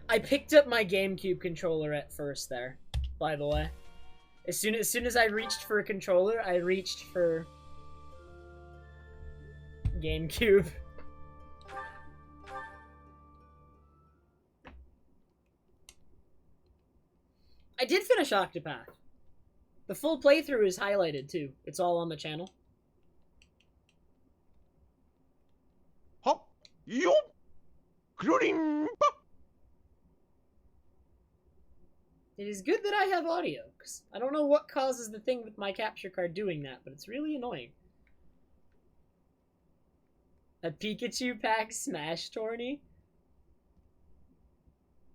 I picked up my GameCube controller at first there, by the way. As soon as I reached for a controller, I reached for GameCube. I did finish Octopath. The full playthrough is highlighted too. It's all on the channel. Hop, yup, including. It is good that I have audio, because I don't know what causes the thing with my capture card doing that, but it's really annoying. A Pikachu pack Smash tourney?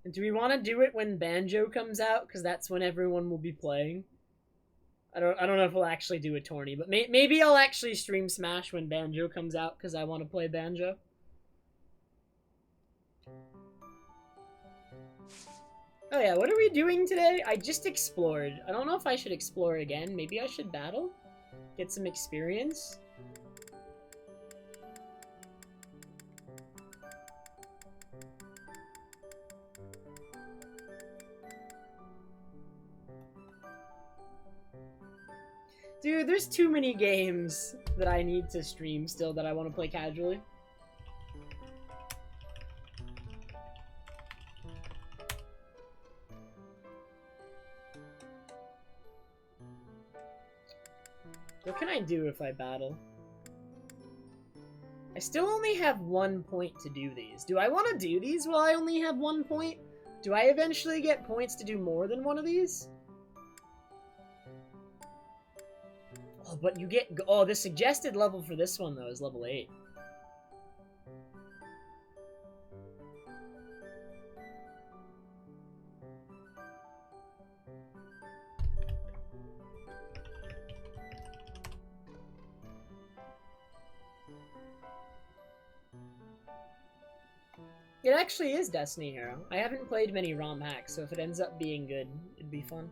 And do we want to do it when Banjo comes out? Because that's when everyone will be playing. I don't know if we'll actually do a tourney, but maybe I'll actually stream Smash when Banjo comes out, because I want to play Banjo. Oh yeah, what are we doing today? I just explored. I don't know if I should explore again. Maybe I should battle? Get some experience? Dude, there's too many games that I need to stream still that I want to play casually. What can I do if I battle? I still only have 1 point to do these. Do I want to do these while I only have 1 point? Do I eventually get points to do more than one of these? Oh, but you get... Oh, the suggested level for this one, though, is level 8. It actually is Destiny Hero. I haven't played many ROM hacks, so if it ends up being good, it'd be fun.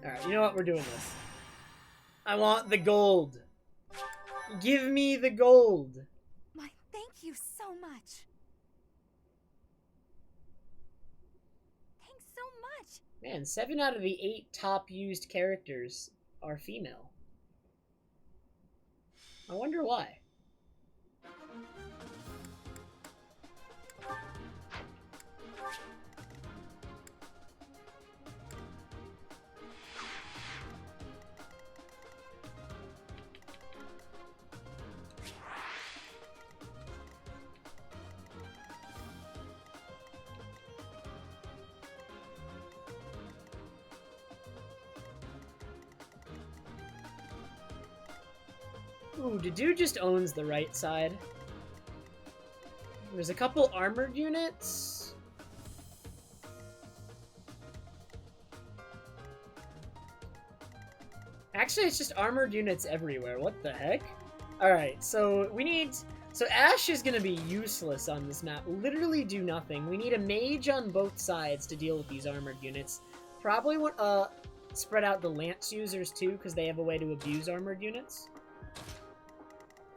Alright, you know what? We're doing this. I want the gold. Give me the gold. Why, thank you so much. Thanks so much. Man, 7 out of the 8 top used characters are female. I wonder why. Ooh, the dude just owns the right side. There's a couple armored units. Actually, it's just armored units everywhere. What the heck? Alright, so we need... So Ash is gonna be useless on this map. Literally do nothing. We need a mage on both sides to deal with these armored units. Probably want spread out the lance users too, because they have a way to abuse armored units.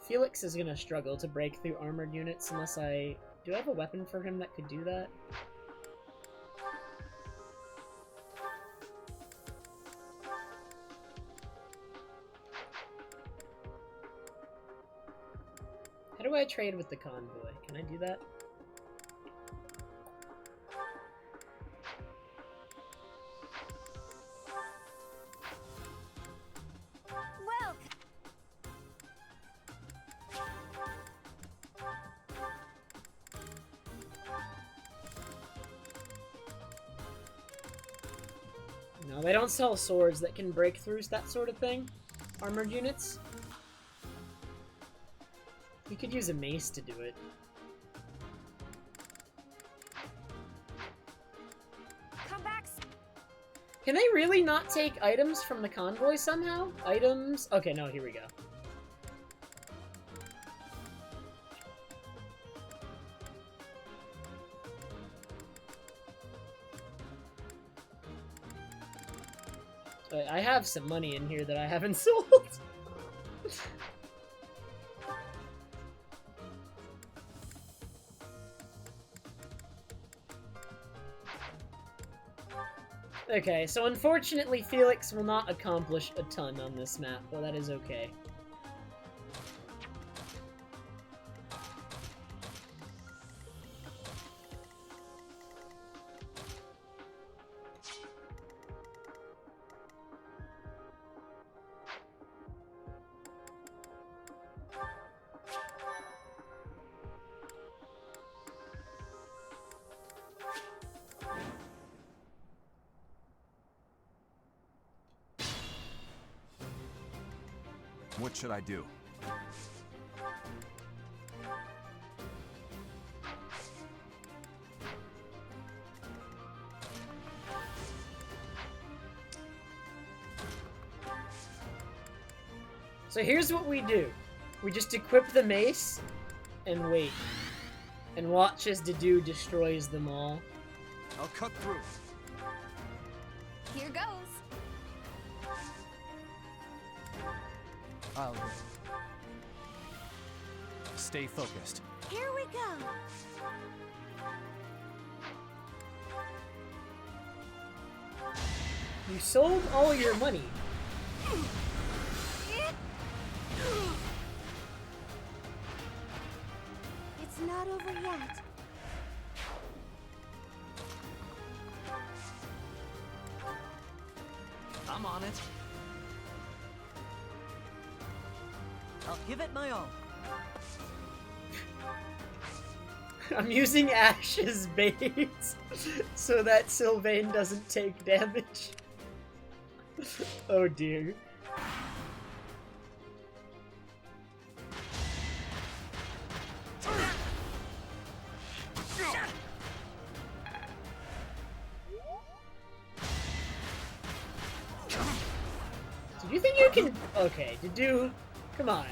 Felix is gonna struggle to break through armored units unless I... Do I have a weapon for him that could do that? How do I trade with the convoy? Can I do that? Well, No, they don't sell swords that can break through that sort of thing. Armored units. You could use a mace to do it. come back. Can they really not take items from the convoy somehow? Items? Okay, no, here we go. I have some money in here that I haven't sold. Okay, so unfortunately Felix will not accomplish a ton on this map, but that is okay. What should I do? So here's what we do. We just equip the mace and wait. And watch as Dedue destroys them all. I'll cut through. Here goes. I'll stay focused. Here we go. You sold all your money. It's not over yet. I'm on it. I'll give it my all. I'm using Ash as bait so that Sylvain doesn't take damage. Oh dear. Do you think you can... Okay, Dedue, come on.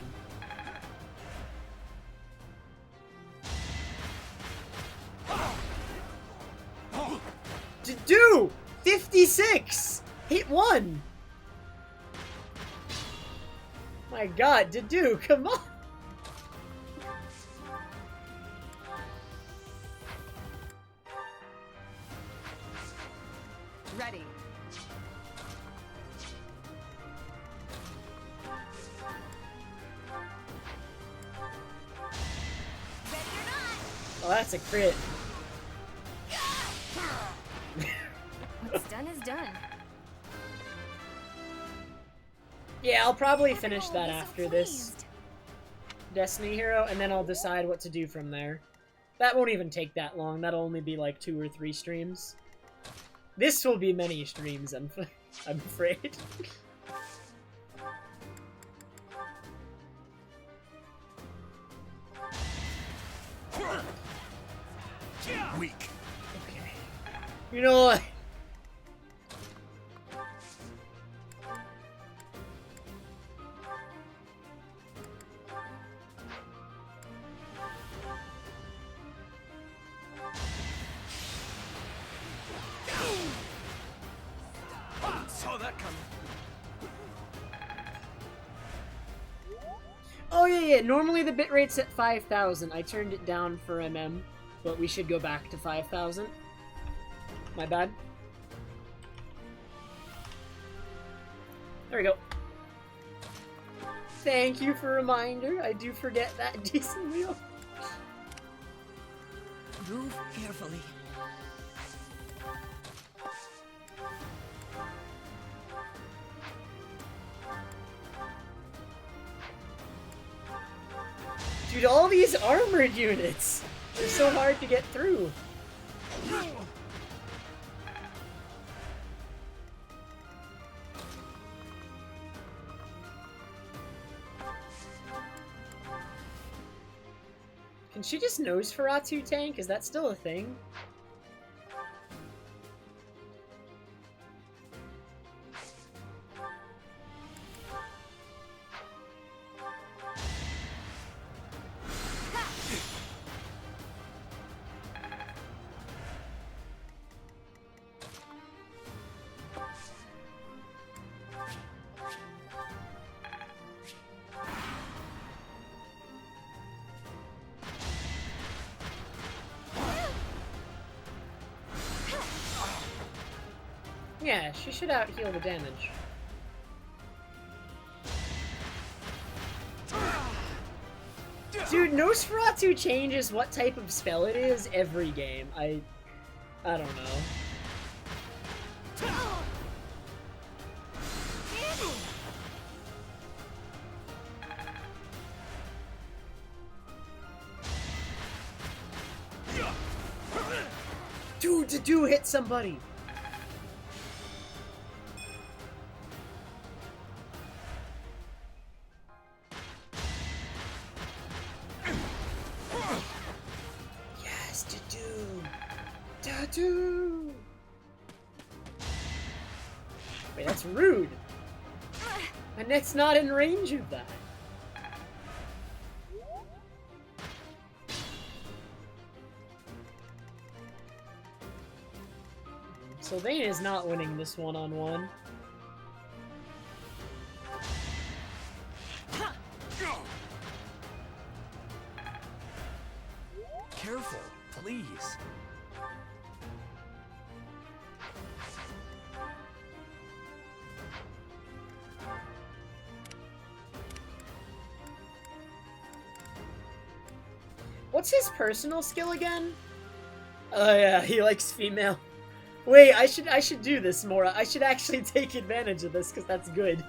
Dedue! 56! Hit 1! My god, Dedue, come on! Ready. Ready or not. Oh, that's a crit. What's done is done. Yeah, I'll probably finish Everyone that will be so after this pleased. Destiny Hero, and then I'll decide what to do from there. That won't even take that long. That'll only be like 2 or 3 streams. This will be many streams, I'm afraid. Weak. Okay. You know what? Saw that coming. Oh yeah. Normally the bitrate's at 5,000. I turned it down for MM, but we should go back to 5,000. My bad. There we go. Thank you for a reminder. I do forget that decently. Move carefully. Dude, all these armored units! They're so hard to get through. Can she just Nosferatu tank? Is that still a thing? Yeah, she should out heal the damage. Dude, Nosferatu changes what type of spell it is every game. I don't know. Dude, to hit somebody. Yes, Tattoo. Wait, that's rude. Annette's not in range of that. Sylvain is not winning this one-on-one. Careful, please. What's his personal skill again? Oh yeah, he likes female. Wait, I should do this more. I should actually take advantage of this because that's good.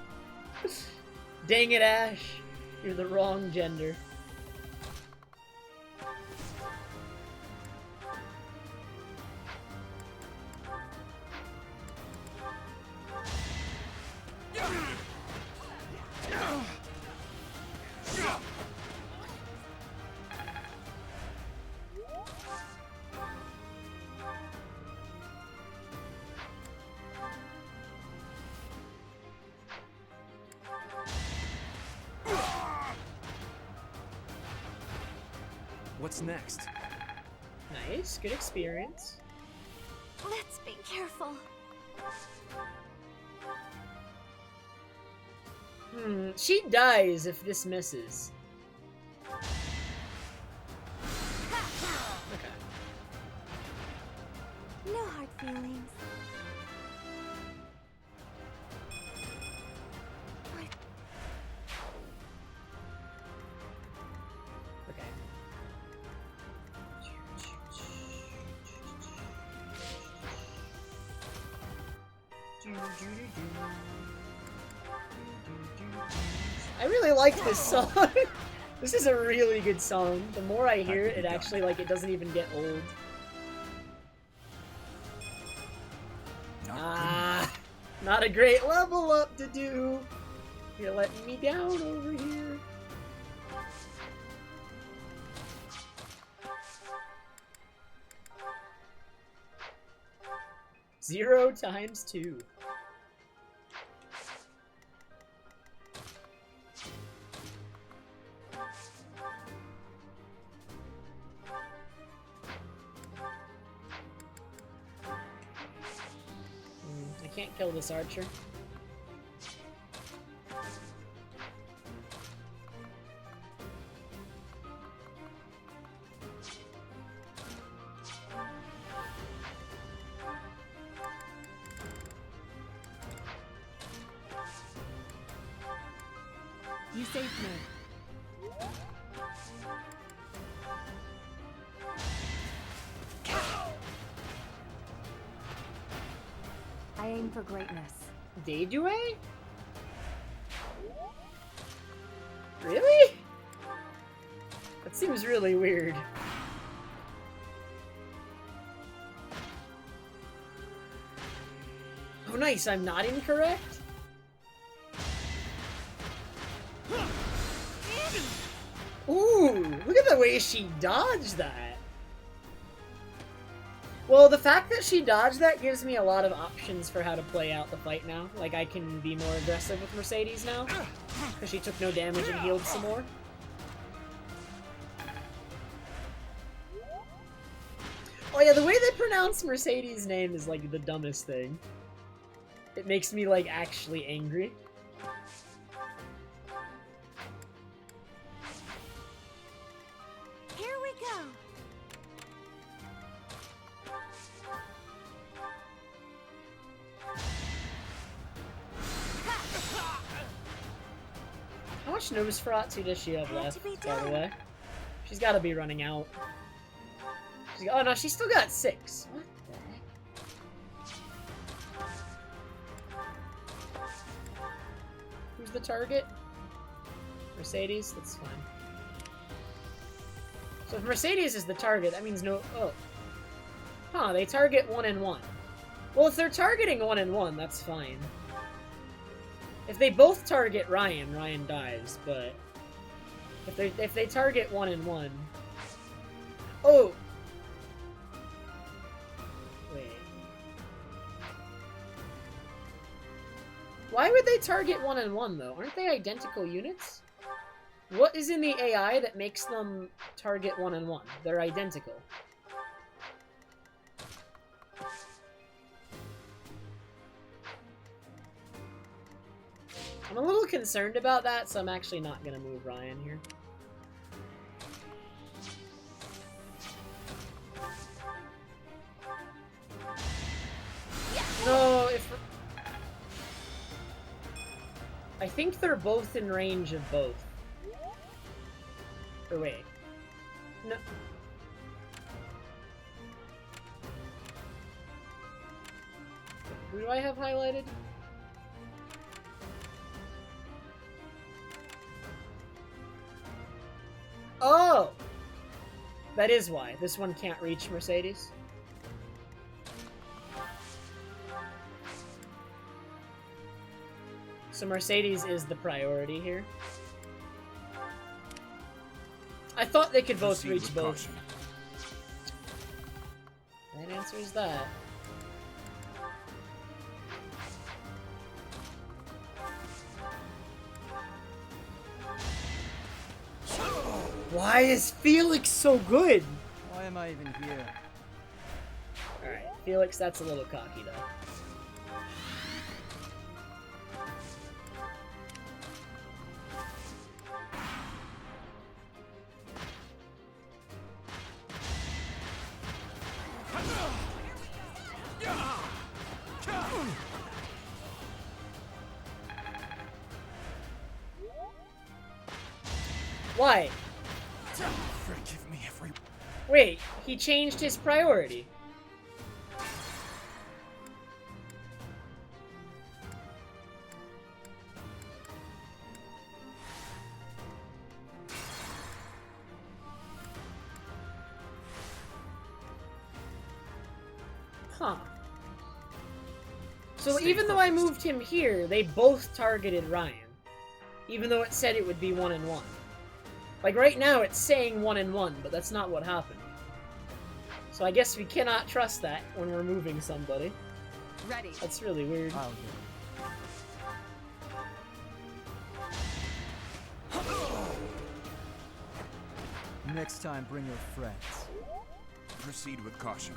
Dang it, Ash. You're the wrong gender. What's next? Nice, good experience. Let's be careful. She dies if this misses. Okay. No hard feelings. Okay. I really like this song. This is a really good song. The more I hear it, it actually, like, it doesn't even get old. Not a great level up to do. You're letting me down over here. Zero times two. I can't kill this archer. You saved me. I aim for greatness. Daydue? Really? That seems really weird. Oh nice, I'm not incorrect? Ooh, look at the way she dodged that. Well, the fact that she dodged that gives me a lot of options for how to play out the fight now. Like, I can be more aggressive with Mercedes now, because she took no damage and healed some more. Oh yeah, the way they pronounce Mercedes' name is, like, the dumbest thing. It makes me, like, actually angry. Here we go. much Nosferatu does she have Had left, to be by the done. way? She's gotta be running out. Oh no, she's still got 6. What the heck? Who's the target? Mercedes? That's fine. So if Mercedes is the target, that means no... Oh. Huh, they target 1 and 1. Well, if they're targeting 1 and 1, that's fine. If they both target Ryan, Ryan dies, but... If they target 1 and 1... Oh! Wait. Why would they target 1 and 1, though? Aren't they identical units? What is in the AI that makes them target 1 and 1? They're identical. I'm a little concerned about that, so I'm actually not gonna move Ryan here. No, if... I think they're both in range of both. Or wait. No. Who do I have highlighted? Oh! That is why. This one can't reach Mercedes. So Mercedes is the priority here. I thought they could both Proceed reach with both. caution. That answers that. Why is Felix so good? Why am I even here? Alright, Felix, that's a little cocky though. Why? Forgive me, every... Wait, he changed his priority. Huh. So Stay even though I focused. moved him here, they both targeted Ryan. Even though it said it would be 1 and 1. Like right now it's saying 1 and 1, but that's not what happened. So I guess we cannot trust that when we're moving somebody. Ready. That's really weird. I'll do it. Next time, bring your friends. Proceed with caution.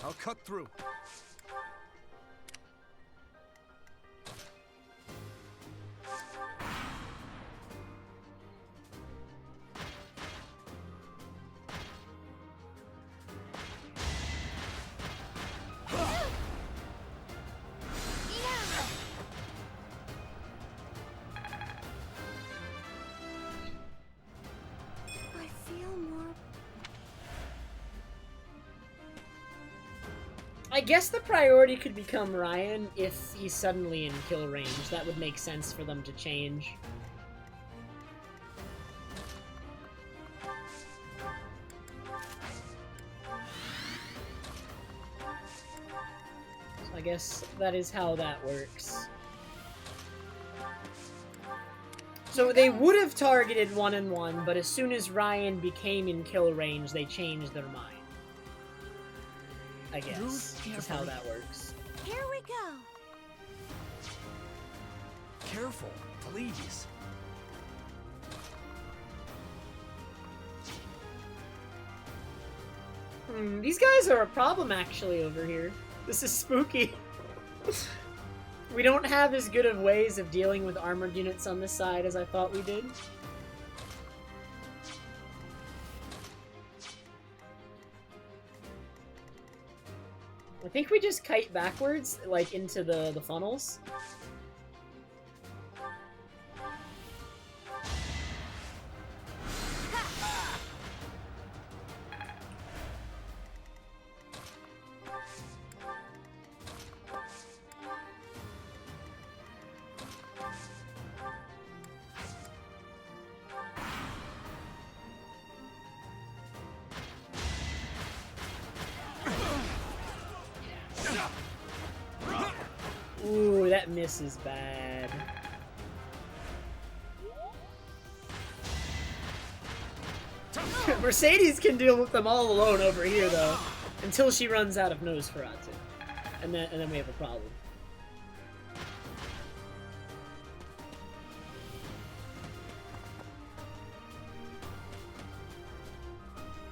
I'll cut through. I feel more. I guess the priority could become Ryan if he's suddenly in kill range. That would make sense for them to change. So I guess that is how that works. So they would have targeted 1 and 1, but as soon as Ryan became in kill range, they changed their mind. I guess Move is how carefully. that works. Here we go. Careful, please. These guys are a problem actually over here. This is spooky. We don't have as good of ways of dealing with armored units on this side as I thought we did. I think we just kite backwards, like, into the funnels. Ooh, that miss is bad. Mercedes can deal with them all alone over here, though, until she runs out of Nosferatu, and then we have a problem.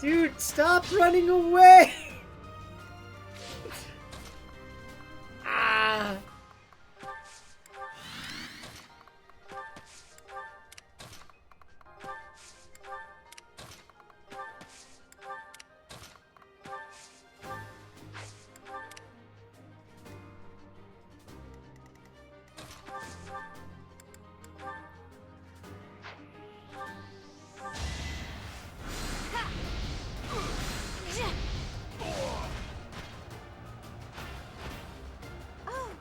Dude, stop running away! Ah! Oh,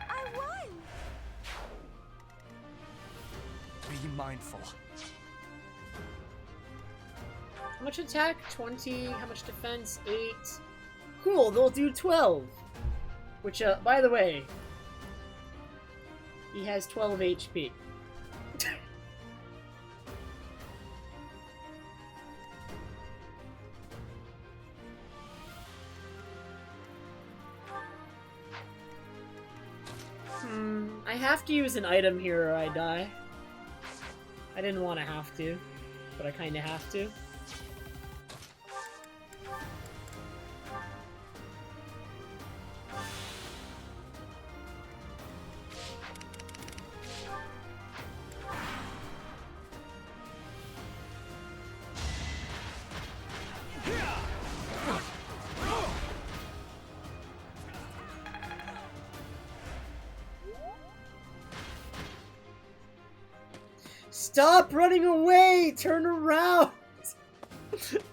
I won! Be mindful. How much attack? 20. How much defense? 8. Cool, they'll do 12. Which, by the way, he has 12 HP. I have to use an item here or I die. I didn't want to have to, but I kind of have to. Stop running away! Turn around!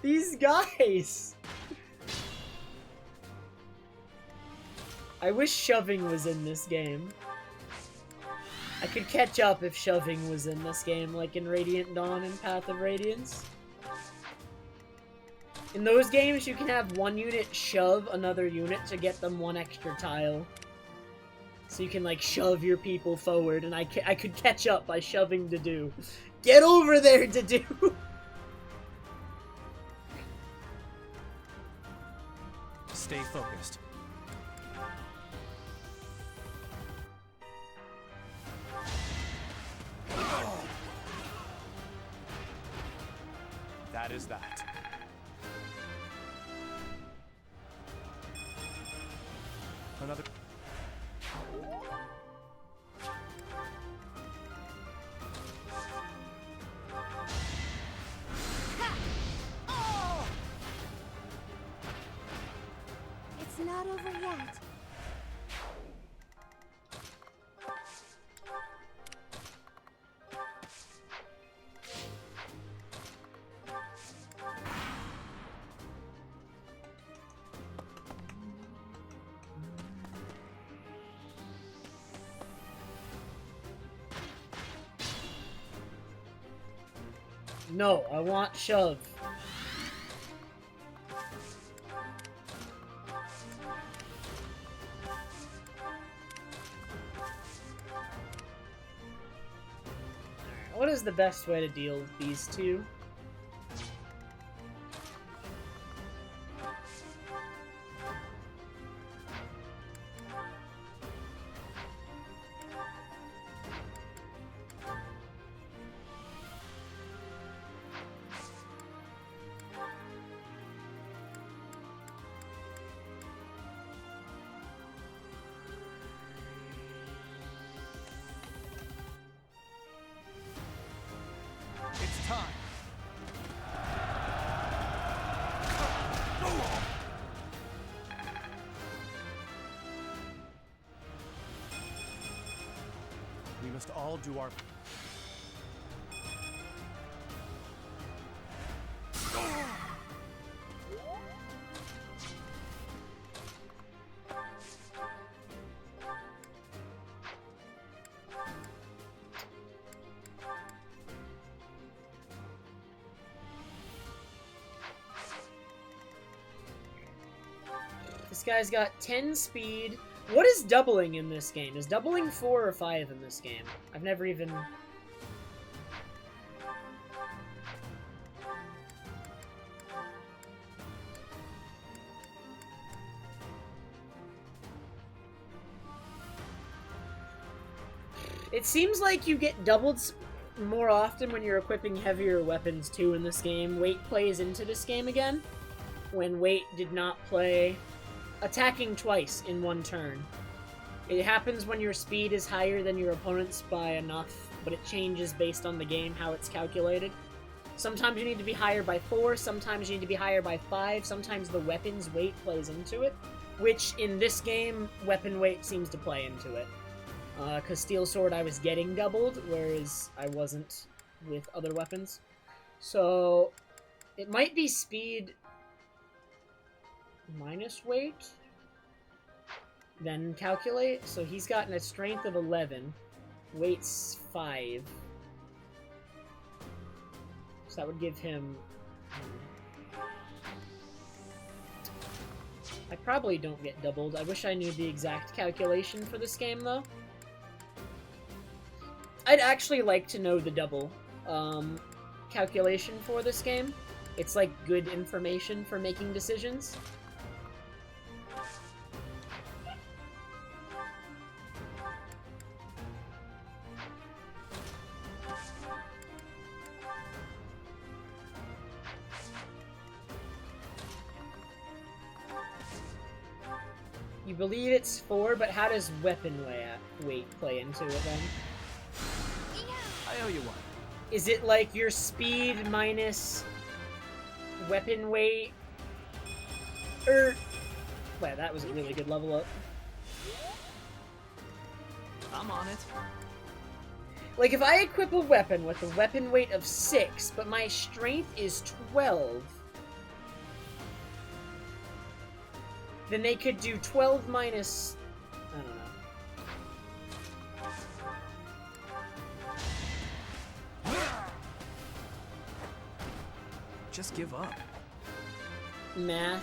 These guys! I wish shoving was in this game. I could catch up if shoving was in this game, like in Radiant Dawn and Path of Radiance. In those games, you can have one unit shove another unit to get them one extra tile. So you can, like, shove your people forward, and I could catch up by shoving Dedue. Get over there, Dedue! Stay focused. That is that. Another. It's not over yet. No, I want shove. What is the best way to deal with these two? It's time. We must all do our... This guy's got 10 speed. What is doubling in this game? Is doubling 4 or 5 in this game? I've never even... It seems like you get doubled more often when you're equipping heavier weapons too in this game. Weight plays into this game again, when weight did not play attacking twice in one turn. It happens when your speed is higher than your opponent's by enough, but it changes based on the game how it's calculated. Sometimes you need to be higher by 4, sometimes you need to be higher by 5, sometimes the weapon's weight plays into it, which in this game, weapon weight seems to play into it. Because Steel Sword I was getting doubled, whereas I wasn't with other weapons. So, it might be speed minus weight, then calculate. So he's gotten a strength of 11, weight's 5. So that would give him... I probably don't get doubled. I wish I knew the exact calculation for this game, though. I'd actually like to know the double calculation for this game. It's like good information for making decisions. You believe it's 4, but how does weapon weight play into it then? I owe you one. Is it like your speed minus weapon weight? Well, that was a really good level up. I'm on it. Like, if I equip a weapon with a weapon weight of 6, but my strength is 12, then they could do 12 minus... I don't know. Just give up. Math.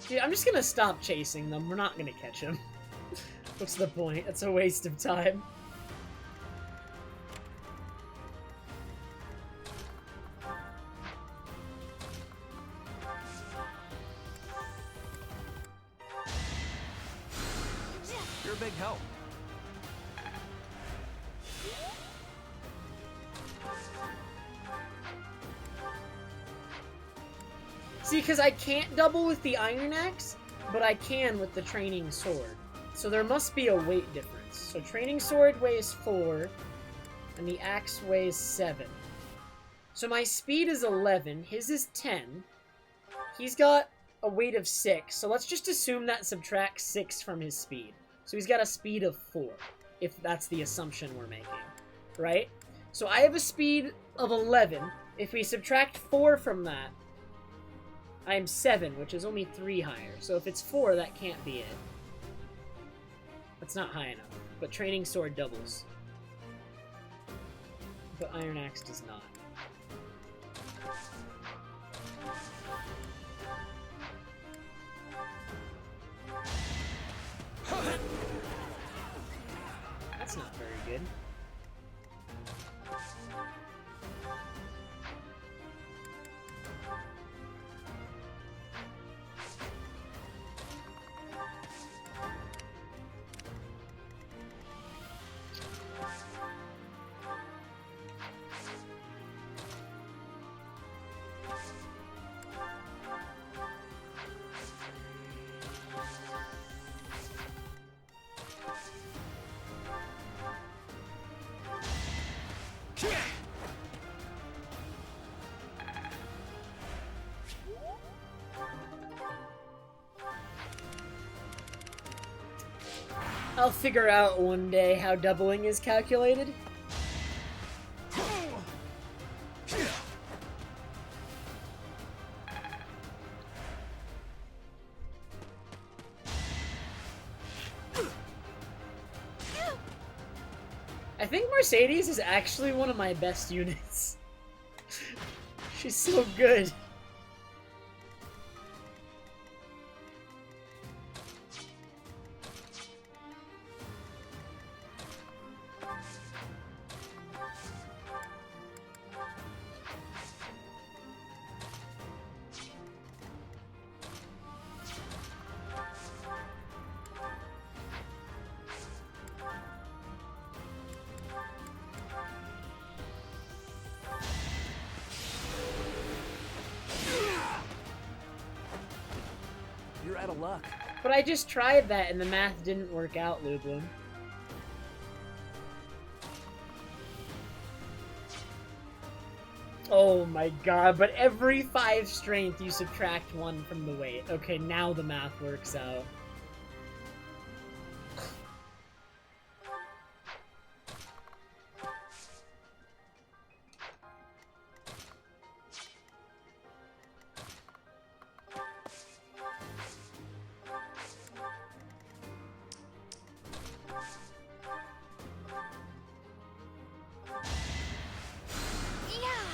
Dude, I'm just gonna stop chasing them. We're not gonna catch him. What's the point? It's a waste of time. You're a big help. See, because I can't double with the Iron Axe, but I can with the Training Sword. So there must be a weight difference. So Training Sword weighs 4, and the Axe weighs 7. So my speed is 11, his is 10. He's got a weight of 6, so let's just assume that subtracts 6 from his speed. So he's got a speed of 4, if that's the assumption we're making, right? So I have a speed of 11. If we subtract 4 from that, I am 7, which is only 3 higher. So if it's 4, that can't be it. That's not high enough. But Training Sword doubles. But Iron Axe does not. That's not very good. I'll figure out one day how doubling is calculated. I think Mercedes is actually one of my best units. She's so good. You're out of luck. But I just tried that and the math didn't work out, Lublin. Oh my god, but every 5 strength you subtract 1 from the weight. Okay, now the math works out.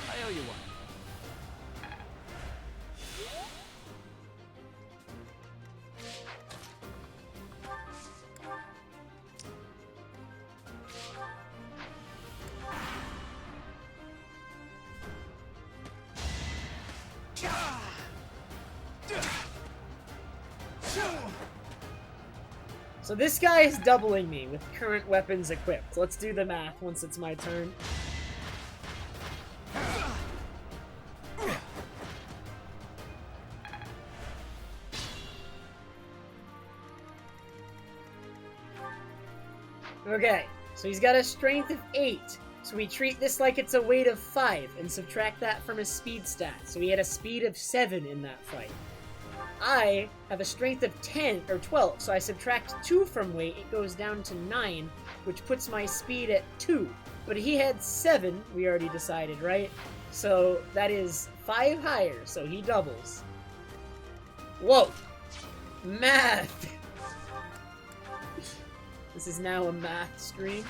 I owe you one. So this guy is doubling me with current weapons equipped. Let's do the math once it's my turn. Okay, so he's got a strength of 8. So we treat this like it's a weight of 5 and subtract that from his speed stat. So he had a speed of 7 in that fight. I have a strength of 10 or 12, so I subtract 2 from weight, it goes down to 9, which puts my speed at 2. But he had 7, we already decided, right? So that is 5 higher, so he doubles. Whoa! Math! This is now a math stream.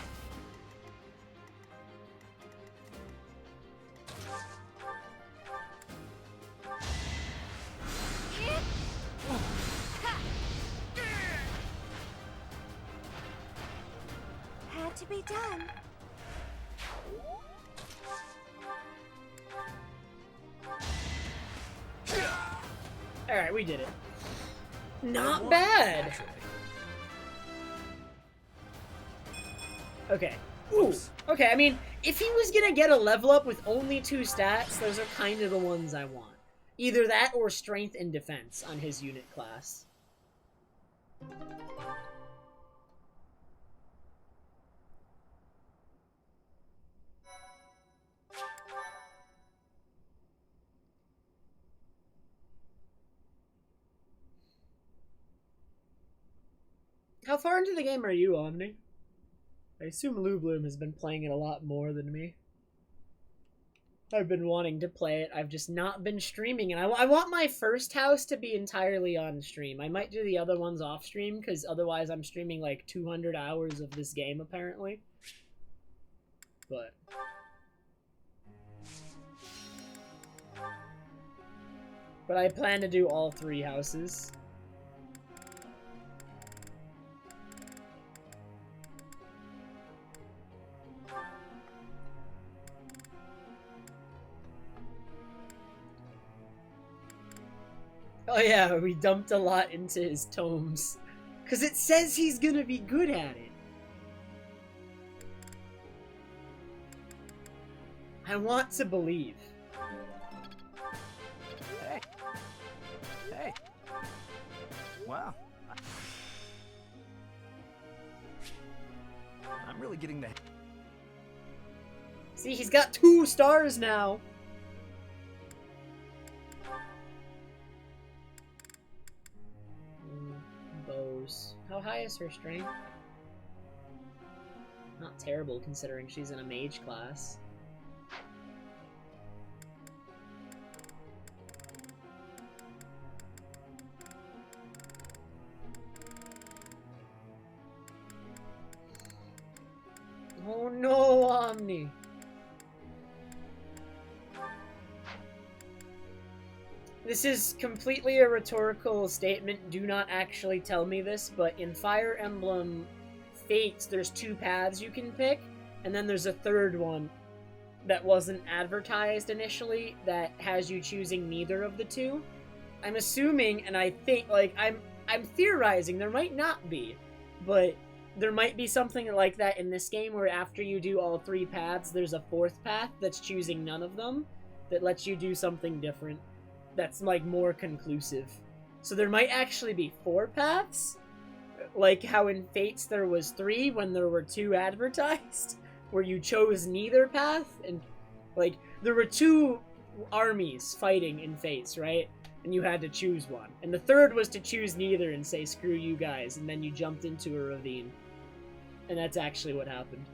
Had to be done. Alright, we did it. Not bad! Naturally. Okay. Ooh. Okay, I mean, if he was gonna get a level up with only 2 stats, those are kind of the ones I want. Either that or strength and defense on his unit class. How far into the game are you, Omni? I assume Lublum has been playing it a lot more than me. I've been wanting to play it, I've just not been streaming, and I want my first house to be entirely on stream. I might do the other ones off stream, because otherwise I'm streaming like 200 hours of this game, apparently. But I plan to do all 3 houses. Oh yeah, we dumped a lot into his tomes. Because it says he's gonna be good at it. I want to believe. Hey. Hey. Wow. I'm really getting the... See, he's got 2 stars now. Bows. How high is her strength? Not terrible considering she's in a mage class. Oh no, Omni! This is completely a rhetorical statement. Do not actually tell me this, but in Fire Emblem Fates, there's 2 paths you can pick, and then there's a third one that wasn't advertised initially that has you choosing neither of the 2. I'm assuming, and I think, like, I'm theorizing, there might not be, but there might be something like that in this game where after you do all 3 paths, there's a 4th path that's choosing none of them that lets you do something different that's, like, more conclusive. So there might actually be 4 paths, like how in Fates there was 3 when there were 2 advertised, where you chose neither path, and, like, there were 2 armies fighting in Fates, right? And you had to choose one. And the third was to choose neither and say, screw you guys, and then you jumped into a ravine. And that's actually what happened.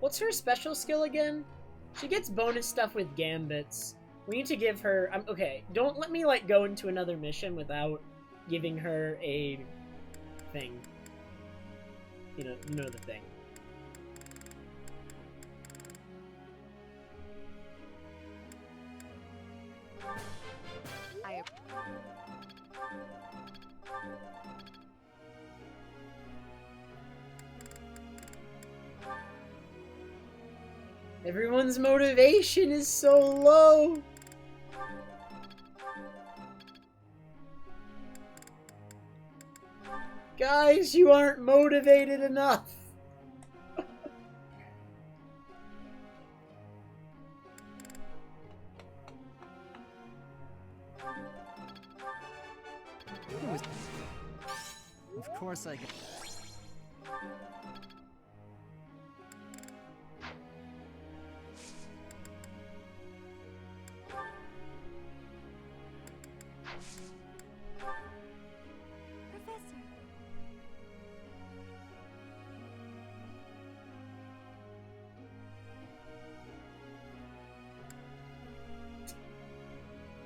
What's her special skill again? She gets bonus stuff with gambits. We need to give her... okay, don't let me, like, go into another mission without giving her a thing. You know the thing. Everyone's motivation is so low. Guys, you aren't motivated enough. Of course I get. Professor.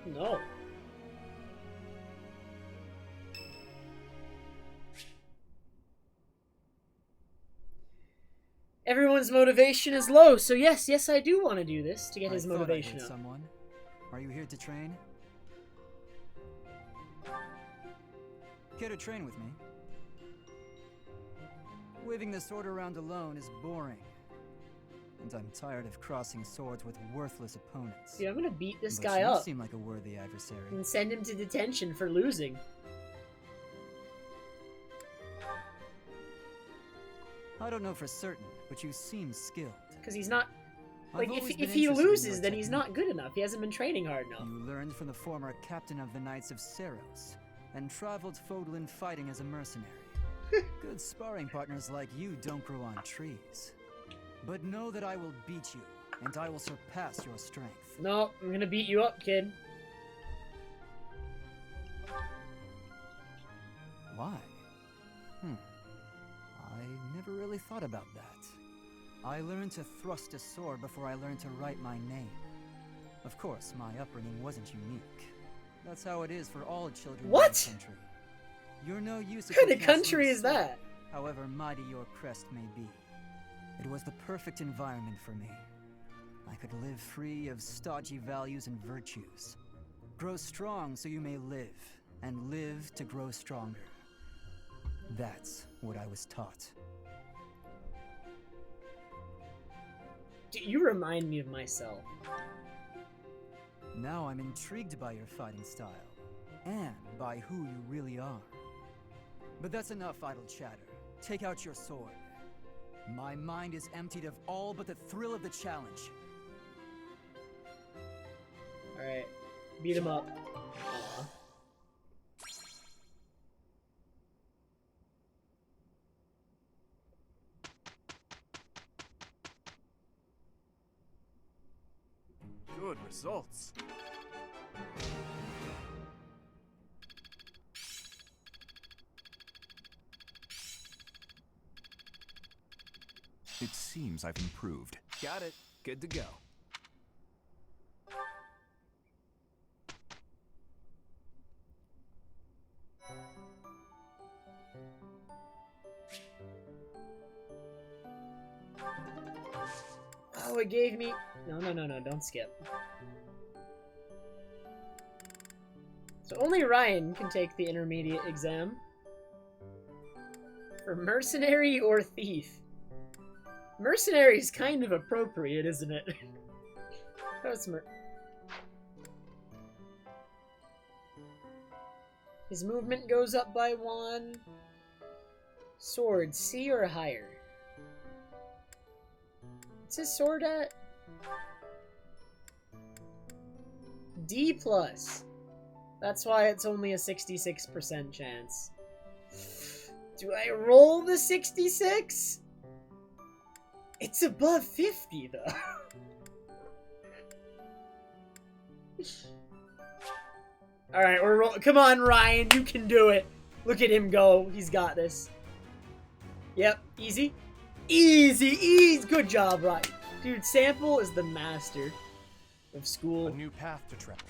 No. Everyone's motivation is low, so yes, I do want to do this to get his motivation up. Someone. Are you here to train? Care to train with me? Waving the sword around alone is boring. And I'm tired of crossing swords with worthless opponents. Dude, I'm gonna beat this But guy you up seem like a worthy adversary. and send him to detention for losing. I don't know for certain, but you seem skilled. Because he's not... I've Like, always if been he interested in loses, your then he's technique. not good enough. He hasn't been training hard enough. You learned from the former captain of the Knights of Seros, and traveled Fodlan fighting as a mercenary. Good sparring partners like you don't grow on trees. But know that I will beat you, and I will surpass your strength. No, I'm gonna beat you up, kid. Why? I never really thought about that. I learned to thrust a sword before I learned to write my name. Of course, my upbringing wasn't unique. That's how it is for all children What? in this country. You're no use if What kind you of can't country swing is a sword, that? however mighty your crest may be. It was the perfect environment for me. I could live free of stodgy values and virtues. Grow strong so you may live, and live to grow stronger. That's what I was taught. You remind me of myself. Now I'm intrigued by your fighting style, and by who you really are. But that's enough idle chatter. Take out your sword. My mind is emptied of all but the thrill of the challenge. Alright. Beat him up. Aw. Good results. It seems I've improved. Got it. Good to go. Oh, it gave me... No, don't skip. So only Ryan can take the intermediate exam. For mercenary or thief. Mercenary is kind of appropriate, isn't it? That's His movement goes up by 1. Sword, C or higher? What's his sword at? D+. That's why it's only a 66% chance. Do I roll the 66? It's above 50, though. Alright, we're rolling. Come on, Ryan, you can do it. Look at him go. He's got this. Yep, easy. Easy, easy. Good job, Ryan. Dude, Sample is the master of school. A new path to travel.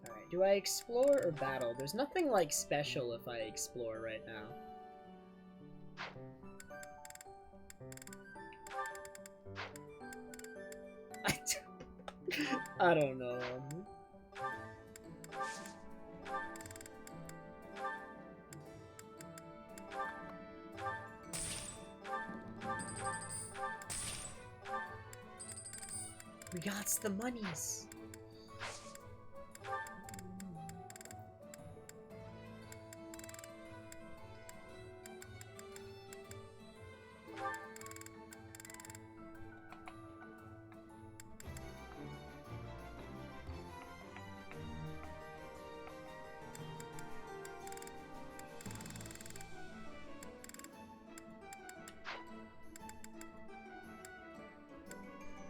Alright, do I explore or battle? There's nothing, like, special if I explore right now. I don't know. We got the monies.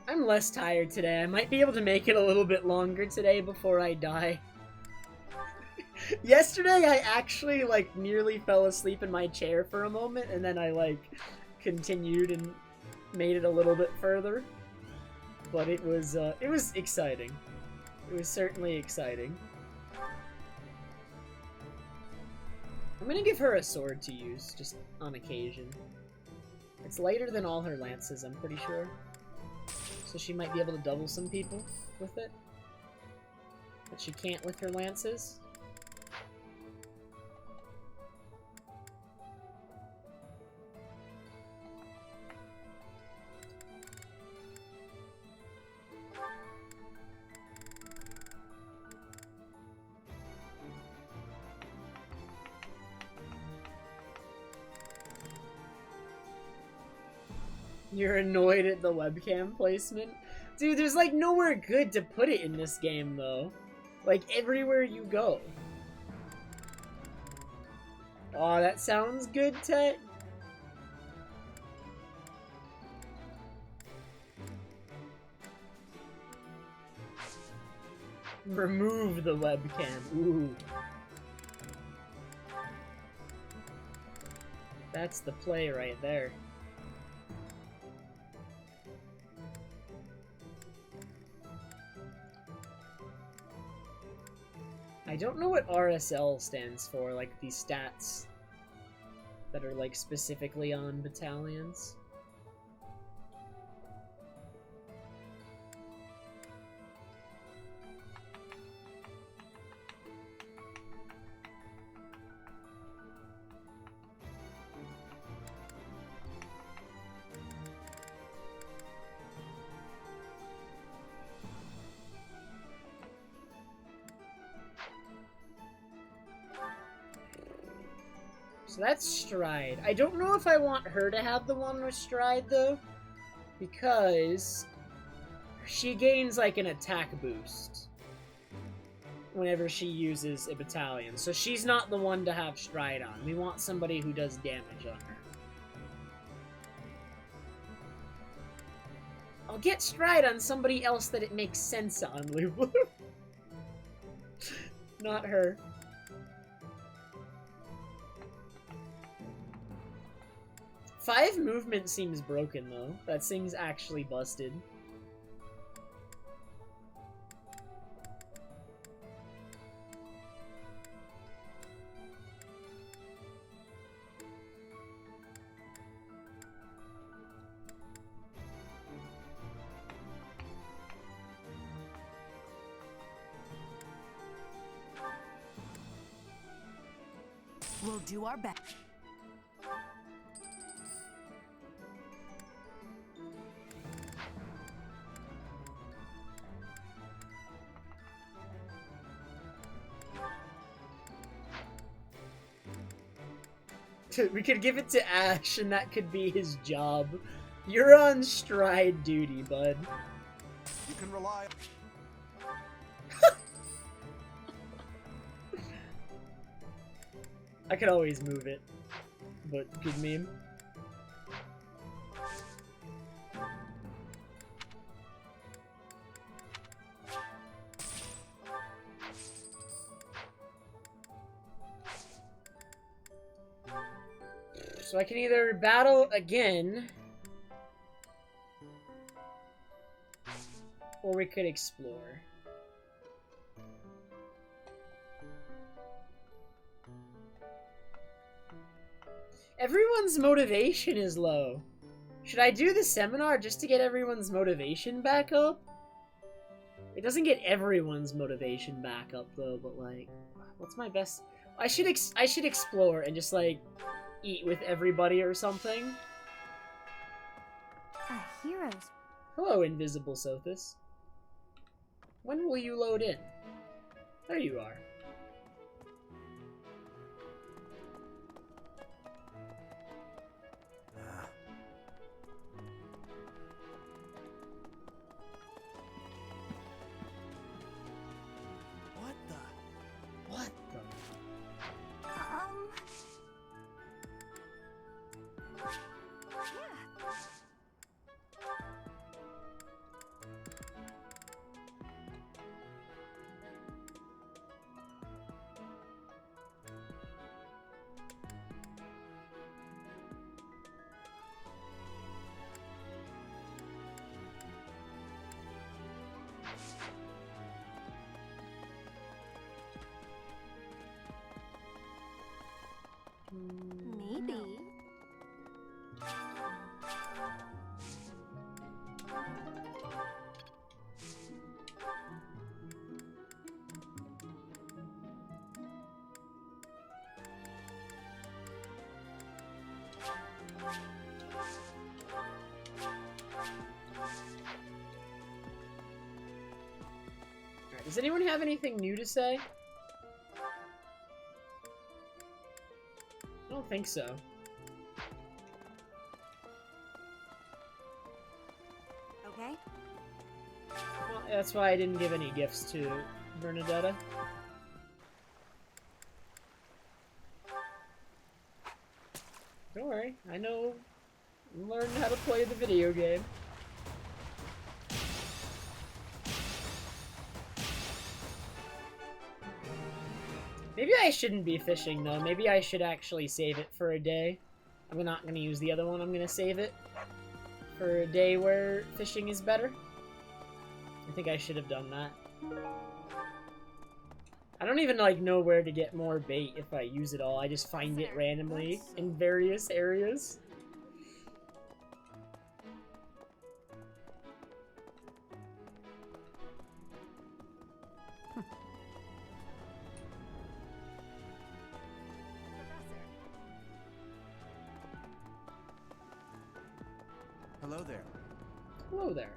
I'm less tired today. I might be able to make it a little bit longer today before I die. Yesterday, I actually, like, nearly fell asleep in my chair for a moment, and then I, like, continued and made it a little bit further. But it was exciting. It was certainly exciting. I'm gonna give her a sword to use, just on occasion. It's lighter than all her lances, I'm pretty sure. So she might be able to double some people with it. But she can't with her lances. You're annoyed at the webcam placement? Dude, there's like nowhere good to put it in this game though. Like everywhere you go. Oh, that sounds good, Tet. Remove the webcam. Ooh. That's the play right there. I don't know what RSL stands for, like these stats that are like specifically on battalions. So that's Stride. I don't know if I want her to have the one with Stride, though, because she gains, like, an attack boost whenever she uses a battalion. So she's not the one to have Stride on. We want somebody who does damage on her. I'll get Stride on somebody else that it makes sense on, Lulu. Not her. Five movement seems broken, though. That thing's actually busted. We'll do our best. We could give it to Ash, and that could be his job. You're on Stride duty, bud. You can rely. I could always move it, but good meme. So I can either battle again, or we could explore. Everyone's motivation is low. Should I do the seminar just to get everyone's motivation back up? It doesn't get everyone's motivation back up though, but like, what's my best? I should explore and just like eat with everybody or something. A hero's. Hello, Invisible Sothis. When will you load in? There you are. What the? What the? Yeah. Maybe. Alright, does anyone have anything new to say? I don't think so. Okay. Well, that's why I didn't give any gifts to Bernadetta. Don't worry, I know. Learn how to play the video game. Maybe I shouldn't be fishing though. Maybe I should actually save it for a day. I'm not gonna use the other one. I'm gonna save it for a day where fishing is better. I think I should have done that. I don't even like know where to get more bait if I use it all. I just find it randomly in various areas. Hello there. Hello there.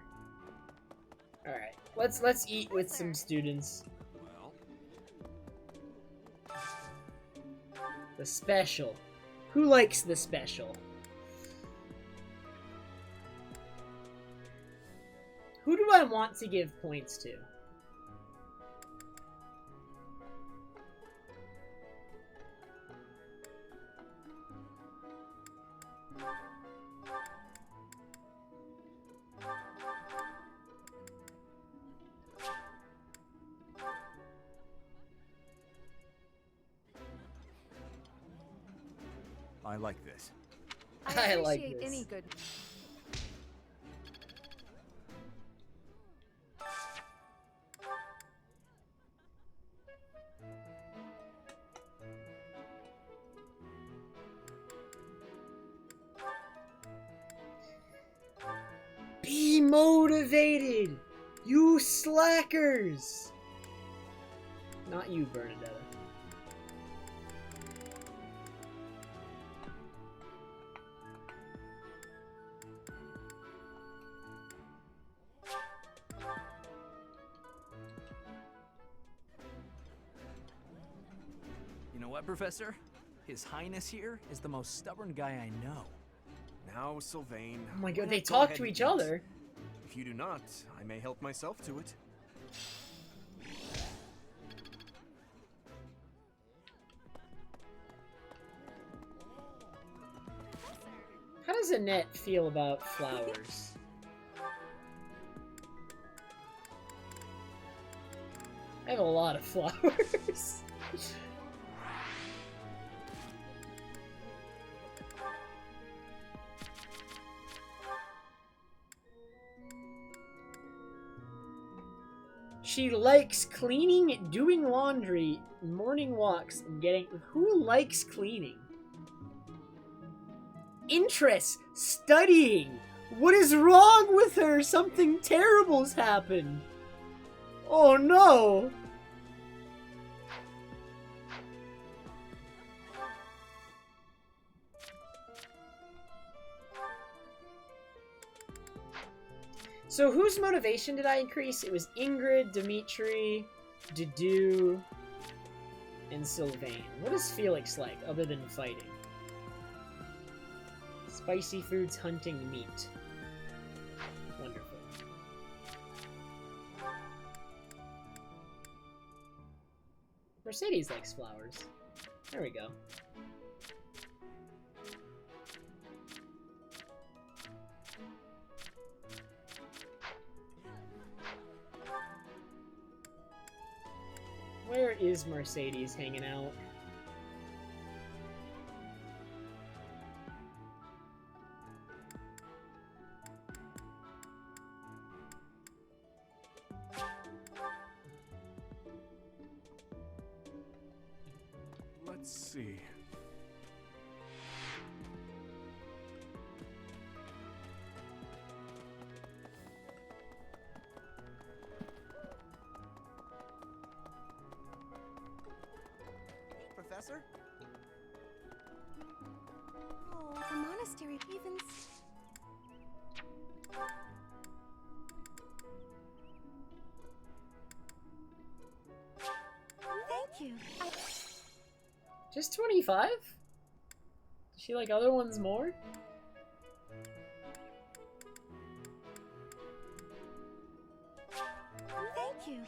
Alright, let's eat with some students. Well, The special. Who likes the special? Who do I want to give points to? I like this. I like appreciate this. any good. Be motivated! You slackers! Not you, Bernadetta. You know what, Professor? His Highness here is the most stubborn guy I know. Now, Sylvain. Oh my why god, not they go talk ahead to and each eat? other. If you do not, I may help myself to it. How does Annette feel about flowers? I have a lot of flowers. She likes cleaning, doing laundry, morning walks, and getting... Who likes cleaning? Interests, studying. What is wrong with her? Something terrible's happened. Oh no. So whose motivation did I increase? It was Ingrid, Dimitri, Dudu, and Sylvain. What is Felix like, other than fighting? Spicy foods, hunting, meat. Wonderful. Mercedes likes flowers. There we go. Where is Mercedes hanging out? Let's see. Professor? Oh, the monastery even. Thank you. Just 25? Does she like other ones more? Thank you.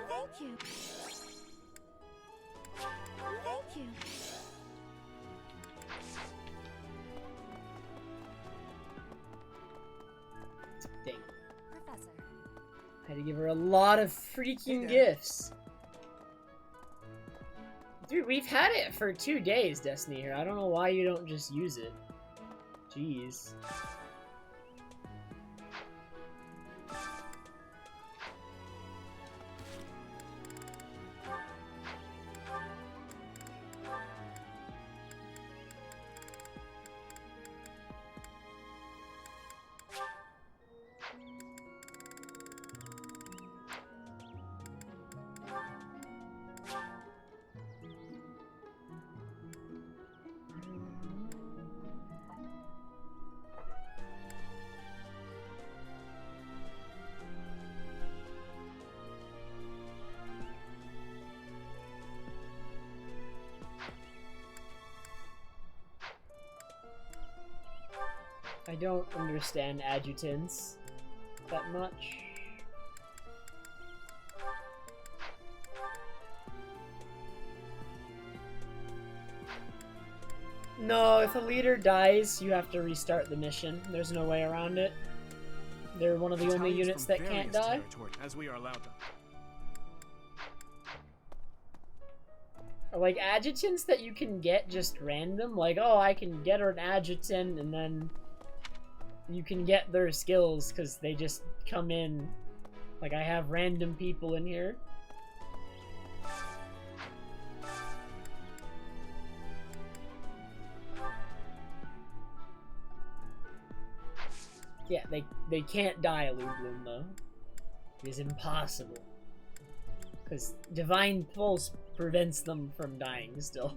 Thank you. Thank you. Dang. Professor. Had to give her a lot of freaking gifts. Dude, we've had it for 2 days, Destiny here. I don't know why you don't just use it. Jeez. I don't understand adjutants that much. No, if a leader dies, you have to restart the mission. There's no way around it. They're one of the only Battalions units from that can't various die. territory, as we are allowed them. Or like adjutants that you can get just random, like, oh, I can get an adjutant, and then you can get their skills because they just come in. Like, I have random people in here. Yeah, they can't die a Lublin, though. It is impossible. Because Divine Pulse prevents them from dying still.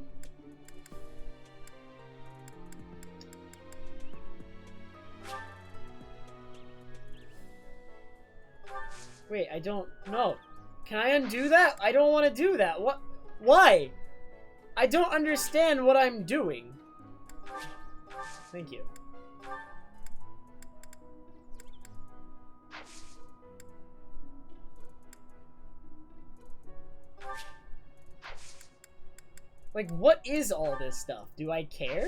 Wait, I don't know. Can I undo that? I don't want to do that. What? Why? I don't understand what I'm doing. Thank you. Like, what is all this stuff? Do I care?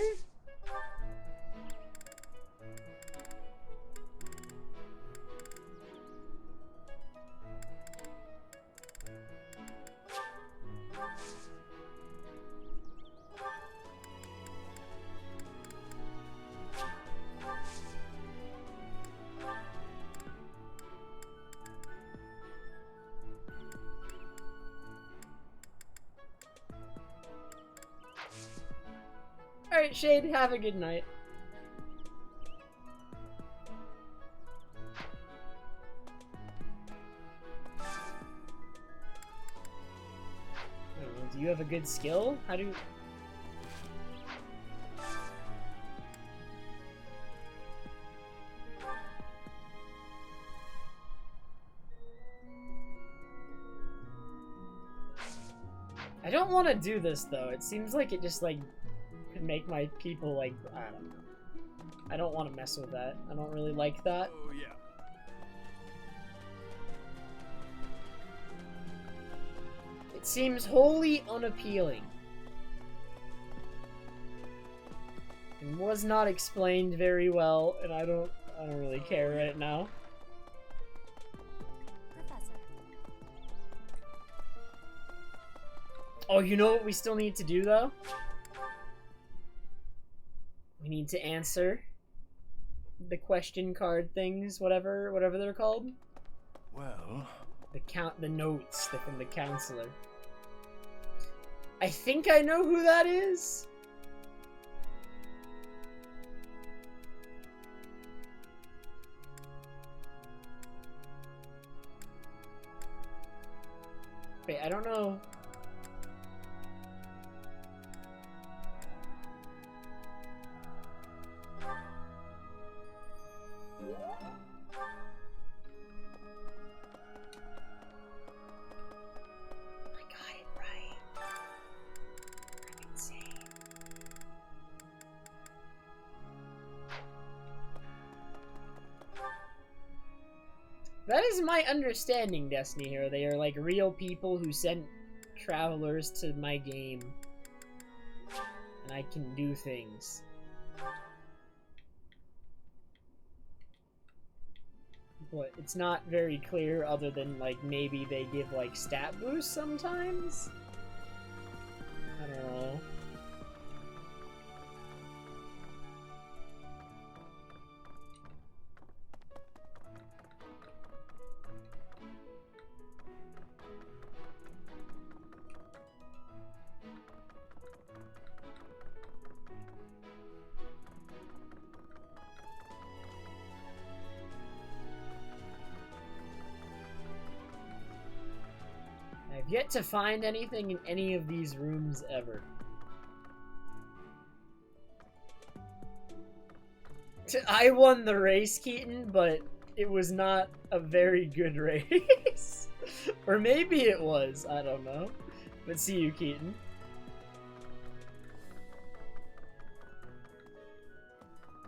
Alright, Shade, have a good night. I don't know, do you have a good skill? How do you... I don't want to do this, though. It seems like it just, like, could make my people, like, I don't know. I don't want to mess with that. I don't really like that. Oh, yeah. It seems wholly unappealing. And was not explained very well, and I don't really care right now. Professor. Oh, you know what we still need to do, though? We need to answer the question card things, whatever they're called. Well, The notes from the counselor. I think I know who that is. Wait, I don't know. I got it right. I'm insane. That is my understanding, Destiny Hero. They are like real people who sent travelers to my game. And I can do things. But it's not very clear other than like maybe they give like stat boosts sometimes? I don't know. I've yet to find anything in any of these rooms ever. I won the race, Keaton, but it was not a very good race. Or maybe it was, I don't know. But see you, Keaton.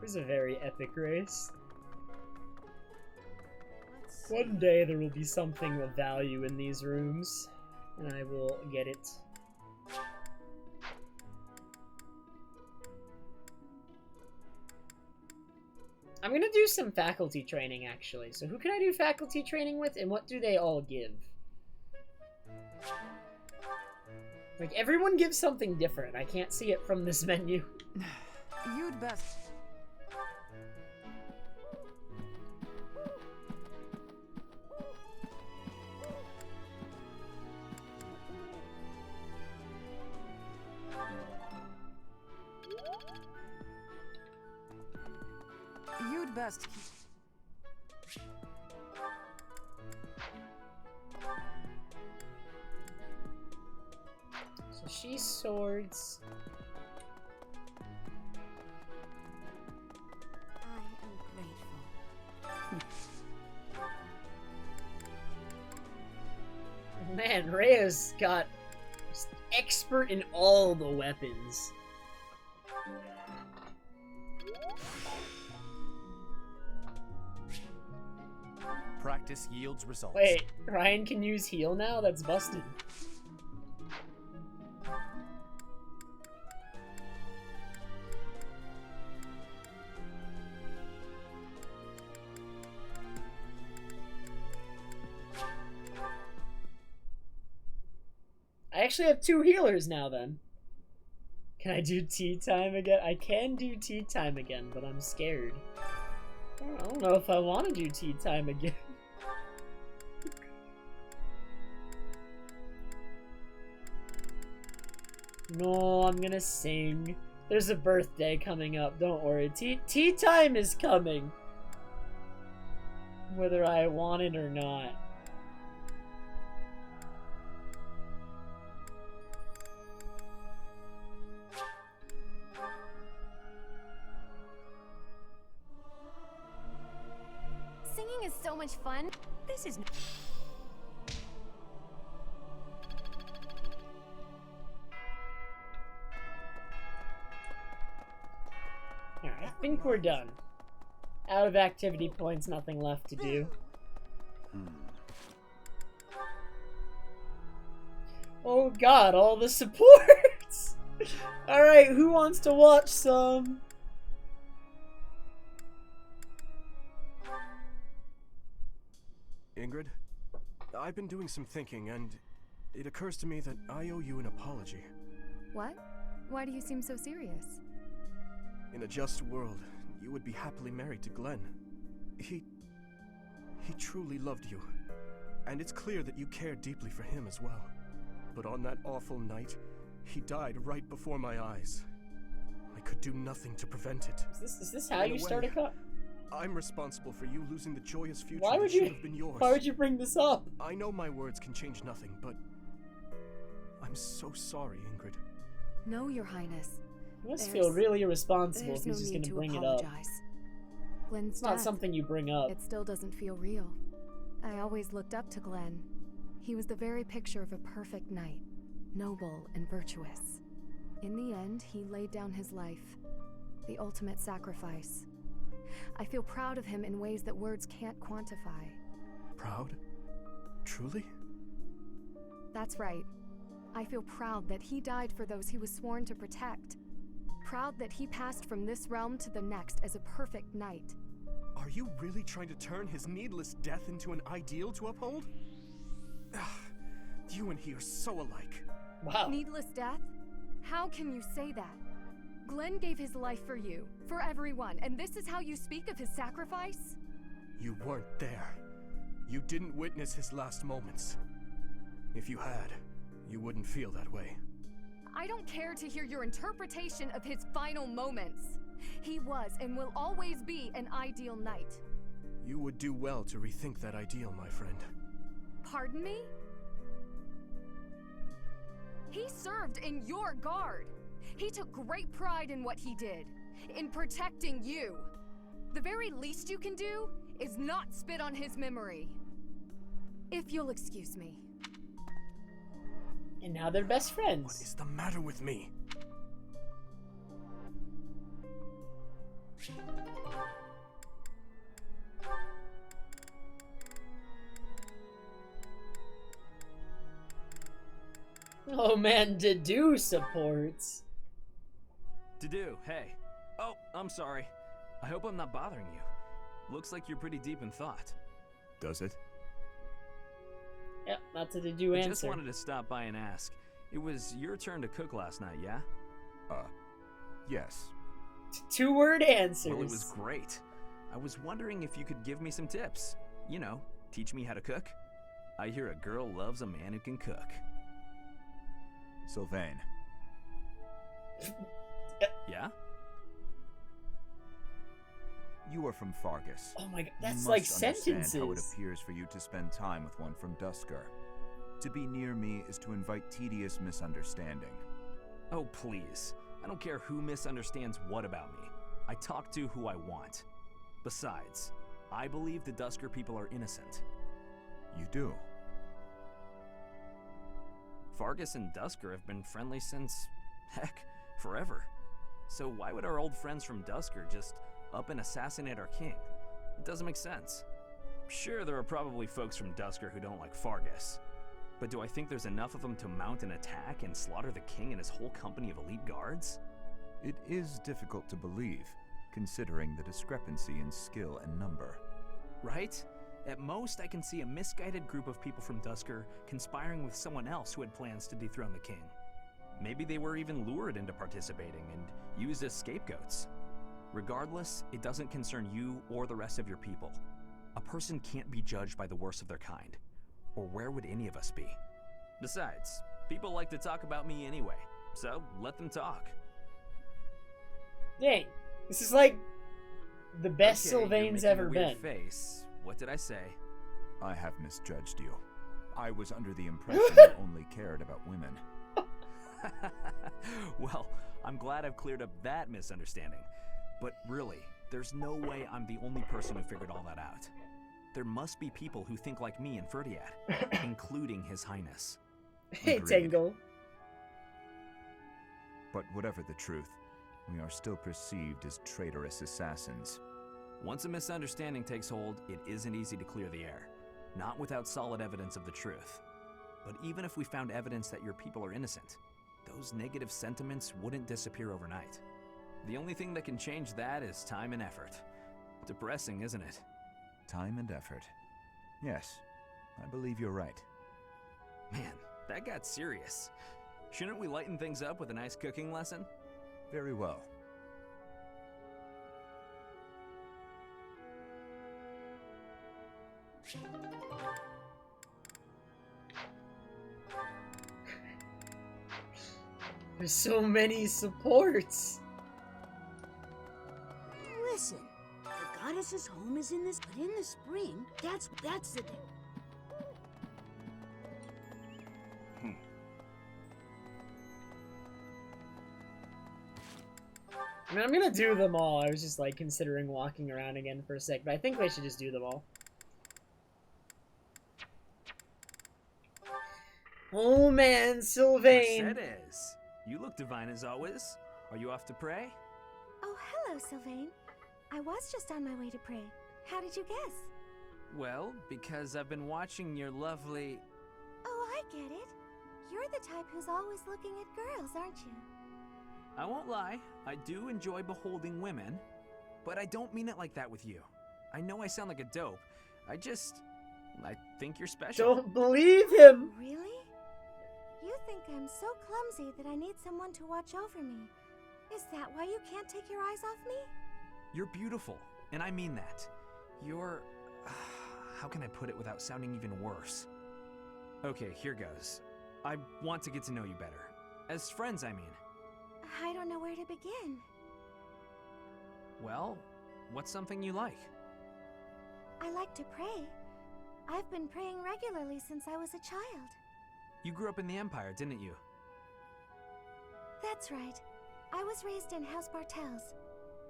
was a very epic race. Let's One day there will be something of value in these rooms, and I will get it. I'm gonna do some faculty training, actually. So who can I do faculty training with, and what do they all give? Like, everyone gives something different. I can't see it from this menu. You'd best. You'd best keep. So she's swords. I am grateful. Man, Rhea's got just expert in all the weapons. practice yields results. Wait, Ryan can use heal now? That's busted. I actually have 2 healers now then. Can I do tea time again? I can do tea time again, but I'm scared. I don't know if I want to do tea time again. No, I'm gonna sing. There's a birthday coming up, don't worry. Tea time is coming. Whether I want it or not. Singing is so much fun. This is. Alright, I think we're done. Out of activity points, nothing left to do. Oh god, all the supports! Alright, who wants to watch some? Ingrid, I've been doing some thinking, and it occurs to me that I owe you an apology. What? Why do you seem so serious? In a just world, you would be happily married to Glenn. He truly loved you, and it's clear that you care deeply for him as well. But on that awful night, he died right before my eyes. I could do nothing to prevent it. Is this how In a you start a way, cut? I'm responsible for you losing the joyous future Why that would should you? have been yours. Why would you bring this up? I know my words can change nothing, but I'm so sorry, Ingrid. No, Your Highness. You must There's- feel really irresponsible if There's no he's just need gonna to bring it up. apologize. Glenn's It's not death, something you bring up. it still doesn't feel real. I always looked up to Glenn. He was the very picture of a perfect knight, noble and virtuous. In the end, he laid down his life, the ultimate sacrifice. I feel proud of him in ways that words can't quantify. Proud? Truly? That's right. I feel proud that he died for those he was sworn to protect. Proud that he passed from this realm to the next as a perfect knight. Are you really trying to turn his needless death into an ideal to uphold? You and he are so alike. Wow. Needless death? How can you say that? Glenn gave his life for you, for everyone, and this is how you speak of his sacrifice? You weren't there. You didn't witness his last moments. If you had, you wouldn't feel that way. I don't care to hear your interpretation of his final moments. He was and will always be an ideal knight. You would do well to rethink that ideal, my friend. Pardon me? He served in your guard. He took great pride in what he did, in protecting you. The very least you can do is not spit on his memory. If you'll excuse me. And now they're best What friends. is the matter with me? Oh man, Dedue supports. To-do, hey. Oh, I'm sorry. I hope I'm not bothering you. Looks like you're pretty deep in thought. Does it? Yep, that's a Dedue I answer. just wanted to stop by and ask. It was your turn to cook last night, yeah? Yes. Two-word answers. Well, it was great. I was wondering if you could give me some tips. You know, teach me how to cook. I hear a girl loves a man who can cook. Sylvain. Yeah? You are from Fargus. Oh my god, You that's must like understand sentences. how it appears for you to spend time with one from Dusker. To be near me is to invite tedious misunderstanding. Oh, please. I don't care who misunderstands what about me. I talk to who I want. Besides, I believe the Dusker people are innocent. You do? Fargus and Dusker have been friendly since, heck, forever. So why would our old friends from Dusker just up and assassinate our king? It doesn't make sense. Sure, there are probably folks from Dusker who don't like Fargus. But do I think there's enough of them to mount an attack and slaughter the king and his whole company of elite guards? It is difficult to believe, considering the discrepancy in skill and number. Right? At most, I can see a misguided group of people from Dusker conspiring with someone else who had plans to dethrone the king. Maybe they were even lured into participating and used as scapegoats. Regardless, it doesn't concern you or the rest of your people. A person can't be judged by the worst of their kind. Or where would any of us be? Besides, people like to talk about me anyway, so let them talk. Dang, this is like the best Okay, you're Sylvain's making a ever weird been. face. What did I say? I have misjudged you. I was under the impression you only cared about women. Well, I'm glad I've cleared up that misunderstanding. But really, there's no way I'm the only person who figured all that out. There must be people who think like me in Ferdiad, including His Highness. Hey, Agreed. Tangle. But whatever the truth, we are still perceived as traitorous assassins. Once a misunderstanding takes hold, it isn't easy to clear the air. Not without solid evidence of the truth. But even if we found evidence that your people are innocent, those negative sentiments wouldn't disappear overnight. The only thing that can change that is time and effort. Depressing, isn't it? Time and effort. Yes, I believe you're right. Man, that got serious. Shouldn't we lighten things up with a nice cooking lesson? Very well. There's so many supports. Listen, the goddess's home is in this, but in the spring, that's the thing. I mean, I'm gonna do them all. I was just like considering walking around again for a sec, but I think I should just do them all. Oh man, Sylvain! Mercedes, you look divine as always. Are you off to pray? Oh, hello, Sylvain. I was just on my way to pray. How did you guess? Well, because I've been watching your lovely... Oh, I get it. You're the type who's always looking at girls, aren't you? I won't lie, I do enjoy beholding women, but I don't mean it like that with you. I know I sound like a dope. I think you're special. Don't believe him! Really? You think I'm so clumsy that I need someone to watch over me. Is that why you can't take your eyes off me? You're beautiful, and I mean that. You're... how can I put it without sounding even worse? Okay, here goes. I want to get to know you better. As friends, I mean. I don't know where to begin. Well, what's something you like? I like to pray. I've been praying regularly since I was a child. You grew up in the Empire, didn't you? That's right. I was raised in House Bartels.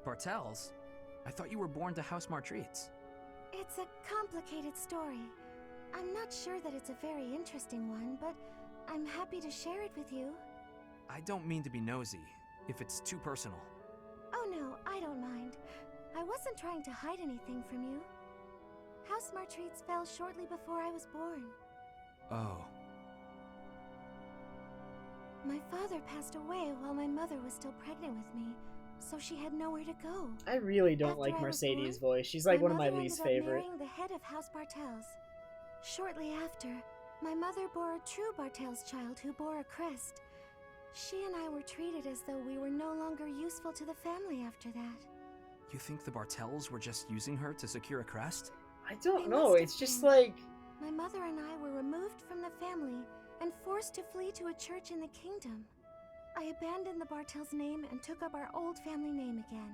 Bartels? I thought you were born to House Martreats. It's a complicated story. I'm not sure that it's a very interesting one, but I'm happy to share it with you. I don't mean to be nosy, if it's too personal. Oh no, I don't mind. wasn't trying to hide anything from you. House Martreats fell shortly before I was born. Oh. My father passed away while my mother was still pregnant with me, so she had nowhere to go. I really don't After like I was Mercedes' born, voice. She's like one of my mother least ended up favorite. marrying the head of House Bartels. Shortly after, my mother bore a true Bartels child who bore a crest. She and I were treated as though we were no longer useful to the family after that. You think the Bartels were just using her to secure a crest? I don't They know, must it's have just been. like... My mother and I were removed from the family and forced to flee to a church in the kingdom. I abandoned the Bartels name and took up our old family name again.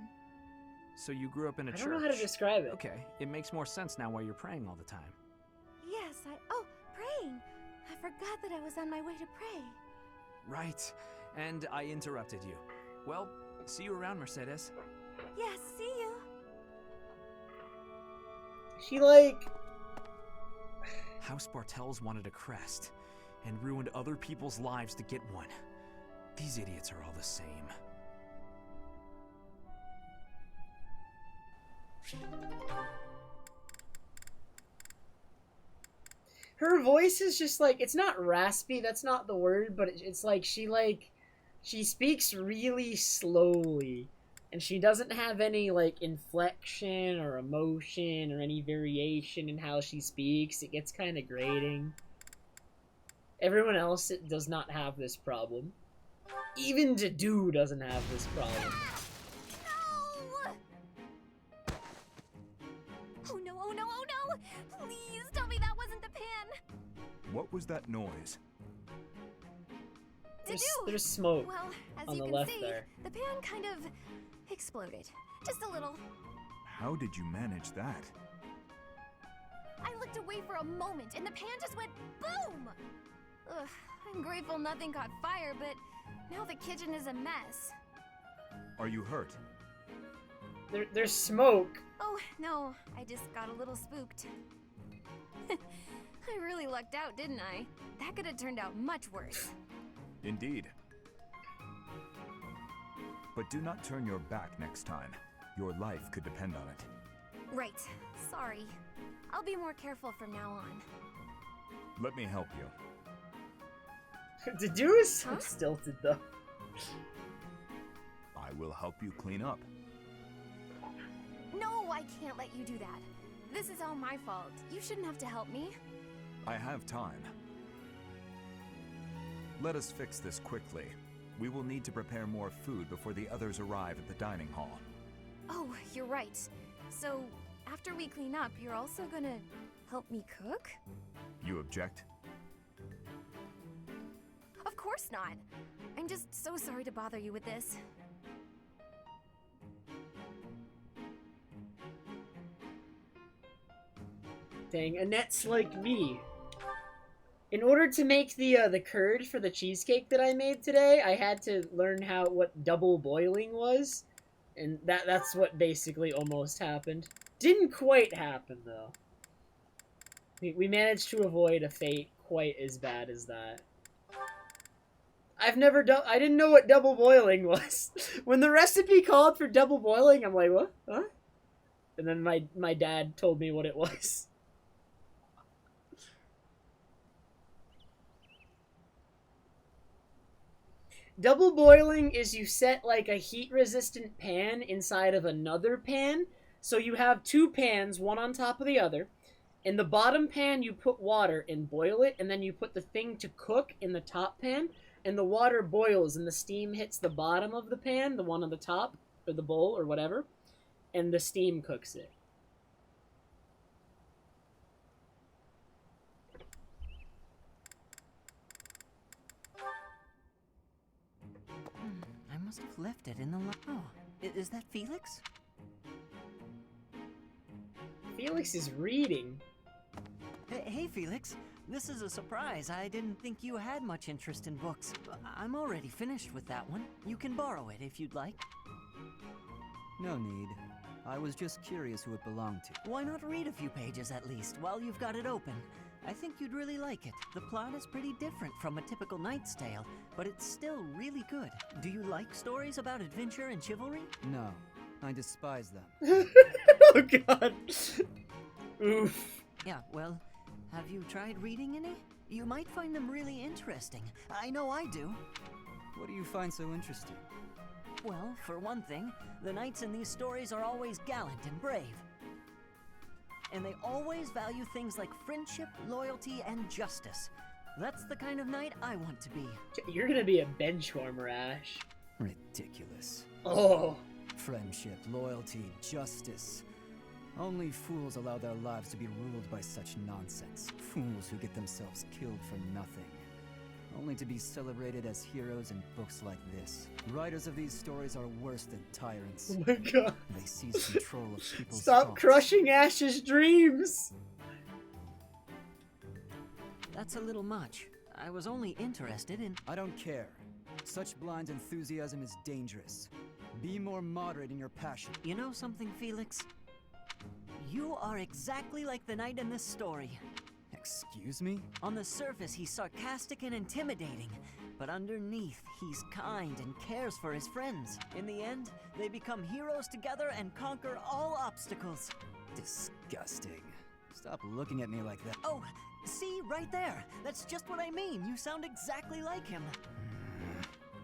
So you grew up in a I church. don't know how to describe it. Okay, it makes more sense now why you're praying all the time. Yes, oh, praying! I forgot that I was on my way to pray. Right, and I interrupted you. Well, see you around, Mercedes. Yes, see you. She like... House Bartels wanted a crest, and ruined other people's lives to get one. These idiots are all the same. Her voice is just like, it's not raspy, that's not the word, but it's like she speaks really slowly. And she doesn't have any, like, inflection or emotion or any variation in how she speaks. It gets kind of grating. Everyone else does not have this problem. Even Dedue doesn't have this problem. No! Oh no, oh no, oh no! Please tell me that wasn't the pan! What was that noise? There's smoke Well, as on you the can left see, there. the pan kind of exploded. Just a little. How did you manage that? I looked away for a moment and the pan just went boom! Ugh, I'm grateful nothing caught fire, but now the kitchen is a mess. Are you hurt? There's smoke. Oh, no, I just got a little spooked. I really lucked out, didn't I? That could have turned out much worse. Indeed. But do not turn your back next time. Your life could depend on it. Right, sorry. I'll be more careful from now on. Let me help you. Dedue is so stilted, though. I will help you clean up. No, I can't let you do that. This is all my fault. You shouldn't have to help me. I have time. Let us fix this quickly. We will need to prepare more food before the others arrive at the dining hall. Oh, you're right. So, after we clean up, you're also gonna help me cook? You object? Of course not. I'm just so sorry to bother you with this. Dang, Annette's like me. In order to make the curd for the cheesecake that I made today, I had to learn what double boiling was, and that's what basically almost happened. Didn't quite happen though. We managed to avoid a fate quite as bad as that. I didn't know what double boiling was. When the recipe called for double boiling, I'm like, what? Huh? And then my dad told me what it was. Double boiling is you set like a heat-resistant pan inside of another pan, so you have two pans, one on top of the other. In the bottom pan, you put water and boil it, and then you put the thing to cook in the top pan, and the water boils, and the steam hits the bottom of the pan, the one on the top, or the bowl, or whatever, and the steam cooks it. I must have left it in the Oh, is that Felix? Felix is reading. Hey, Felix. This is a surprise. I didn't think you had much interest in books. I'm already finished with that one. You can borrow it if you'd like. No need. I was just curious who it belonged to. Why not read a few pages at least while you've got it open? I think you'd really like it. The plot is pretty different from a typical knight's tale, but it's still really good. Do you like stories about adventure and chivalry? No. I despise them. Oh god. Oof. Yeah, well, have you tried reading any? You might find them really interesting. I know I do. What do you find so interesting? Well, for one thing, the knights in these stories are always gallant and brave. And they always value things like friendship, loyalty, and justice. That's the kind of knight I want to be. You're gonna be a bench warmer, Ash. Ridiculous. Oh. Friendship, loyalty, justice. Only fools allow their lives to be ruled by such nonsense. Fools who get themselves killed for nothing. Only to be celebrated as heroes in books like this. Writers of these stories are worse than tyrants. Oh my god. They seize control of people's Stop thoughts. crushing Ash's dreams! That's a little much. I was only interested in... I don't care. Such blind enthusiasm is dangerous. Be more moderate in your passion. You know something, Felix? You are exactly like the knight in this story. Excuse me? On the surface, he's sarcastic and intimidating, but underneath, he's kind and cares for his friends. In the end, they become heroes together and conquer all obstacles. Disgusting. Stop looking at me like that. Oh, see, right there. That's just what I mean. You sound exactly like him.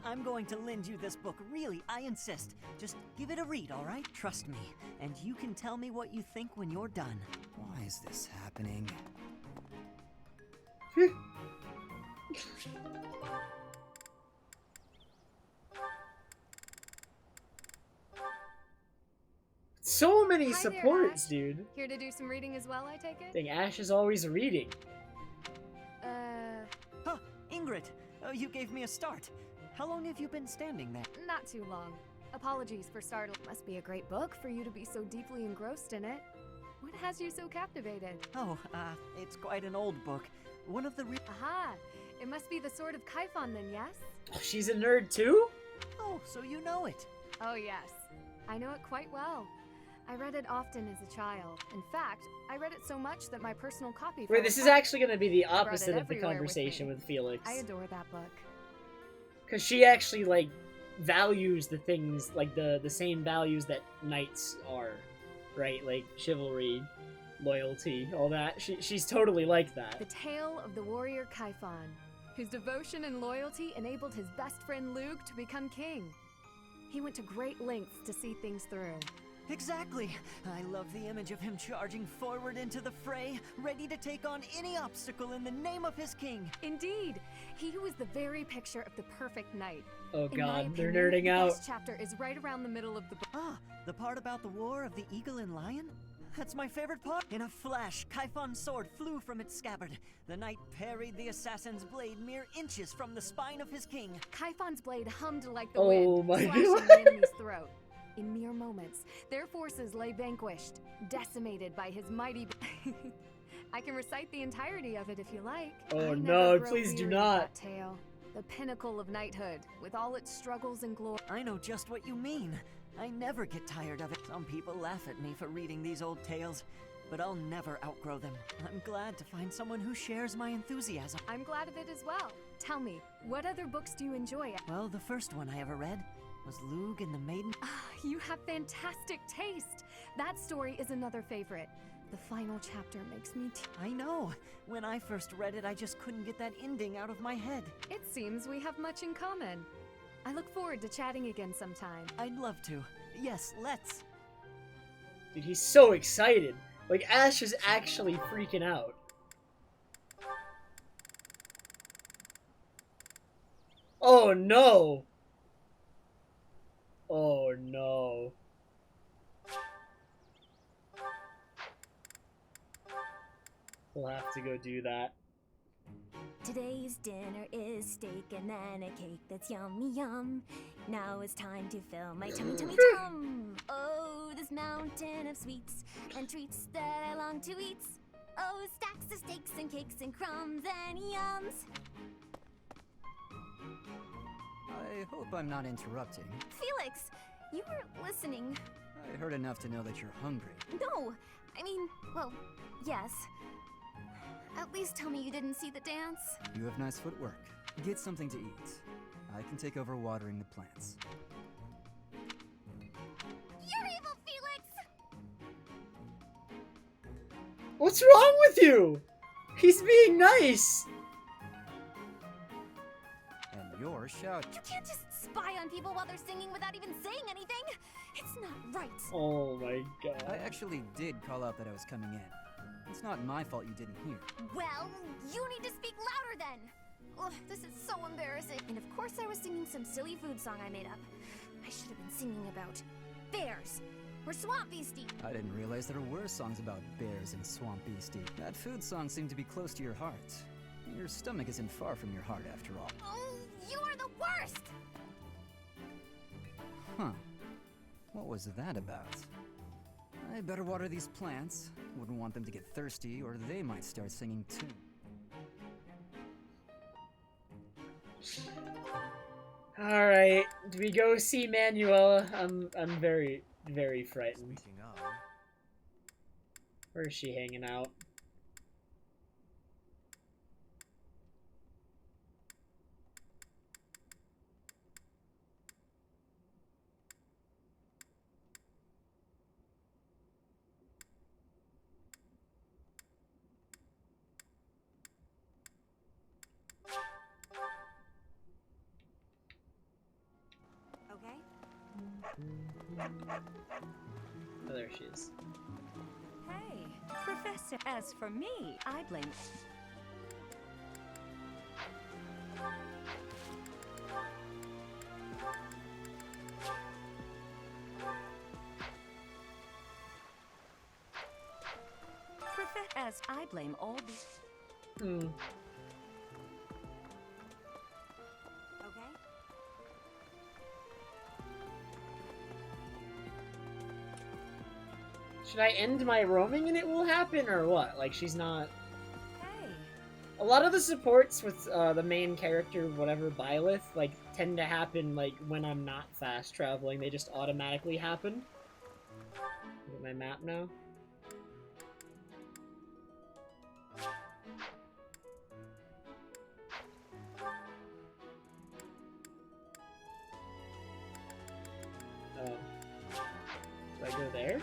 I'm going to lend you this book, really, I insist. Just give it a read, all right? Trust me, and you can tell me what you think when you're done. Why is this happening? So many Hi there, supports, Ash. dude. Here to do some reading as well, I take it? Dang, Ash is always reading. Huh, Ingrid, you gave me a start. How long have you been standing there? Not too long. Apologies for startling. Must be a great book for you to be so deeply engrossed in it. What has you so captivated? Oh, it's quite an old book. One of the Aha! It must be the Sword of Kaifon then, yes? Oh, she's a nerd too? Oh, so you know it. Oh yes. I know it quite well. I read it often as a child. In fact, I read it so much that my personal copy... Wait, this is apart. actually going to be the I brought it opposite of the everywhere conversation me. with Felix. I adore that book. Because she actually, like, values the things, like, the same values that knights are, right? Like, chivalry, loyalty, all that. She's totally like that. The tale of the warrior Kaifon, whose devotion and loyalty enabled his best friend Luke to become king. He went to great lengths to see things through. Exactly. I love the image of him charging forward into the fray, ready to take on any obstacle in the name of his king. Indeed, he was the very picture of the perfect knight. Oh In my god, they're opinion, nerding the out. best chapter is right around the middle of the book. Ah, the part about the war of the eagle and lion? That's my favorite part. In a flash, Kaifon's sword flew from its scabbard. The knight parried the assassin's blade mere inches from the spine of his king. Kaifon's blade hummed like the Oh wind, my slashing God. the enemy's throat. In mere moments, their forces lay vanquished, decimated by his mighty... I can recite the entirety of it if you like. Oh I no, never grow please do weary of not. that tale. The pinnacle of knighthood, with all its struggles and glory. I know just what you mean. I never get tired of it. Some people laugh at me for reading these old tales, but I'll never outgrow them. I'm glad to find someone who shares my enthusiasm. I'm glad of it as well. Tell me, what other books do you enjoy? Well, the first one I ever read was Lug and the Maiden. Ah, you have fantastic taste. That story is another favorite. The final chapter makes me I know. When I first read it, I just couldn't get that ending out of my head. It seems we have much in common. I look forward to chatting again sometime. I'd love to. Yes, let's. Dude, he's so excited. Like, Ash is actually freaking out. Oh no! Oh no. We'll have to go do that. Today's dinner is steak and then a cake that's yummy yum. Now it's time to fill my tummy tummy tum. Oh, this mountain of sweets and treats that I long to eat. Oh, stacks of steaks and cakes and crumbs and yums. I hope I'm not interrupting. Felix, you were listening. I heard enough to know that you're hungry. No, I mean, well, yes. At least tell me you didn't see the dance. You have nice footwork. Get something to eat. I can take over watering the plants. Yuri! What's wrong with you? He's being nice. And you're shouting. You can't just spy on people while they're singing without even saying anything. It's not right. Oh my god. I actually did call out that I was coming in. It's not my fault you didn't hear. Well, you need to speak louder then. Ugh, this is so embarrassing. And of course I was singing some silly food song I made up. I should have been singing about bears or swamp beastie. I didn't realize there were songs about bears and swamp beastie. That food song seemed to be close to your heart. Your stomach isn't far from your heart after all. Oh, you are the worst! Huh. What was that about? I better water these plants. Wouldn't want them to get thirsty, or they might start singing too. Alright, do we go see Manuela? I'm very, very frightened. Speaking of, Where is she hanging out? Oh, there she is. Hey, Professor. As for me, I blame. As I blame all the. Hmm. Okay. Should I end my roaming and it will happen, or what? Like, she's not... Hey. A lot of the supports with the main character, whatever, Byleth, like, tend to happen, like, when I'm not fast traveling. They just automatically happen. Look at my map now. Oh. Do I go there?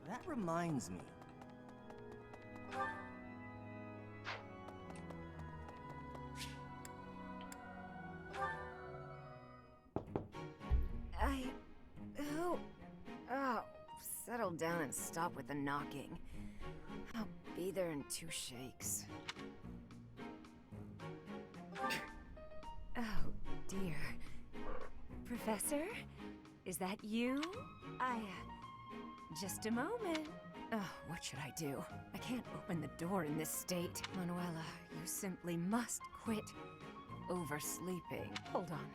That reminds me. Oh, settle down and stop with the knocking. I'll be there in 2 shakes. Oh, dear. Professor? Is that you? Just a moment. Oh, what should I do? I can't open the door in this state. Manuela, you simply must quit oversleeping. Hold on.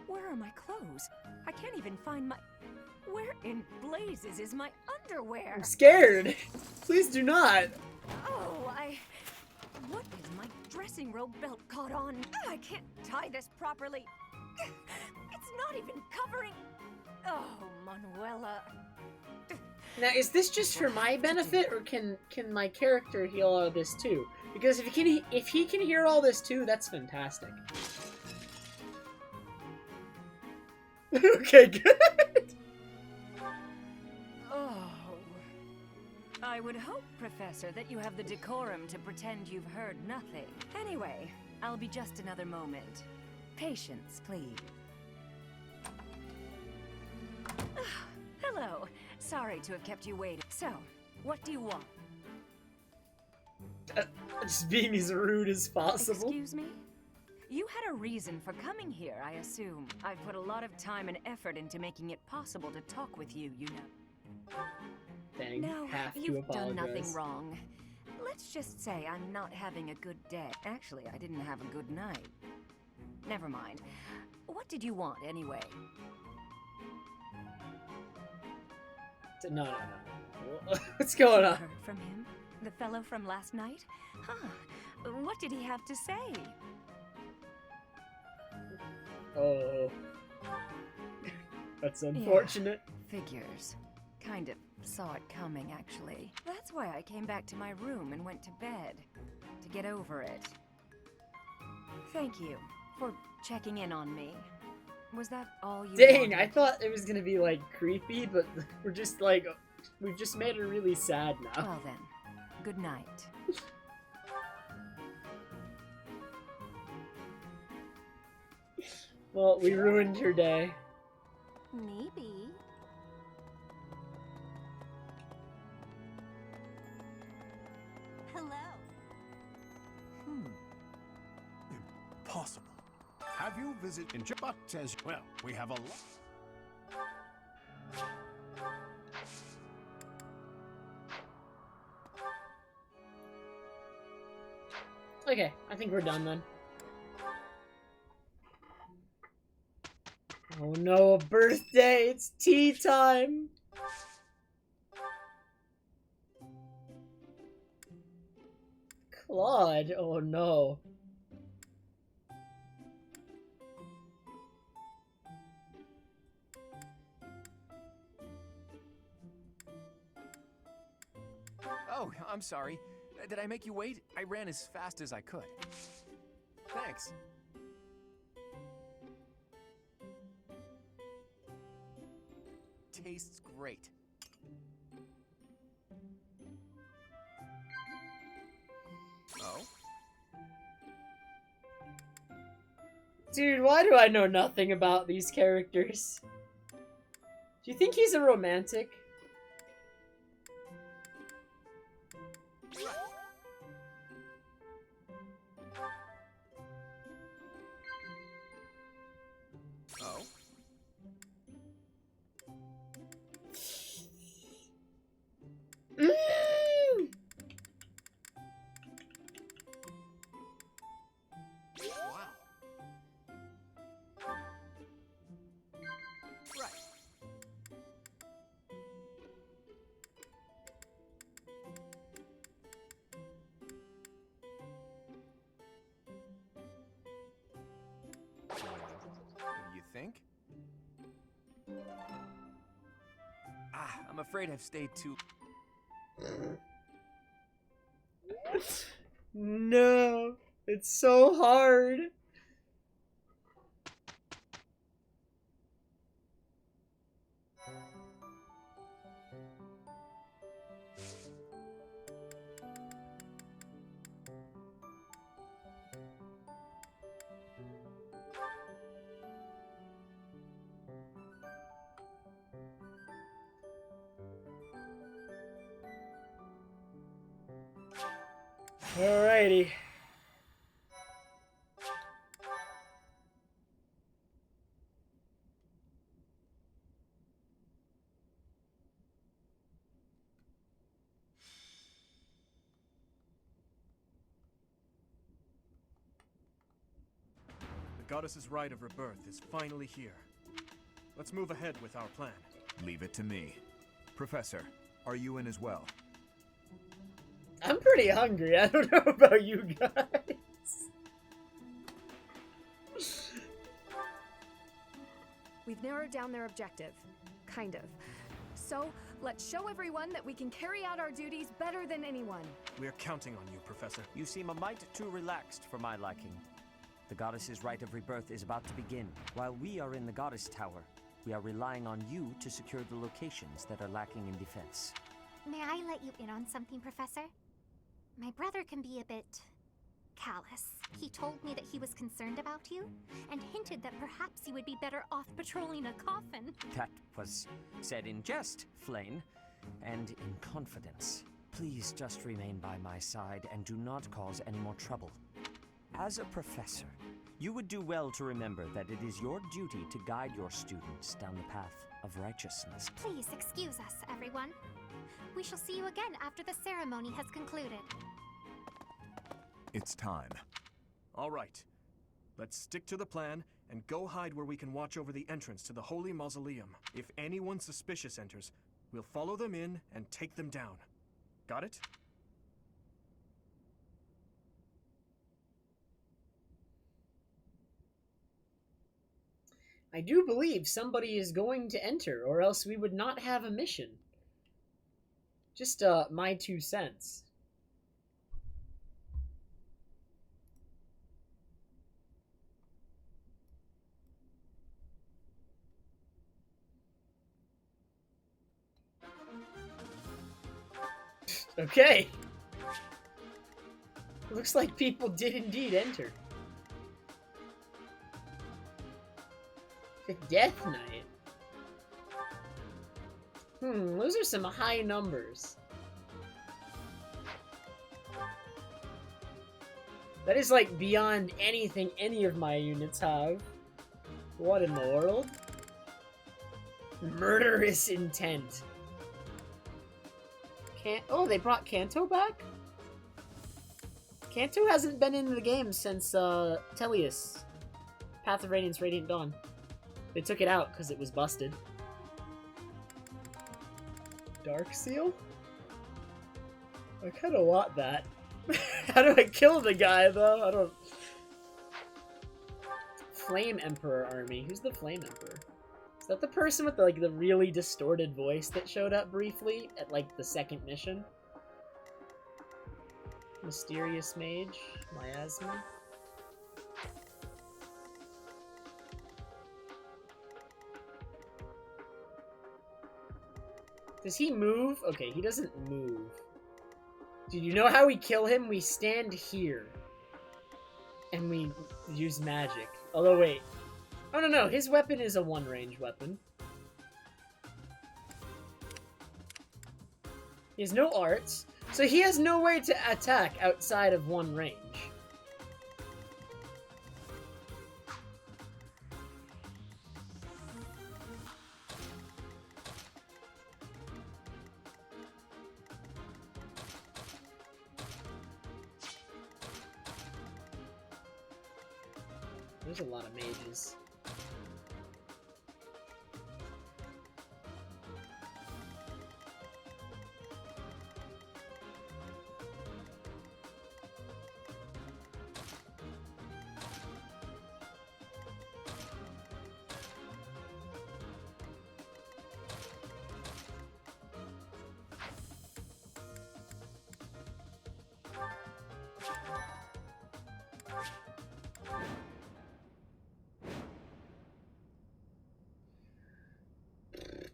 Where are my clothes? I can't even find my... Where in blazes is my underwear? I'm scared! Please do not! Oh, What is my dressing robe belt caught on? I can't tie this properly. It's not even covering... Oh, Manuela. Now, is this just for my benefit, or can my character hear all of this too? Because if he can hear all this too, that's fantastic. Okay, good. Oh. I would hope, Professor, that you have the decorum to pretend you've heard nothing. Anyway, I'll be just another moment. Patience, please. Hello. Sorry to have kept you waiting. So, what do you want? Just being as rude as possible. Excuse me? You had a reason for coming here, I assume. I've put a lot of time and effort into making it possible to talk with you, you know. Dang, Now, have to you've done apologize. nothing wrong. Let's just say I'm not having a good day. Actually, I didn't have a good night. Never mind. What did you want, anyway? No. What's going on? Heard from him? The fellow from last night? Huh. What did he have to say? Oh. That's unfortunate. Yeah, figures. Kind of saw it coming, actually. That's why I came back to my room and went to bed. To get over it. Thank you for checking in on me. Was that all you Dang, wanted? I thought it was gonna be, like, creepy, but we're just, like, we've just made her really sad now. Well then, good night. Well, we ruined her day. Maybe. Hello. Impossible. Have you visited but as well? We have a lot. Okay, I think we're done then. Oh no, a birthday! It's tea time! Claude, oh no. Oh, I'm sorry. Did I make you wait? I ran as fast as I could. Thanks. Tastes great. Oh? Dude, why do I know nothing about these characters? Do you think he's a romantic? Oh? Mm! Wow. Right. What do you think? I'm afraid I've stayed too... No, it's so hard. Alrighty. The goddess's rite of rebirth is finally here. Let's move ahead with our plan. Leave it to me. Professor, are you in as well? I'm pretty hungry. I don't know about you guys. We've narrowed down their objective. Kind of. So, let's show everyone that we can carry out our duties better than anyone. We're counting on you, Professor. You seem a mite too relaxed for my liking. The goddess's rite of rebirth is about to begin. While we are in the goddess tower, we are relying on you to secure the locations that are lacking in defense. May I let you in on something, Professor? My brother can be a bit callous. He told me that he was concerned about you, and hinted that perhaps you would be better off patrolling a coffin. That was said in jest, Flame, and in confidence. Please just remain by my side and do not cause any more trouble. As a professor, you would do well to remember that it is your duty to guide your students down the path of righteousness. Please excuse us, everyone. We shall see you again after the ceremony has concluded. It's time. All right. Let's stick to the plan and go hide where we can watch over the entrance to the Holy Mausoleum. If anyone suspicious enters, we'll follow them in and take them down. Got it? I do believe somebody is going to enter, or else we would not have a mission. Just, my 2 cents. Okay. Looks like people did indeed enter. The Death Knight. Those are some high numbers. That is like beyond anything any of my units have. What in the world? Murderous intent. Oh, they brought Kanto back? Kanto hasn't been in the game since Tellius. Path of Radiance, Radiant Dawn. They took it out because it was busted. Dark Seal? I kind of want that. How do I kill the guy, though? I don't... Flame Emperor army. Who's the Flame Emperor? Is that the person with the, like, the really distorted voice that showed up briefly at, like, the second mission? Mysterious Mage. Miasma. Does he move? Okay, he doesn't move. Dude, you know how we kill him? We stand here. And we use magic. Although, wait. Oh, no, his weapon is a one-range weapon. He has no arts, so he has no way to attack outside of one range. There's a lot of mages.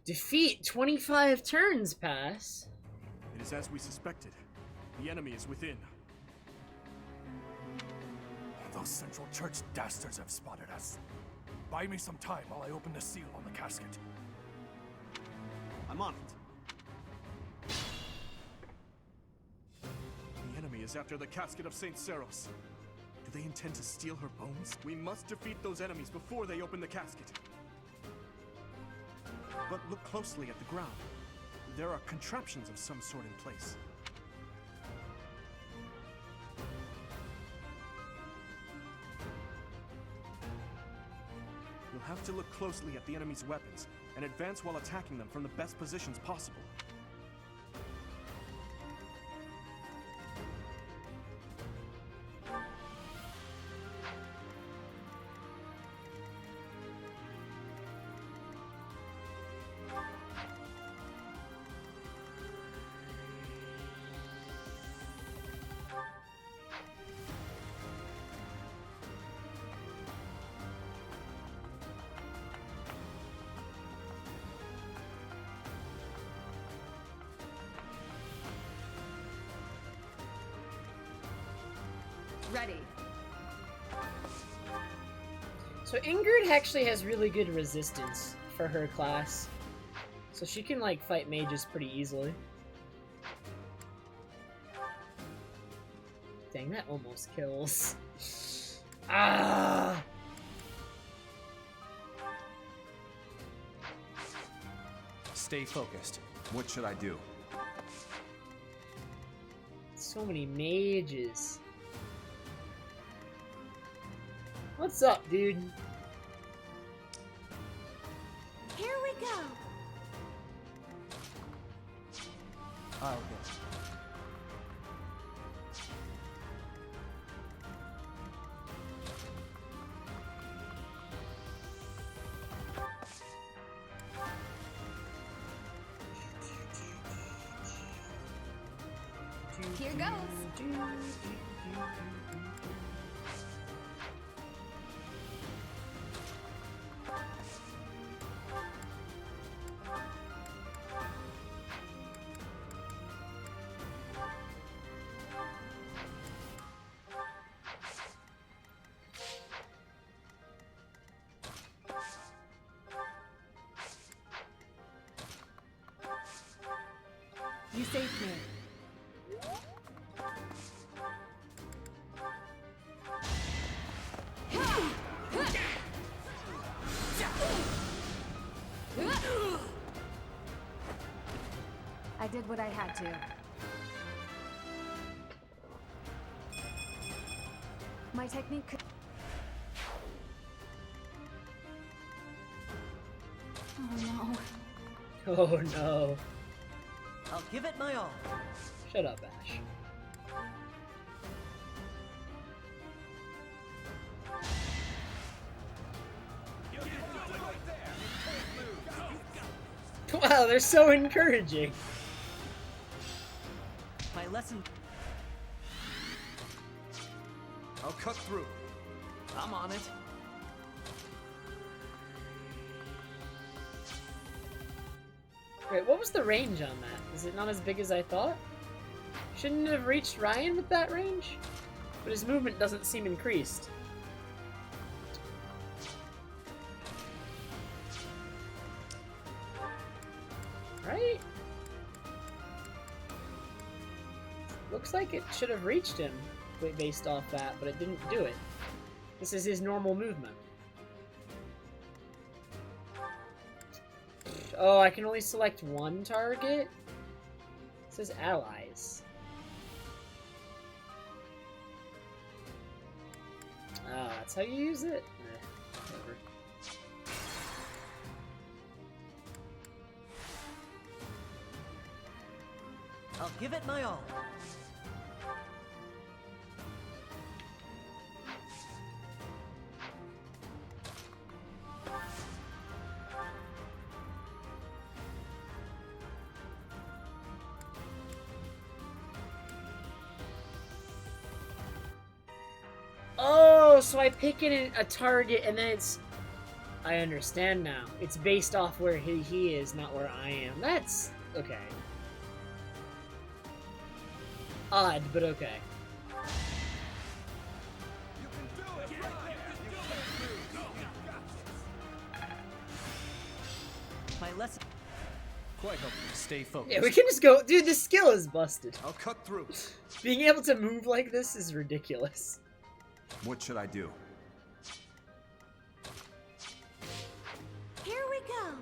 Defeat 25 turns pass. It is as we suspected. The enemy is within. Those Central Church dastards have spotted us. Buy me some time while I open the seal on the casket. I'm on it. The enemy is after the casket of St. Seros. Do they intend to steal her bones? We must defeat those enemies before they open the casket. But look closely at the ground. There are contraptions of some sort in place. You'll have to look closely at the enemy's weapons and advance while attacking them from the best positions possible. Ready. So Ingrid actually has really good resistance for her class. So she can, like, fight mages pretty easily. Dang, that almost kills. Ah! Stay focused. What should I do? So many mages. What's up, dude? Here we go. I'll go. Here goes. saved me. I did what I had to. My technique could... Oh no. Oh no. I'll give it my all. Shut up, Ash. Wow, they're so encouraging. My lesson. I'll cut through. I'm on it. Wait, what was the range on that? Is it not as big as I thought? Shouldn't it have reached Ryan with that range? But his movement doesn't seem increased. Right? Looks like it should have reached him based off that, but it didn't do it. This is his normal movement. Oh, I can only select one target? It says allies. Oh, that's how you use it? Whatever. I'll give it my all. Oh, so I pick a target and then it's... I understand now. It's based off where he is, not where I am. That's... okay. Odd, but okay. My lesson. Quite helpful. Stay focused. Yeah, we can just go... Dude, this skill is busted. I'll cut through. Being able to move like this is ridiculous. What should I do? Here we go.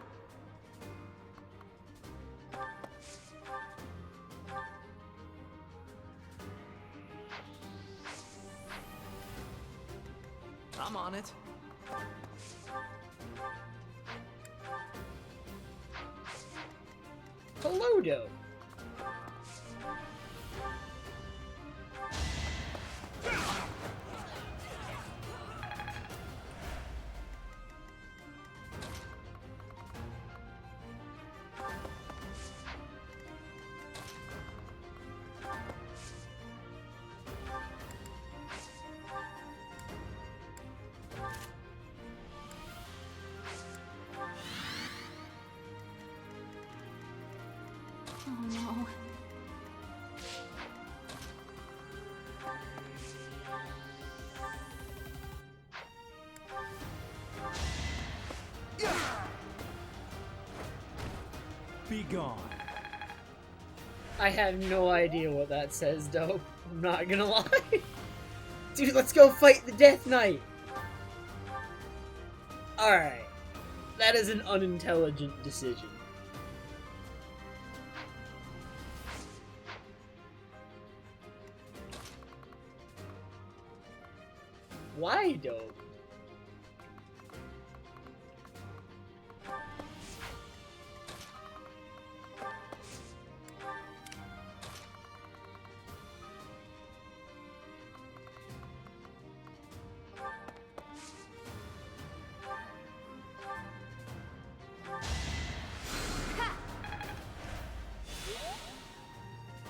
I'm on it. Hello, dope. Oh no. Be gone. I have no idea what that says, dope. I'm not gonna lie. Dude, let's go fight the Death Knight! Alright. That is an unintelligent decision. Why, dope?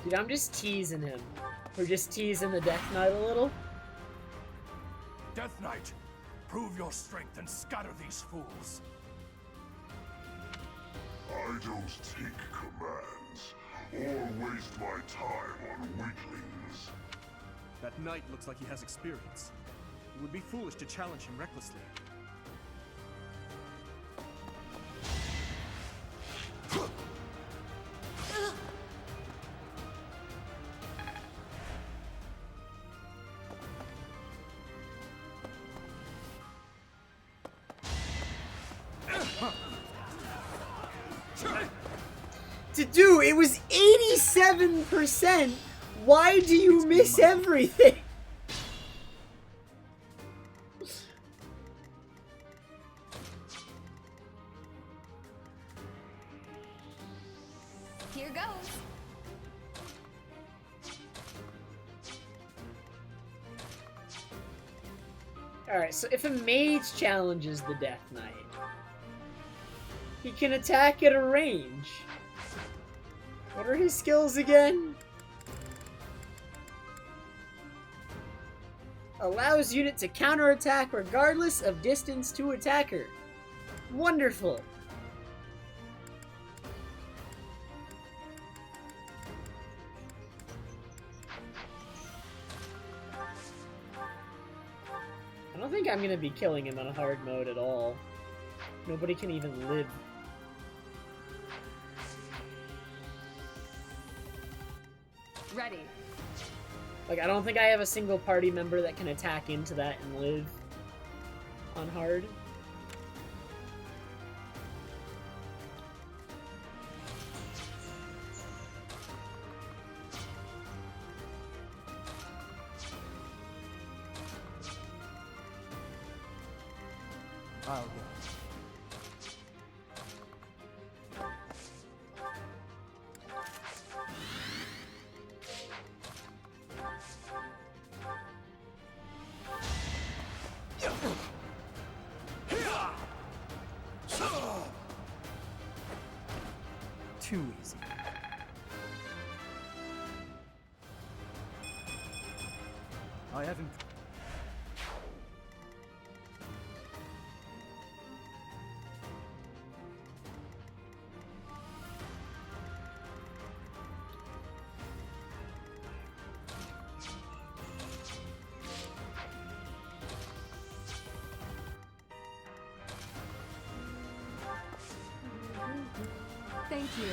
Dude, I'm just teasing him. We're just teasing the Death Knight a little. Death Knight, prove your strength and scatter these fools. I don't take commands or waste my time on weaklings. That knight looks like he has experience. It would be foolish to challenge him recklessly. Dude, it was 87%! Why do you miss everything? Here goes. Alright, so if a mage challenges the Death Knight, he can attack at a range. What are his skills again? Allows unit to counterattack regardless of distance to attacker. Wonderful. I don't think I'm gonna be killing him on a hard mode at all. Nobody can even live. Ready. Like, I don't think I have a single party member that can attack into that and live on hard. I'll go. Too easy. I haven't. Thank you.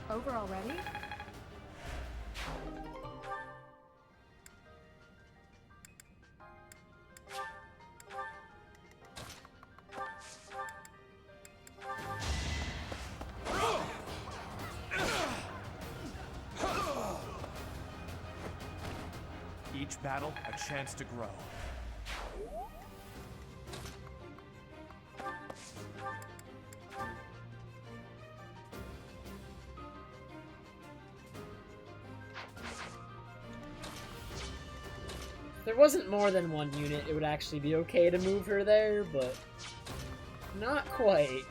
Over already? Each battle, a chance to grow. If there wasn't more than one unit, it would actually be okay to move her there, but not quite.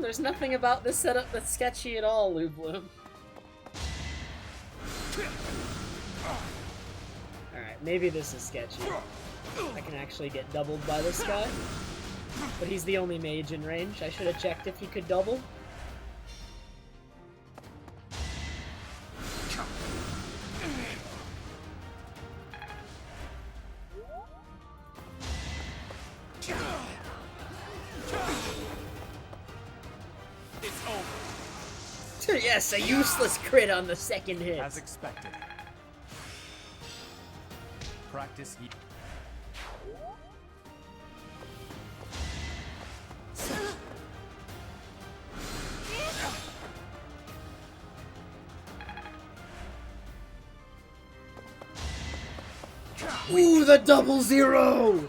There's nothing about this setup that's sketchy at all, Lubloom. Alright, maybe this is sketchy. I can actually get doubled by this guy. But he's the only mage in range. I should have checked if he could double. Yes, a useless crit on the second hit. As expected. Practice. Ooh, the double zero!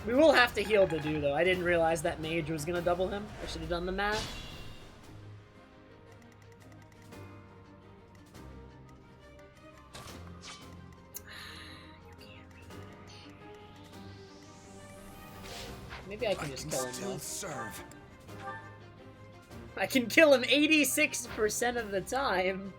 We will have to heal to do though. I didn't realize that mage was gonna double him. I should have done the math. Maybe I can just kill him though. Serve. I can kill him 86% of the time.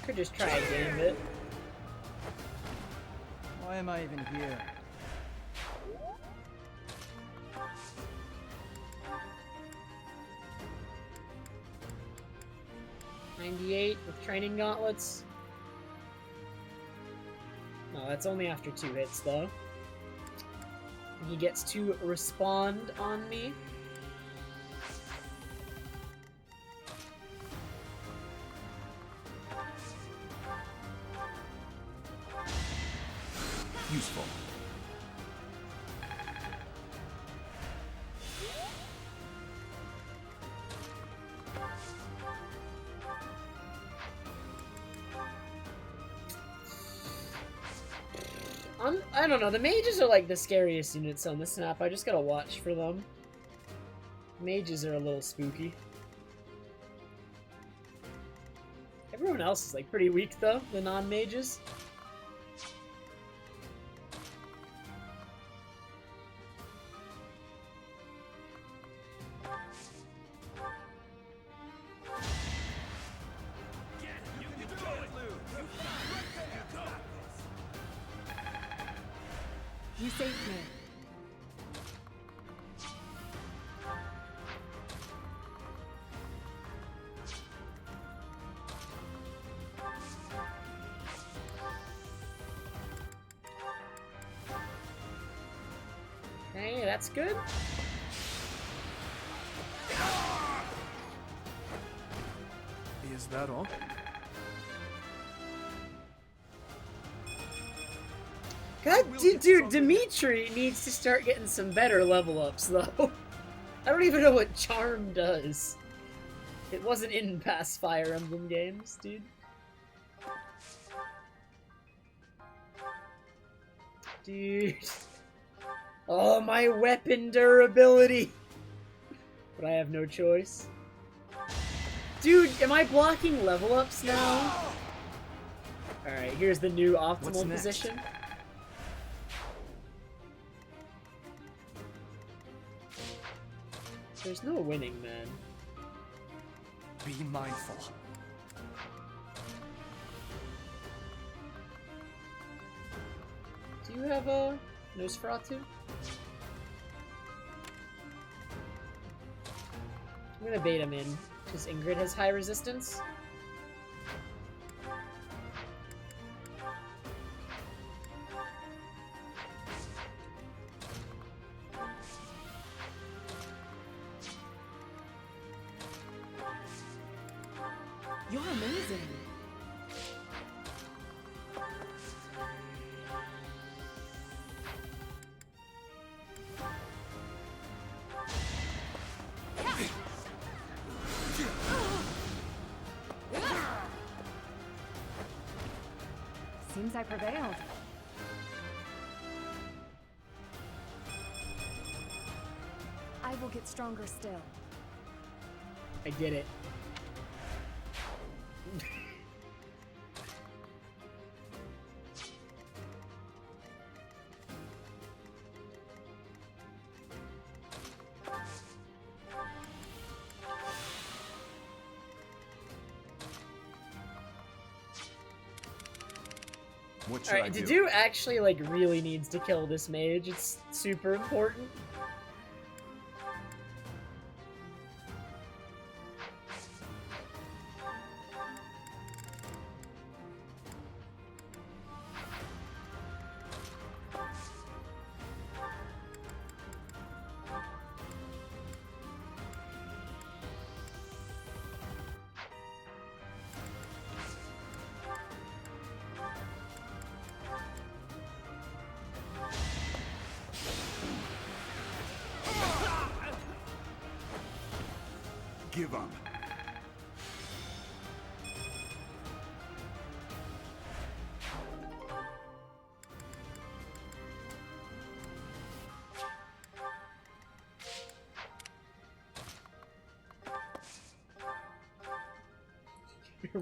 Could just try a gambit. Why am I even here? .98 with training gauntlets. No, that's only after 2 hits though. He gets to respond on me. Useful. I don't know, the mages are like the scariest units on this map. I just gotta watch for them. Mages are a little spooky. Everyone else is like pretty weak though, the non-mages. You saved me. Okay, that's good. Is that all? God, dude, Dimitri needs to start getting some better level ups, though. I don't even know what Charm does. It wasn't in past Fire Emblem games, dude. Dude. Oh, my weapon durability. But I have no choice. Dude, am I blocking level ups now? Alright, here's the new optimal position. There's no winning, man. Be mindful. Do you have a Nosferatu? I'm gonna bait him in, because Ingrid has high resistance. You're amazing. Seems I prevailed. I will get stronger still. I did it. What should I do? Dedue actually like really needs to kill this mage. It's super important. give up.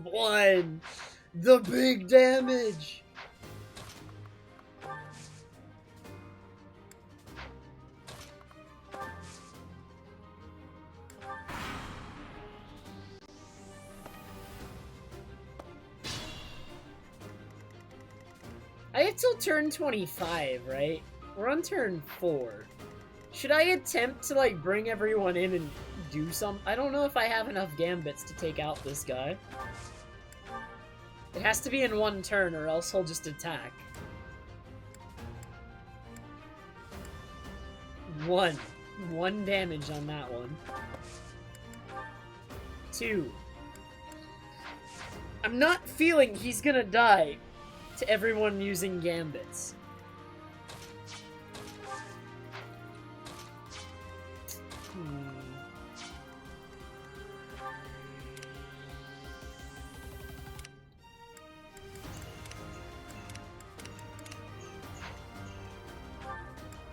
One! The big damage! I have till turn 25, right? We're on turn 4. Should I attempt to, like, bring everyone in and do some? I don't know if I have enough gambits to take out this guy. It has to be in one turn or else he'll just attack. 1. 1 damage on that one. 2. I'm not feeling he's gonna die to everyone using gambits.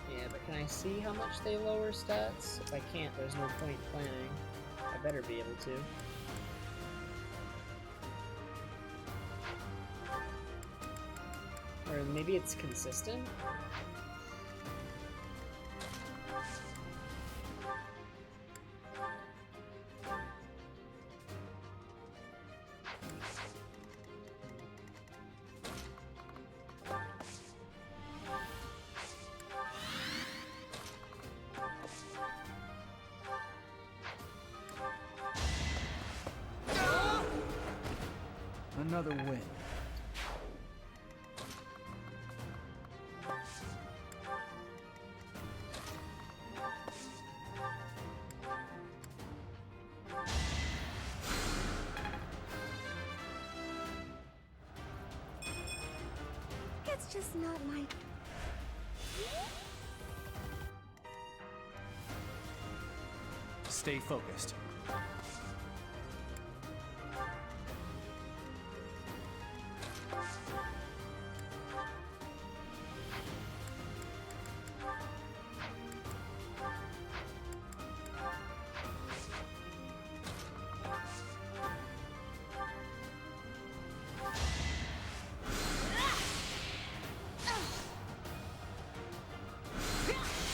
Yeah, but can I see how much they lower stats? If I can't, there's no point planning. I better be able to. Or maybe it's consistent? Another win. It's just not my... Stay focused.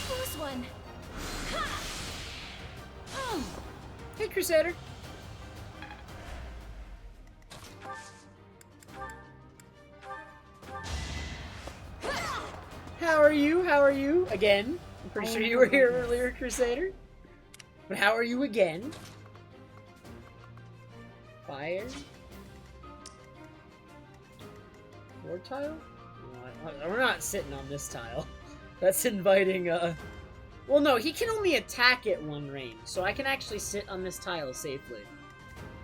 First one. Hey, Crusader. How are you? How are you? Again. I'm pretty sure you were here earlier, Crusader. But how are you again? Fire? War tile? No, we're not sitting on this tile. That's inviting, Well, no, he can only attack at one range, so I can actually sit on this tile safely.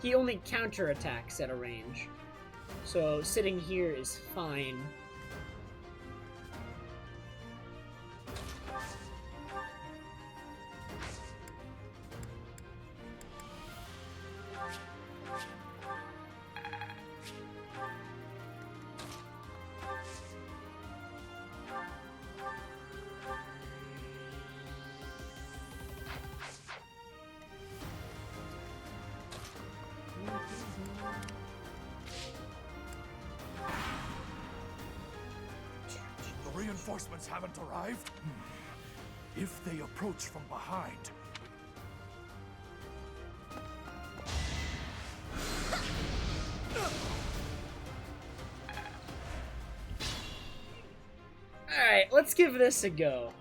He only counterattacks at a range. So sitting here is fine. The reinforcements haven't arrived? If they approach from behind... Alright, let's give this a go.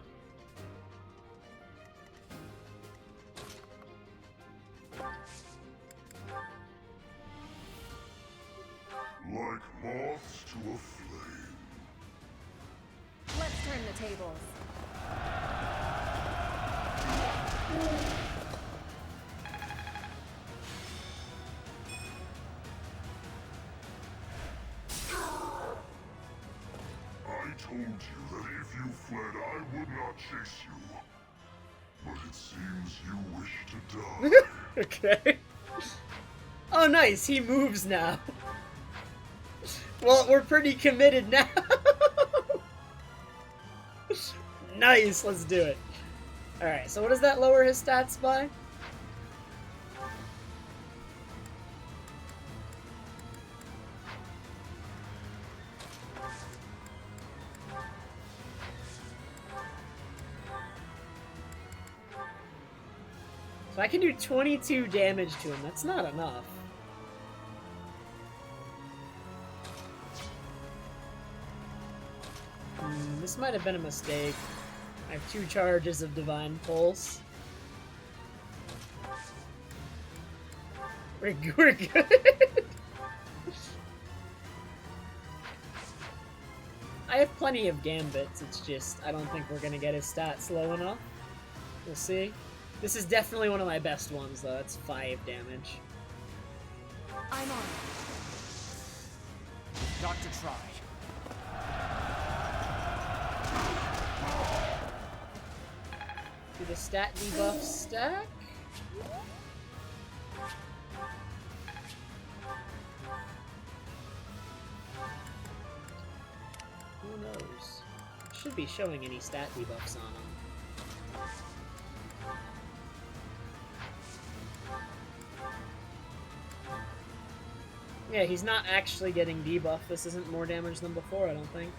Like moths to a flame. Let's turn the tables. I told you that if you fled, I would not chase you. But it seems you wish to die. Okay. Oh, nice. He moves now. Well, we're pretty committed now. Nice. Let's do it. Alright, so what does that lower his stats by? So I can do 22 damage to him. That's not enough. This might have been a mistake. I have 2 charges of Divine Pulse. We're good. I have plenty of Gambits, it's just, I don't think we're gonna get his stats low enough. We'll see. This is definitely one of my best ones, though. It's 5 damage. I'm on. Doctor tried. Do the stat debuff stack? Who knows? Should be showing any stat debuffs on him. Yeah, he's not actually getting debuffed. This isn't more damage than before, I don't think.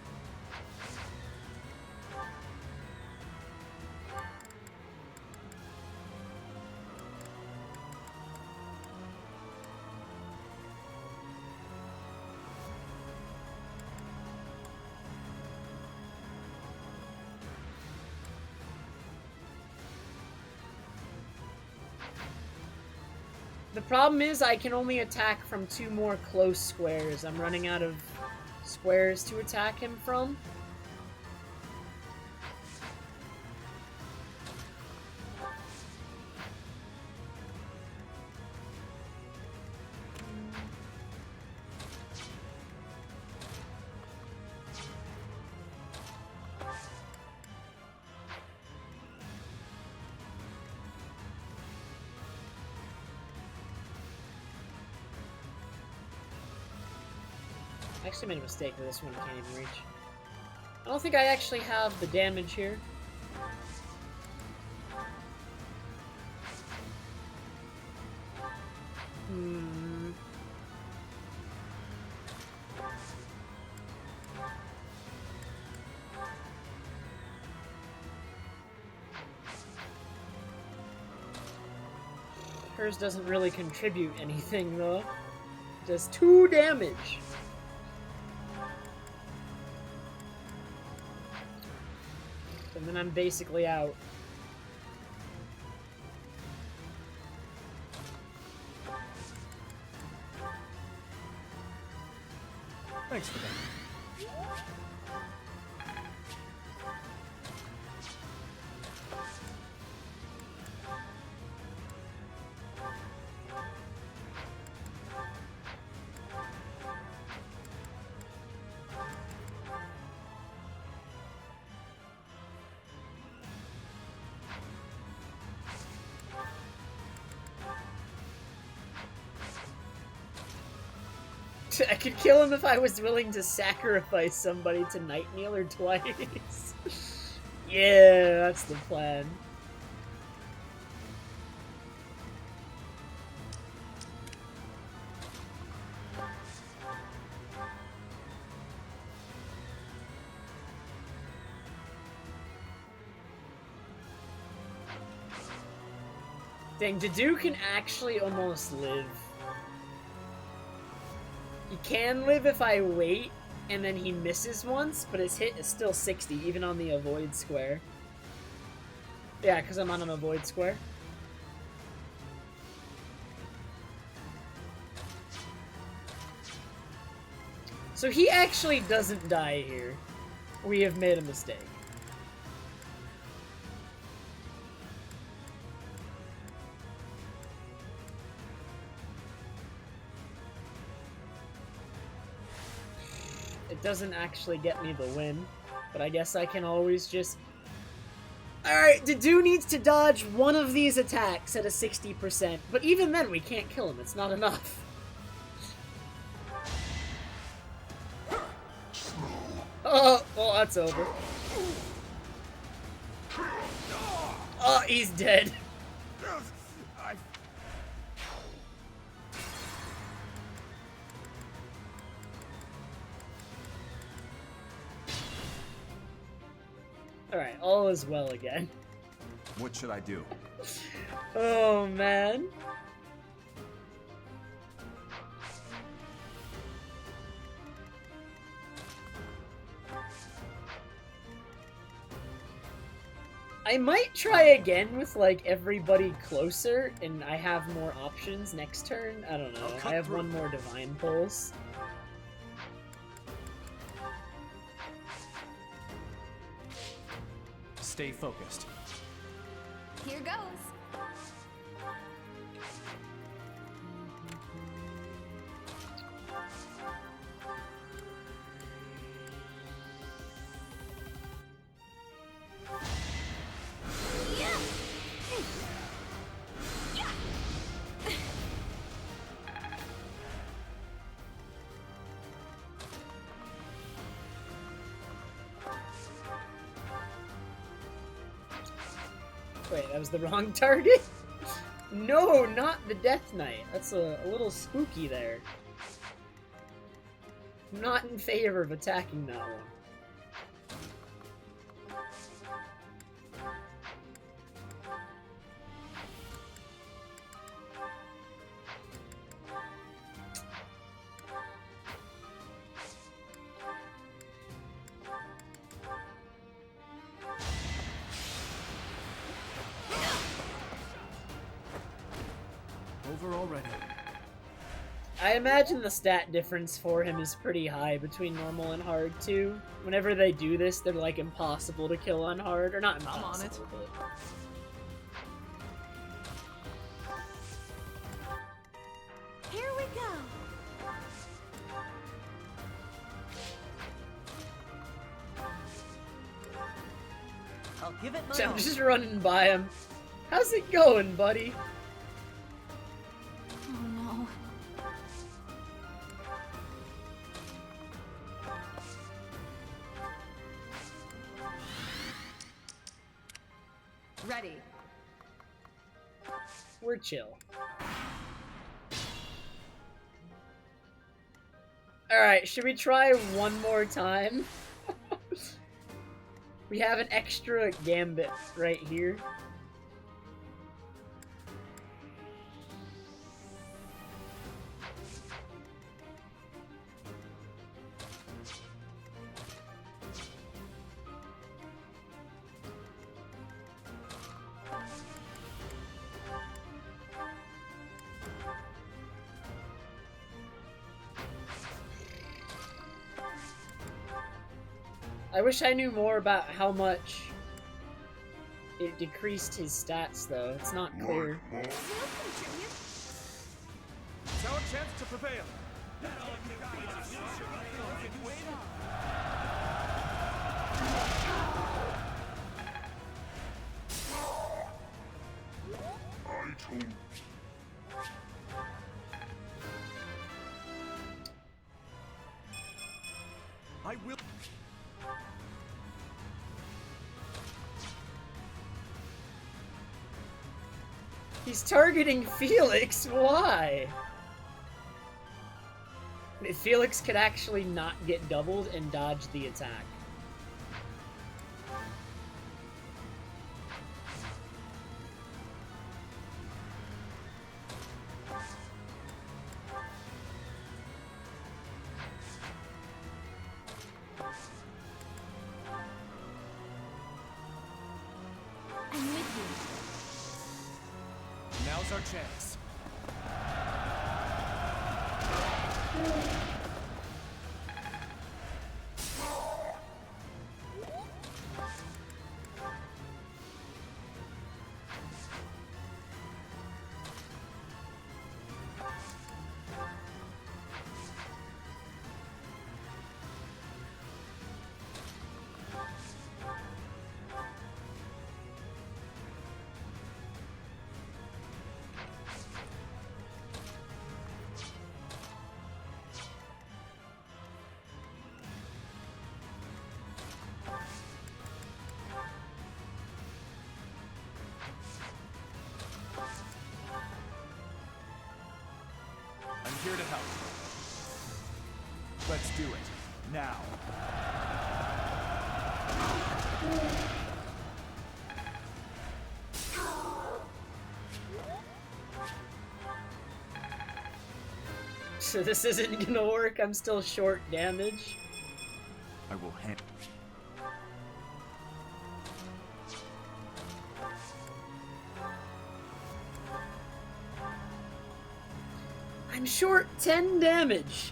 The problem is I can only attack from 2 more close squares. I'm running out of squares to attack him from. I actually made a mistake with this one, I can't even reach. I don't think I actually have the damage here. Hers doesn't really contribute anything, though. Does 2 damage. And then I'm basically out. Thanks for that. I could kill him if I was willing to sacrifice somebody to Night Kneeler twice. Yeah, that's the plan. Dang, Dedue can actually almost live. He can live if I wait, and then he misses once, but his hit is still 60, even on the avoid square. Yeah, because I'm on an avoid square. So he actually doesn't die here. We have made a mistake. It doesn't actually get me the win, but I guess I can always just Alright, Dedue needs to dodge one of these attacks at a 60%, but even then we can't kill him, it's not enough. Oh, well, that's over. Oh, he's dead. Alright, all is well again. What should I do? Oh, man. I might try again with, like, everybody closer, and I have more options next turn. I don't know. I have one more Divine Pulse. Stay focused. Here goes. Wait, that was the wrong target? No, not the Death Knight. That's a little spooky there. I'm not in favor of attacking that one. Over already. I imagine the stat difference for him is pretty high between normal and hard, too. Whenever they do this, they're, like, impossible to kill on hard. Or not impossible, I'm on it. but... Here we go. I'll give it my So I'm all. just running by him. How's it going, buddy? Oh no. Ready. We're chill. Alright, should we try one more time? We have an extra gambit right here. I wish I knew more about how much it decreased his stats, though. It's not clear. It's our chance to prevail. I told I will. He's targeting Felix. Why? Felix could actually not get doubled and dodge the attack. I'm with you. Now's our chance. here to help. Let's do it. Now. So this isn't gonna work, I'm still short damage. I will hand. I'm short 10 damage.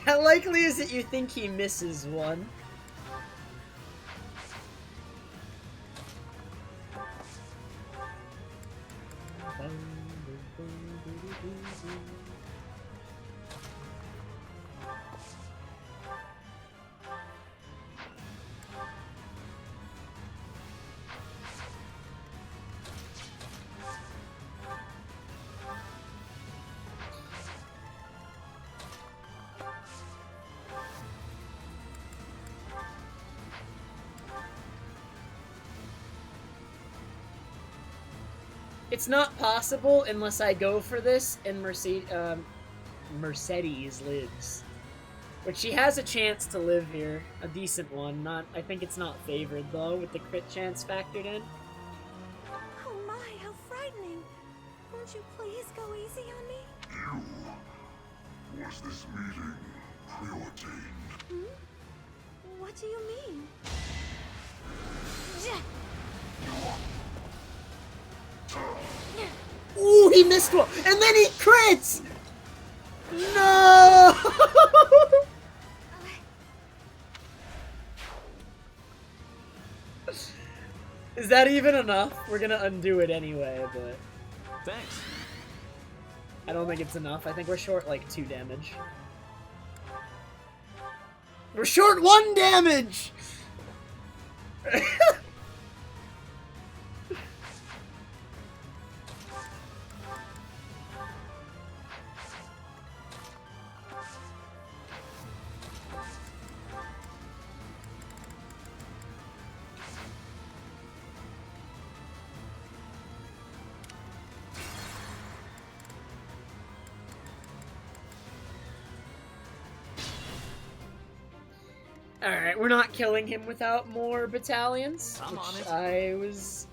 How likely is it you think he misses one? It's not possible unless I go for this and Mercedes lives. But she has a chance to live here. A decent one. I think it's not favored though, with the crit chance factored in. Oh my, how frightening. Won't you please go easy on me? Was this meeting preordained? Hmm? What do you mean? Ooh, he missed one! And then he crits! No! Is that even enough? We're gonna undo it anyway, but... Thanks. I don't think it's enough. I think we're short like 2 damage. We're short 1 damage! Alright, we're not killing him without more battalions, I'm on which it. I was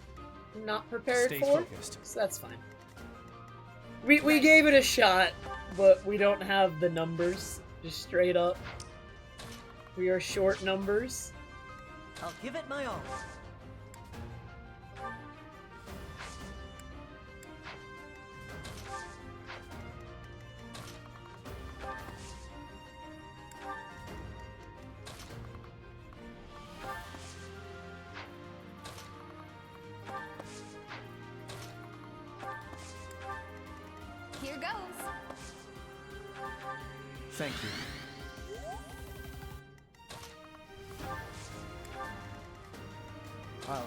not prepared Stay for, focused. so that's fine. We gave it a shot, but we don't have the numbers, just straight up. We are short numbers. I'll give it my all. Here goes. Thank you. I'll go.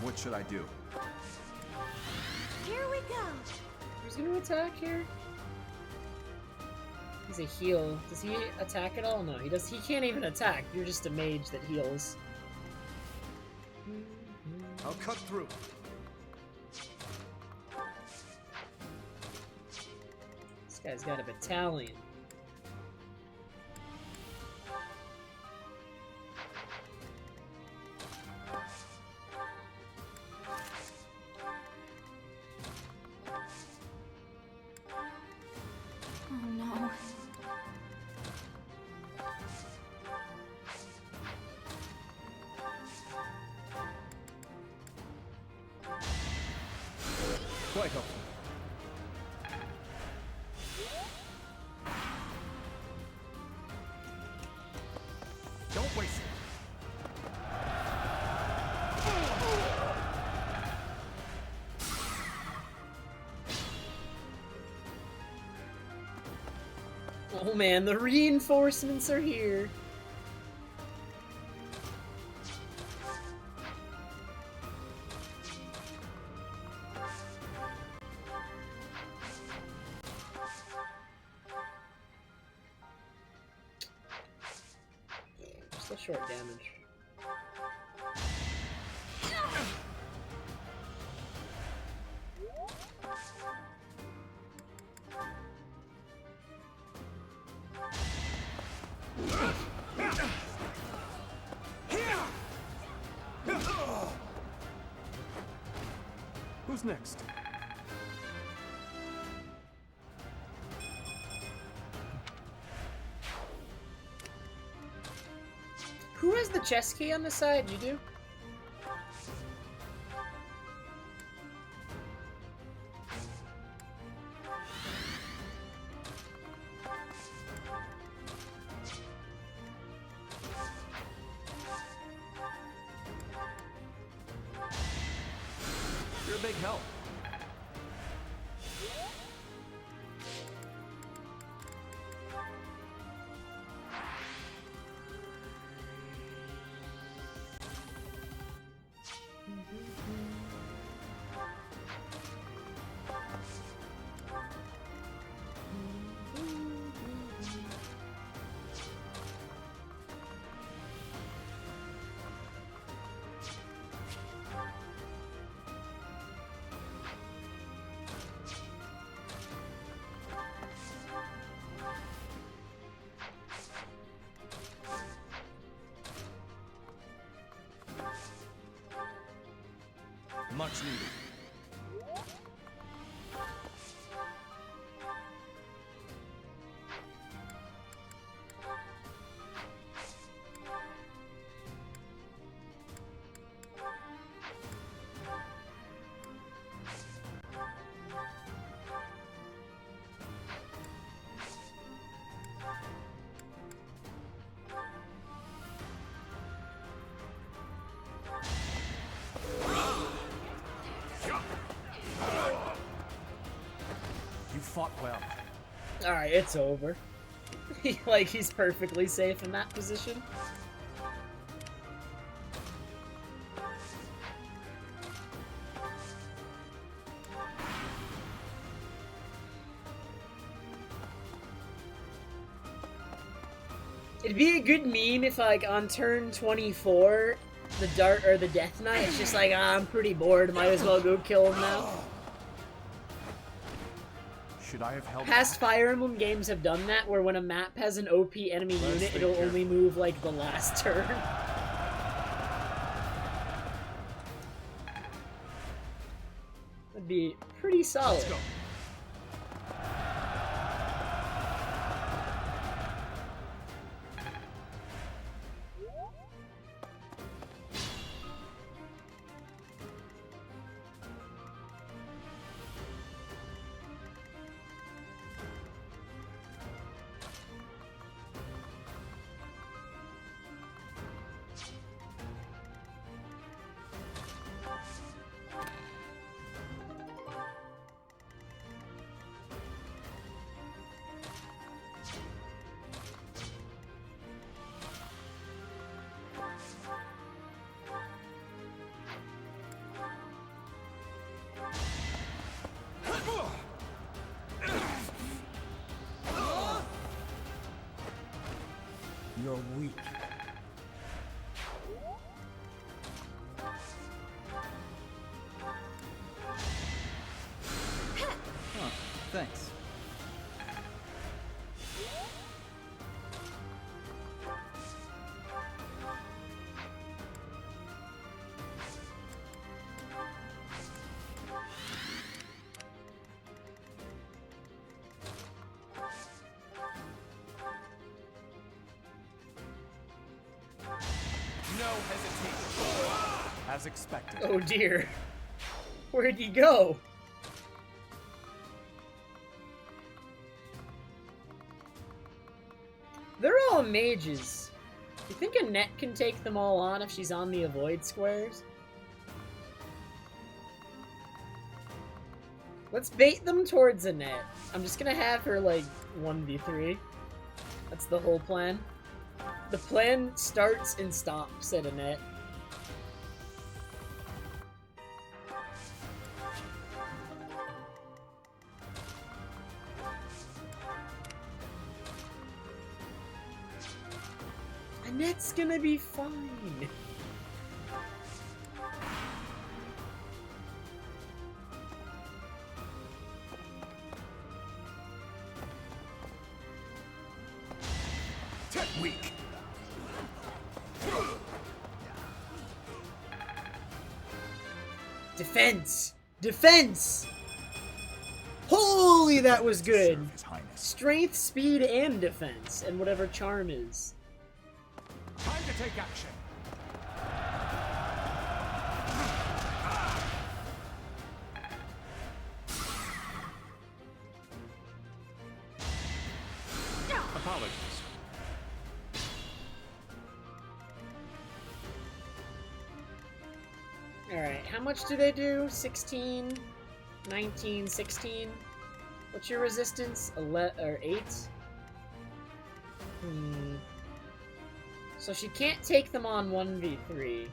What should I do? Here we go. Who's gonna attack here? He's a heal. Does he attack at all? No, he does. He can't even attack. You're just a mage that heals. I'll cut through. This guy's got a battalion. Oh no. Quite helpful. Don't waste it. Oh man, the reinforcements are here. So short damage. Who's next? Who has the chess key on the side? You do? You're a big help. Much needed. You fought well. Alright, it's over. Like, he's perfectly safe in that position. It'd be a good meme if, like, on turn 24, the Dart or the Death Knight is just like, ah, I'm pretty bored, might as well go kill him now. Should I have held Past Fire Emblem games have done that, where when a map has an OP enemy unit, it'll only move, like, the last turn. That'd be pretty solid. Let's go. You're weak. Huh, thanks. No hesitation. As expected. Oh dear. Where'd he go? They're all mages. You think Annette can take them all on if she's on the avoid squares? Let's bait them towards Annette. I'm just gonna have her, like, 1v3. That's the whole plan. The plan starts and stops at Annette. I Annette's gonna be fine. Weak. Defense! Defense! Holy, that was good! Strength, speed, and defense, and whatever charm is. Time to take action. Apologies. Alright, how much do they do? 16, 19, 16? What's your resistance? 8? So she can't take them on 1v3.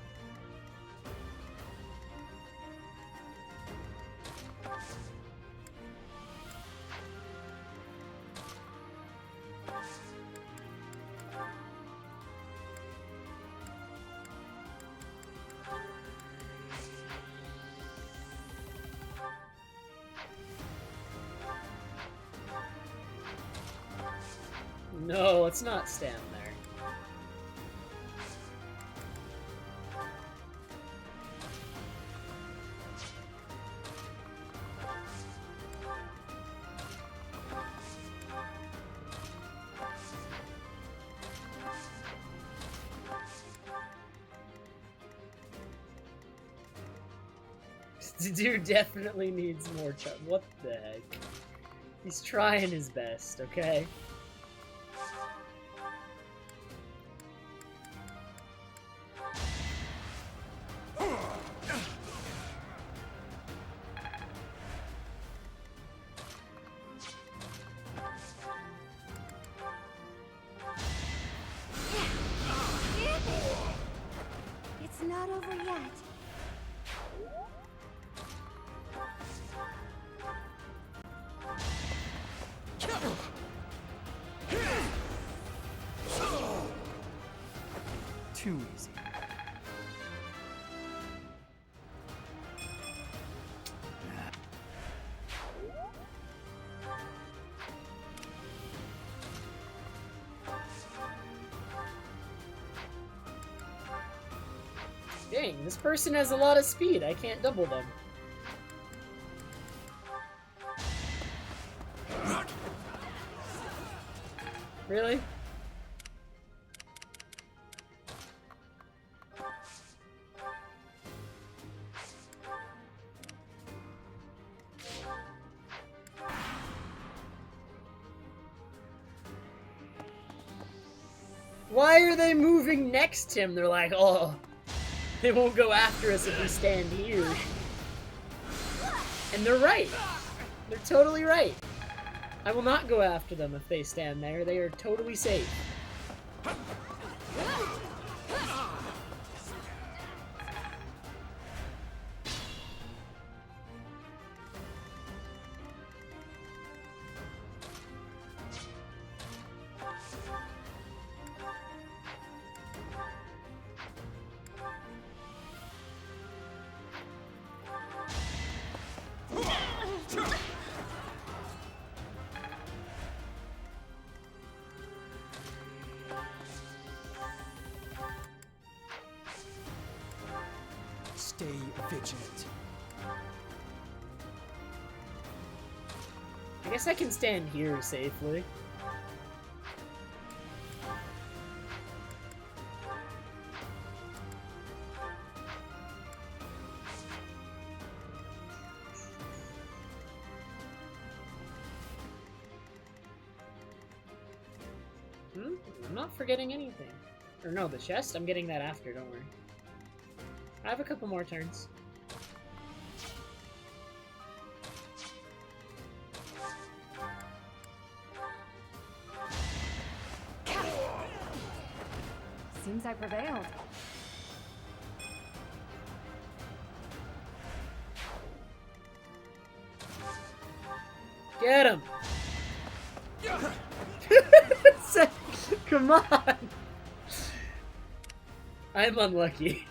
No, let's not stand there. The dude definitely needs more charm. What the heck? He's trying his best, okay? It's not over yet. Too easy. Dang, this person has a lot of speed. I can't double them. Really? Why are they moving next to him? They're like, oh, they won't go after us if we stand here. And they're right. They're totally right. I will not go after them if they stand there. They are totally safe. Stay vigilant. I guess I can stand here safely. I'm not forgetting anything. Or no, the chest? I'm getting that after, don't worry. I have a couple more turns. Seems I prevailed. Get him! Come on! I'm unlucky.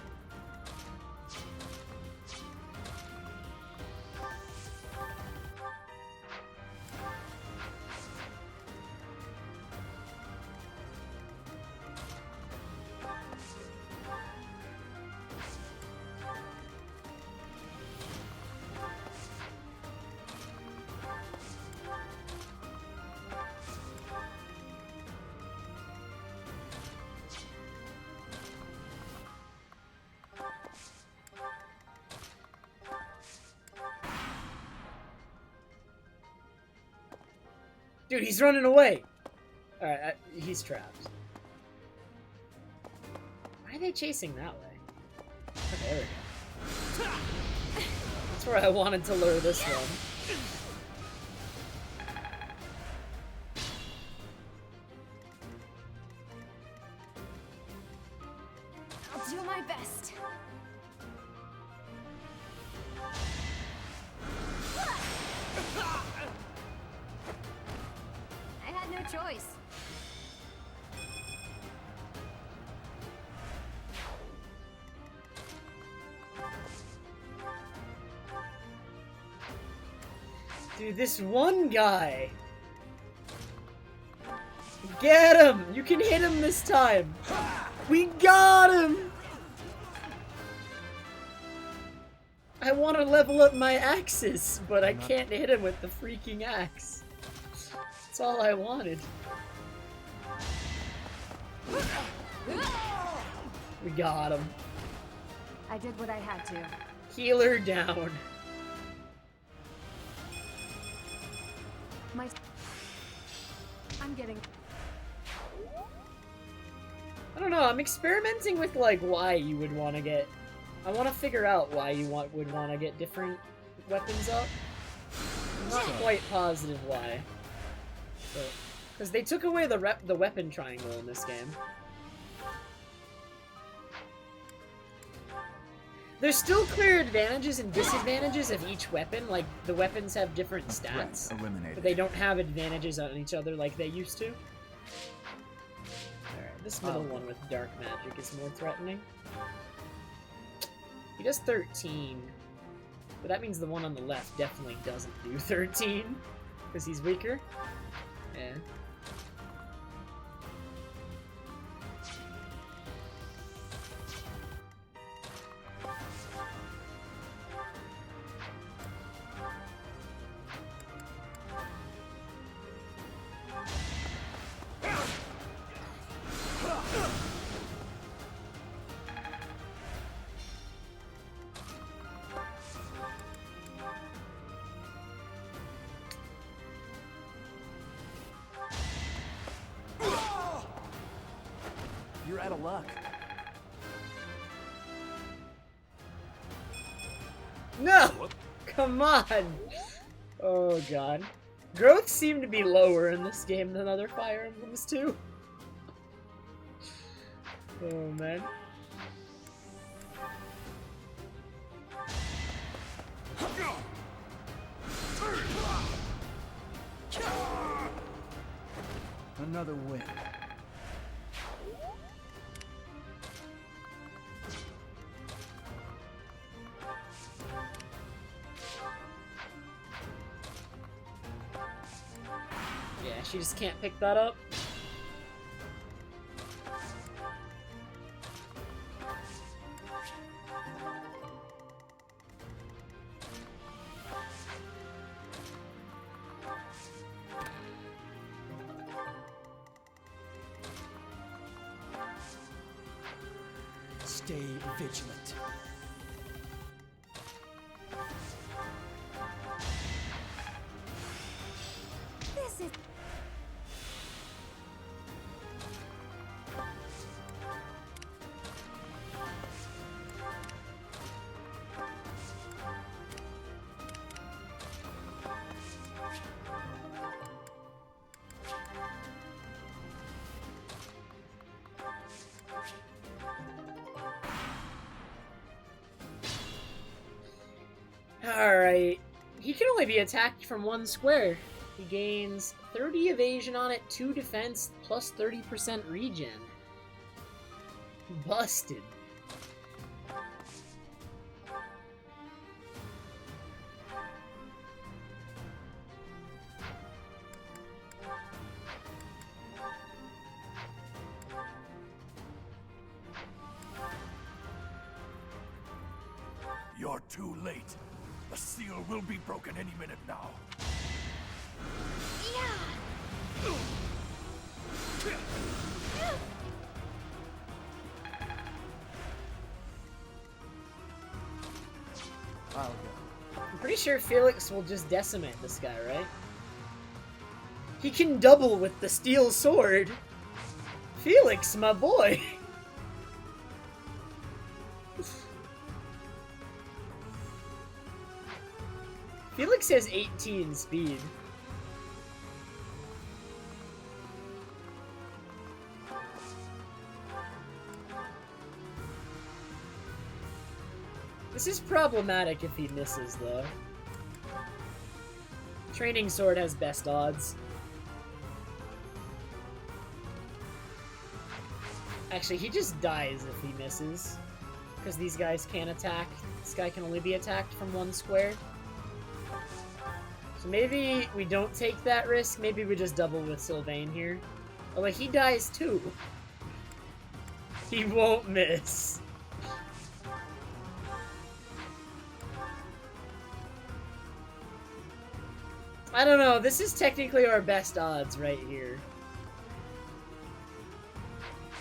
Dude, he's running away! Alright, he's trapped. Why are they chasing that way? Okay, there we go. That's where I wanted to lure this one. I'll do my best. I had no choice. Dude, this one guy. Get him! You can hit him this time! We got him! I want to level up my axes, but I can't hit him with the freaking axe. That's all I wanted. We got him. I did what I had to. Healer down. I'm getting... I don't know, I'm experimenting with, like, why you would want to get... I want to figure out why you would want to get different weapons up. I'm not quite positive why. Because they took away the weapon triangle in this game. There's still clear advantages and disadvantages of each weapon, like the weapons have different stats, but they don't have advantages on each other like they used to. Alright, this middle one with dark magic is more threatening. He does 13, but that means the one on the left definitely doesn't do 13, because he's weaker. Yeah. You're out of luck. No! Come on! Oh god. Growth seemed to be lower in this game than other Fire Emblems too. Oh man. Another win. Yeah, she just can't pick that up. Stay vigilant. This is... Alright. He can only be attacked from one square. He gains 30 evasion on it, 2 defense, plus 30% regen. Busted. Too late. The seal will be broken any minute now. I'll go. I'm pretty sure Felix will just decimate this guy, right? He can double with the steel sword. Felix, my boy. Felix has 18 speed. This is problematic if he misses, though. Training sword has best odds. Actually, he just dies if he misses. Because these guys can't attack. This guy can only be attacked from one square. So maybe we don't take that risk. Maybe we just double with Sylvain here. Oh, wait, he dies too. He won't miss. I don't know. This is technically our best odds right here.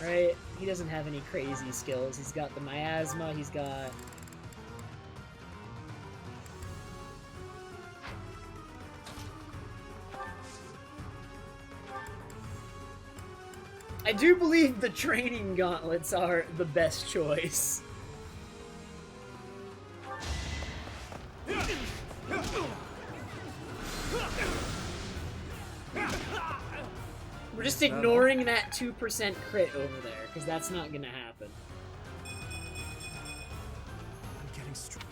Right? He doesn't have any crazy skills. He's got the miasma. He's got... I do believe the training gauntlets are the best choice. We're just ignoring that 2% crit over there, because that's not gonna happen. I'm getting strong.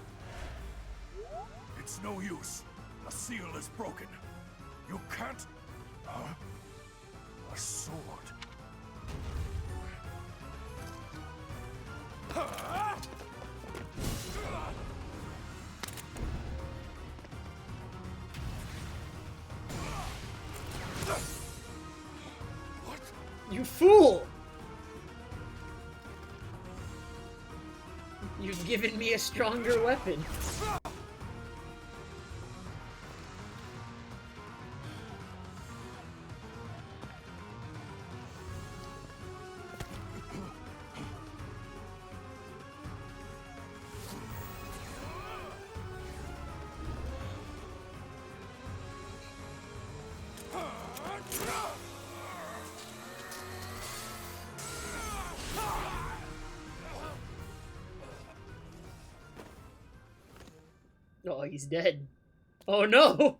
It's no use. The seal is broken. You can't... A sword. You fool! You've given me a stronger weapon. Oh, he's dead. Oh no!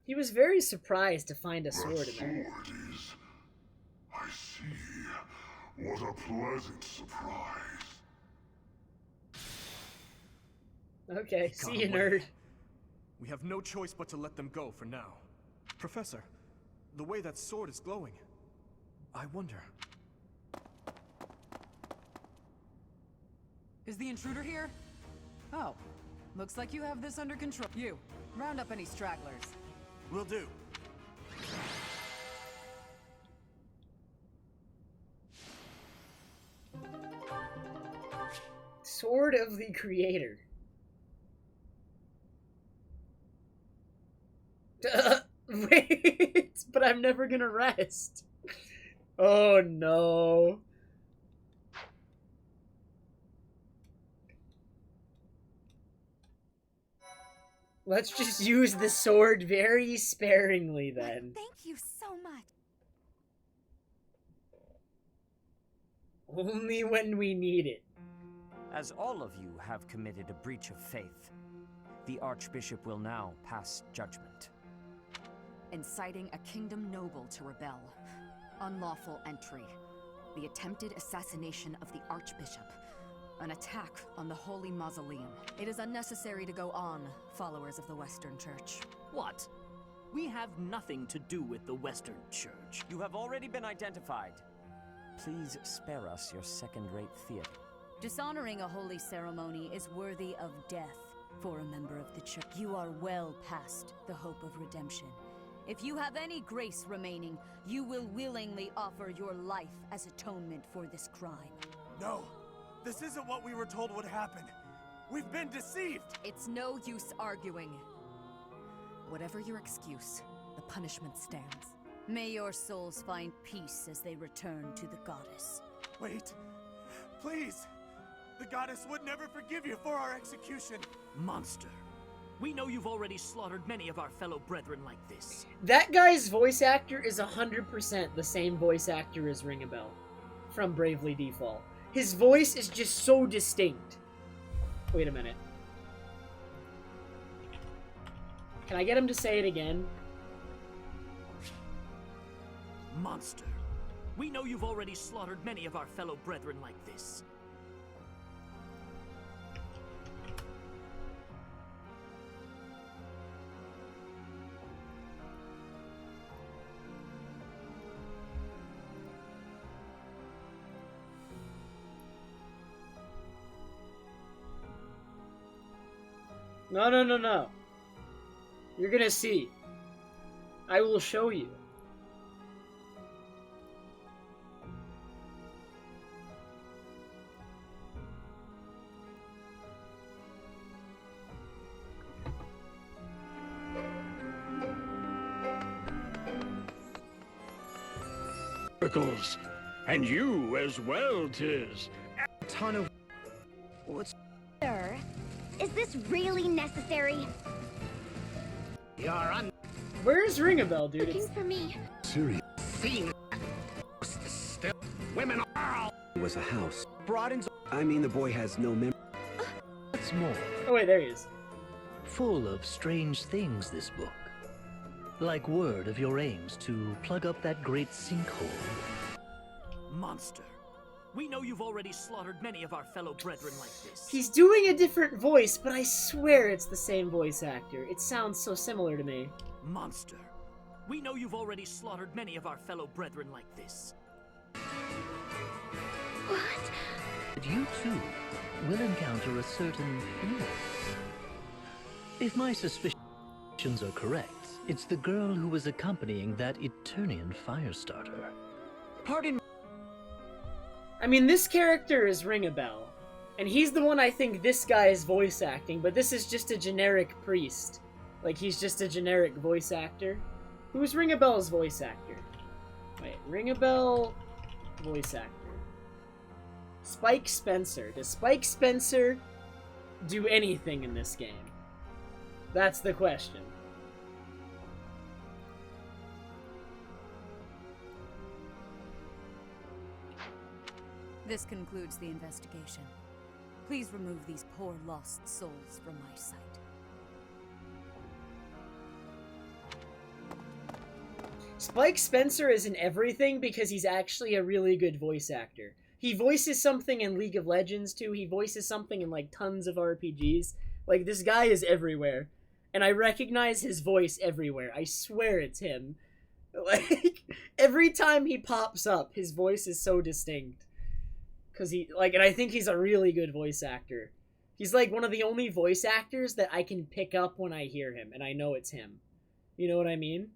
He was very surprised to find a sword in there. Sword is... I see. What a pleasant surprise. Okay, He got see you, away. nerd. We have no choice but to let them go for now. Professor, the way that sword is glowing, I wonder... Is the intruder here? Oh, looks like you have this under control. You, round up any stragglers. Will do. Sword of the Creator. Wait, but I'm never gonna rest. Oh no. Let's just use the sword very sparingly then. Thank you so much. Only when we need it. As all of you have committed a breach of faith, the Archbishop will now pass judgment. Inciting a kingdom noble to rebel. Unlawful entry. The attempted assassination of the Archbishop. An attack on the Holy Mausoleum. It is unnecessary to go on, followers of the Western Church. What? We have nothing to do with the Western Church. You have already been identified. Please spare us your second-rate theater. Dishonoring a holy ceremony is worthy of death. For a member of the church, you are well past the hope of redemption. If you have any grace remaining, you will willingly offer your life as atonement for this crime. No, this isn't what we were told would happen. We've been deceived! It's no use arguing. Whatever your excuse, the punishment stands. May your souls find peace as they return to the goddess. Wait, please! The goddess would never forgive you for our execution! Monster. We know you've already slaughtered many of our fellow brethren like this. That guy's voice actor is 100% the same voice actor as Ring a Bell from Bravely Default. His voice is just so distinct. Wait a minute. Can I get him to say it again? Monster. We know you've already slaughtered many of our fellow brethren like this. No, no, no, no. You're gonna see. I will show you. Miracles, and you as well, 'tis. A ton of... What's... Sir, is this really necessary? You're on... Where's Ring a Bell, dude? Looking for me. Serious. Seen... Still... Women are... It was a house. Broaden's... I mean, the boy has no memory. What's more? Oh wait, there he is. Full of strange things, this book. Like word of your aims to plug up that great sinkhole. Monster. We know you've already slaughtered many of our fellow brethren like this. He's doing a different voice, but I swear it's the same voice actor. It sounds so similar to me. Monster. We know you've already slaughtered many of our fellow brethren like this. What? But you too will encounter a certain fear. If my suspicions are correct, it's the girl who was accompanying that Eternian Firestarter. Pardon. I mean, this character is Ring a Bell, and he's the one I think this guy is voice acting, but this is just a generic priest. Like, he's just a generic voice actor. Who's Ring a Bell's voice actor? Wait, Ring a Bell voice actor. Spike Spencer. Does Spike Spencer do anything in this game? That's the question. This concludes the investigation. Please remove these poor lost souls from my sight. Spike Spencer is in everything because he's actually a really good voice actor. He voices something in League of Legends too. He voices something in like tons of RPGs. Like, this guy is everywhere. And I recognize his voice everywhere. I swear it's him. Like, every time he pops up, his voice is so distinct. Cause he, like, and I think he's a really good voice actor. He's like one of the only voice actors that I can pick up when I hear him, and I know it's him. You know what I mean?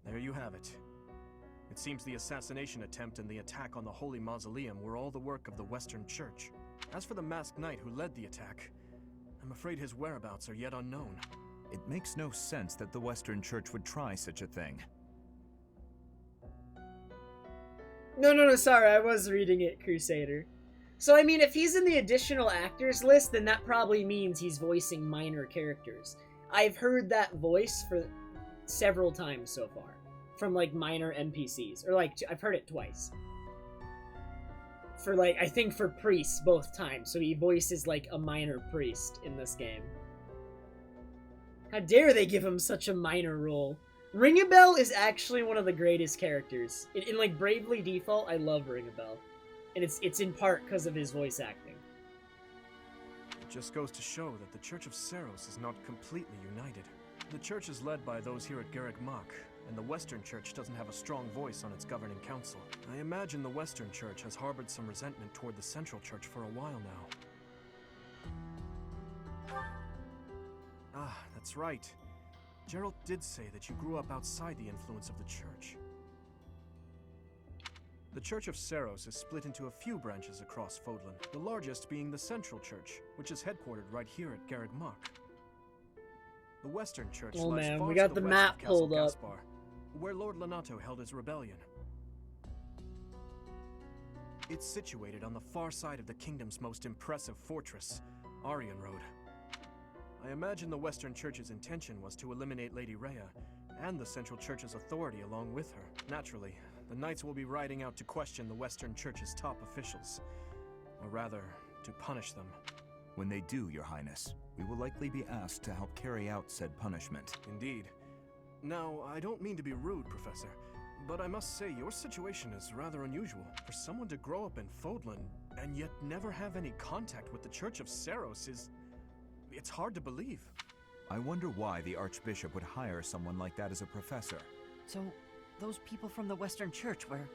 There you have it. It seems the assassination attempt and the attack on the Holy Mausoleum were all the work of the Western Church. As for the masked knight who led the attack, I'm afraid his whereabouts are yet unknown. It makes no sense that the Western Church would try such a thing. No, sorry, I was reading it, Crusader. So, I mean, if he's in the additional actors list, then that probably means he's voicing minor characters. I've heard that voice for several times so far. From, like, minor NPCs. Or, like, I've heard it twice. For, like, I think for priests both times. So he voices, like, a minor priest in this game. How dare they give him such a minor role? Ring a Bell is actually one of the greatest characters. In like, Bravely Default, I love Ring a Bell. And it's in part because of his voice acting. It just goes to show that the Church of Seros is not completely united. The church is led by those here at Garrick Mach, and the Western Church doesn't have a strong voice on its governing council. I imagine the Western Church has harbored some resentment toward the Central Church for a while now. Ah, that's right. Gerald did say that you grew up outside the influence of the church. The Church of Seros is split into a few branches across Fodlan, the largest being the Central Church, which is headquartered right here at Garrick Mach. The Western Church Oh lies man, far we to got the the west map of Castle pulled up. Gaspar, where Lord Lonato held his rebellion. It's situated on the far side of the kingdom's most impressive fortress, Aryan Road. I imagine the Western Church's intention was to eliminate Lady Rhea, and the Central Church's authority along with her. Naturally, the Knights will be riding out to question the Western Church's top officials. Or rather, to punish them. When they do, Your Highness, we will likely be asked to help carry out said punishment. Indeed. Now, I don't mean to be rude, Professor, but I must say your situation is rather unusual. For someone to grow up in Fodlan, and yet never have any contact with the Church of Seros it's hard to believe. I wonder why the Archbishop would hire someone like that as a professor. So, those people from the Western Church were...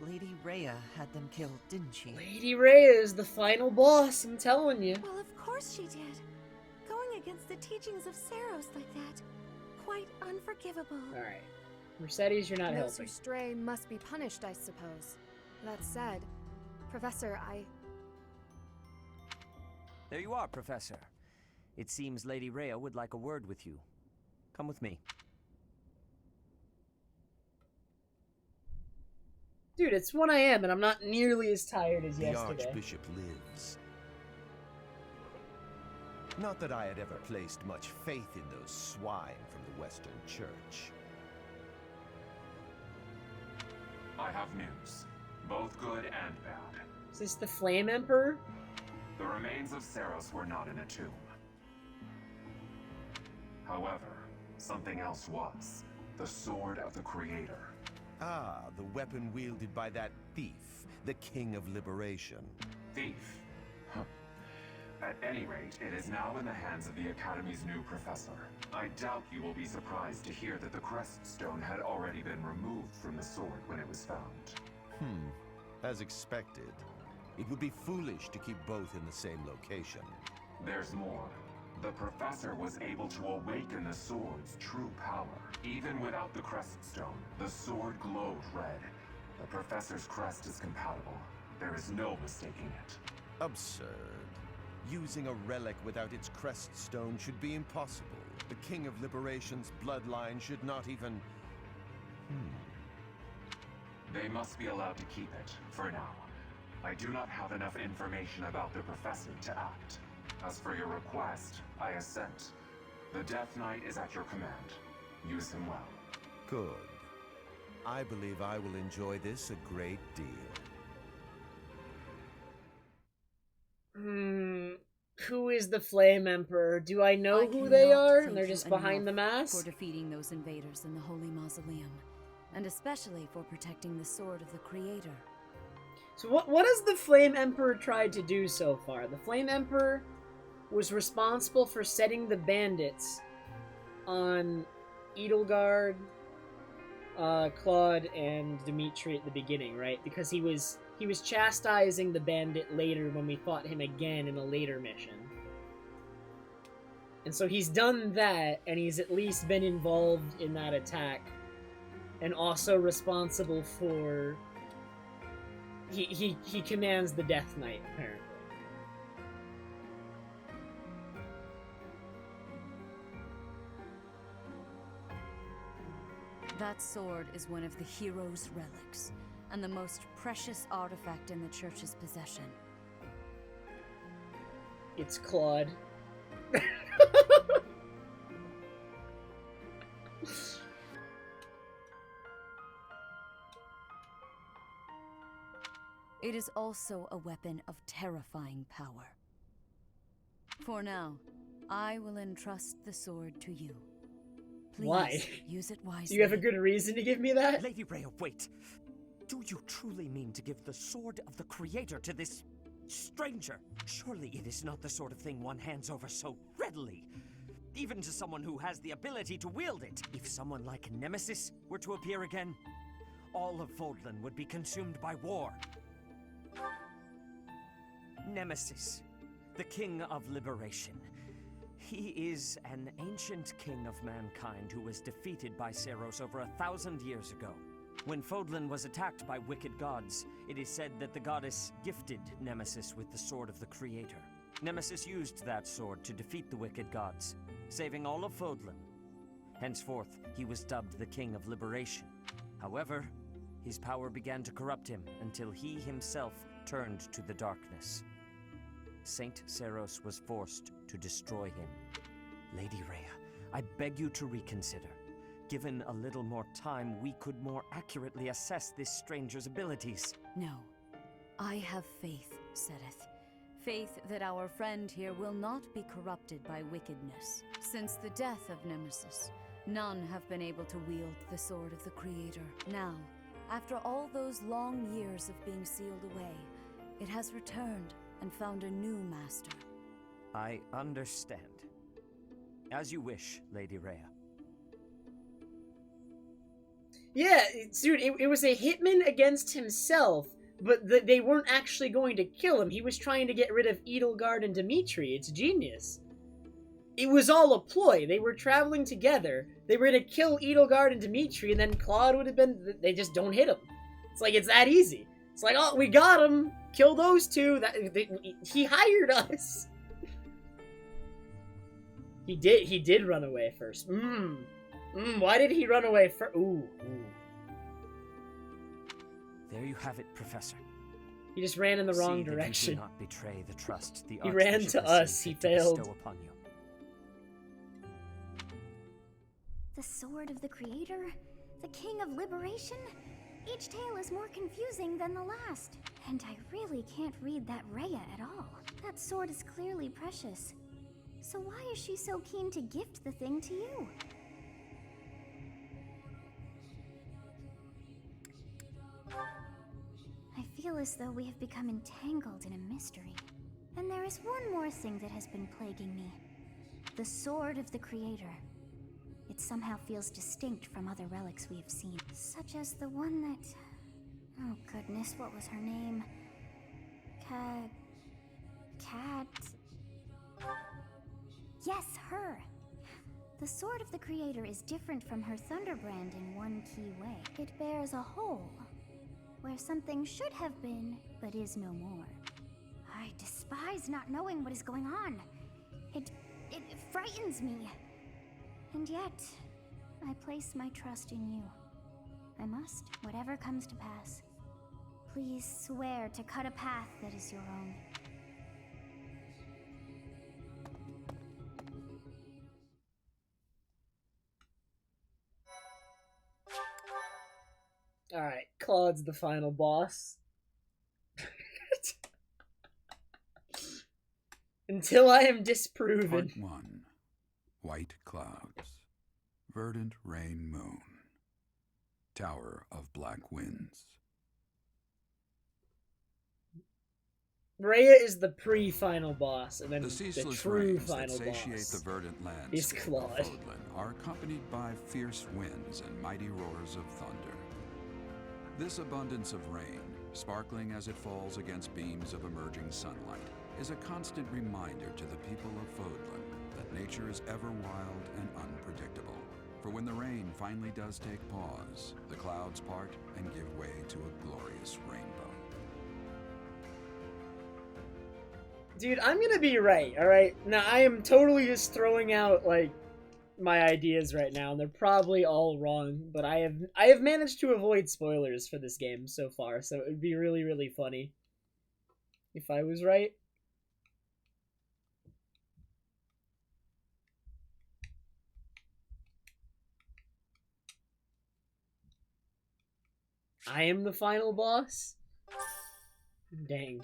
Lady Rhea had them killed, didn't she? Lady Rhea is the final boss, I'm telling you. Well, of course she did. Going against the teachings of Seros like that. Quite unforgivable. Alright. Mercedes, you're not Those helping. who stray must be punished, I suppose. That said, Professor, There you are, Professor. It seems Lady Rhea would like a word with you. Come with me. Dude, it's 1 AM and I'm not nearly as tired as yesterday. The Archbishop lives. Not that I had ever placed much faith in those swine from the Western Church. I have news, both good and bad. Is this the Flame Emperor? The remains of Seros were not in a tomb. However, something else was. The Sword of the Creator. Ah, the weapon wielded by that thief, the King of Liberation. Thief? Huh. At any rate, it is now in the hands of the Academy's new professor. I doubt you will be surprised to hear that the Crest Stone had already been removed from the sword when it was found. As expected. It would be foolish to keep both in the same location. There's more. The professor was able to awaken the sword's true power. Even without the Crest Stone, the sword glowed red. The professor's crest is compatible. There is no mistaking it. Absurd. Using a relic without its Crest Stone should be impossible. The King of Liberation's bloodline should not even... They must be allowed to keep it, for now. I do not have enough information about the professor to act. As for your request, I assent. The Death Knight is at your command. Use him well. Good. I believe I will enjoy this a great deal. Who is the Flame Emperor? Do I know who cannot they are? thank And they're you just behind the enough mask? for defeating those invaders in the Holy Mausoleum, and especially for protecting the Sword of the Creator. So what has the Flame Emperor tried to do so far? The Flame Emperor was responsible for setting the bandits on Edelgard, Claude, and Dimitri at the beginning, right? Because he was chastising the bandit later when we fought him again in a later mission. And so he's done that, and he's at least been involved in that attack. And also responsible for... He commands the Death Knight, apparently. That sword is one of the hero's relics, and the most precious artifact in the Church's possession. It's Claude. It is also a weapon of terrifying power. For now, I will entrust the sword to you. Please Why? use it wisely. Do you have a good reason to give me that? Lady Rhea, wait. Do you truly mean to give the Sword of the Creator to this stranger? Surely it is not the sort of thing one hands over so readily. even to someone who has the ability to wield it. If someone like Nemesis were to appear again, all of Fodlan would be consumed by war. Nemesis, the King of Liberation. He is an ancient king of mankind who was defeated by Seiros over 1,000 years ago. When Fodlan was attacked by wicked gods, it is said that the goddess gifted Nemesis with the Sword of the Creator. Nemesis used that sword to defeat the wicked gods, saving all of Fodlan. Henceforth, he was dubbed the King of Liberation. However, his power began to corrupt him until he himself turned to the darkness. Saint Seiros was forced to destroy him. Lady Rhea, I beg you to reconsider. Given a little more time, we could more accurately assess this stranger's abilities. No. I have faith, Seteth. Faith that our friend here will not be corrupted by wickedness. Since the death of Nemesis, none have been able to wield the Sword of the Creator. Now, after all those long years of being sealed away, it has returned and found a new master. I understand. As you wish, Lady Rhea. Yeah, dude, it was a hitman against himself, but they weren't actually going to kill him. He was trying to get rid of Edelgard and Dimitri. It's genius. It was all a ploy. They were traveling together. They were going to kill Edelgard and Dimitri, and then Claude would have been... They just don't hit him. It's like, it's that easy. It's like, oh, we got him. Kill those two. He hired us. He did run away first. Why did he run away first? Ooh. There you have it, Professor. He just ran in the wrong See that direction. You do not betray the trust the He ran Archbishop to has us. seen He fit to failed. bestow upon you. The Sword of the Creator? The King of Liberation? Each tale is more confusing than the last. And I really can't read that Rhea at all. That sword is clearly precious. So why is she so keen to gift the thing to you? I feel as though we have become entangled in a mystery. And there is one more thing that has been plaguing me. The Sword of the Creator. It somehow feels distinct from other relics we have seen. Such as the one that... Oh goodness, what was her name? Cat... Yes, her! The Sword of the Creator is different from her Thunderbrand in one key way. It bears a hole, where something should have been, but is no more. I despise not knowing what is going on. It frightens me. And yet, I place my trust in you. I must, whatever comes to pass. Please swear to cut a path that is your own. Alright, Claude's the final boss. Until I am disproven. Part 1. White clouds. Verdant rain moon. Tower of black winds. Rhea is the pre-final boss, and then The the ceaseless true rains that final satiate boss the verdant is landscape of Claude. Fodlan are accompanied by fierce winds and mighty roars of thunder. This abundance of rain, sparkling as it falls against beams of emerging sunlight, is a constant reminder to the people of Fodlan that nature is ever wild and unpredictable. For when the rain finally does take pause, the clouds part and give way to a glorious rainbow. Dude, I'm gonna be right, alright? Now, I am totally just throwing out, like, my ideas right now, and they're probably all wrong, but I have managed to avoid spoilers for this game so far, so it would be really, really funny if I was right. I am the final boss? Dang.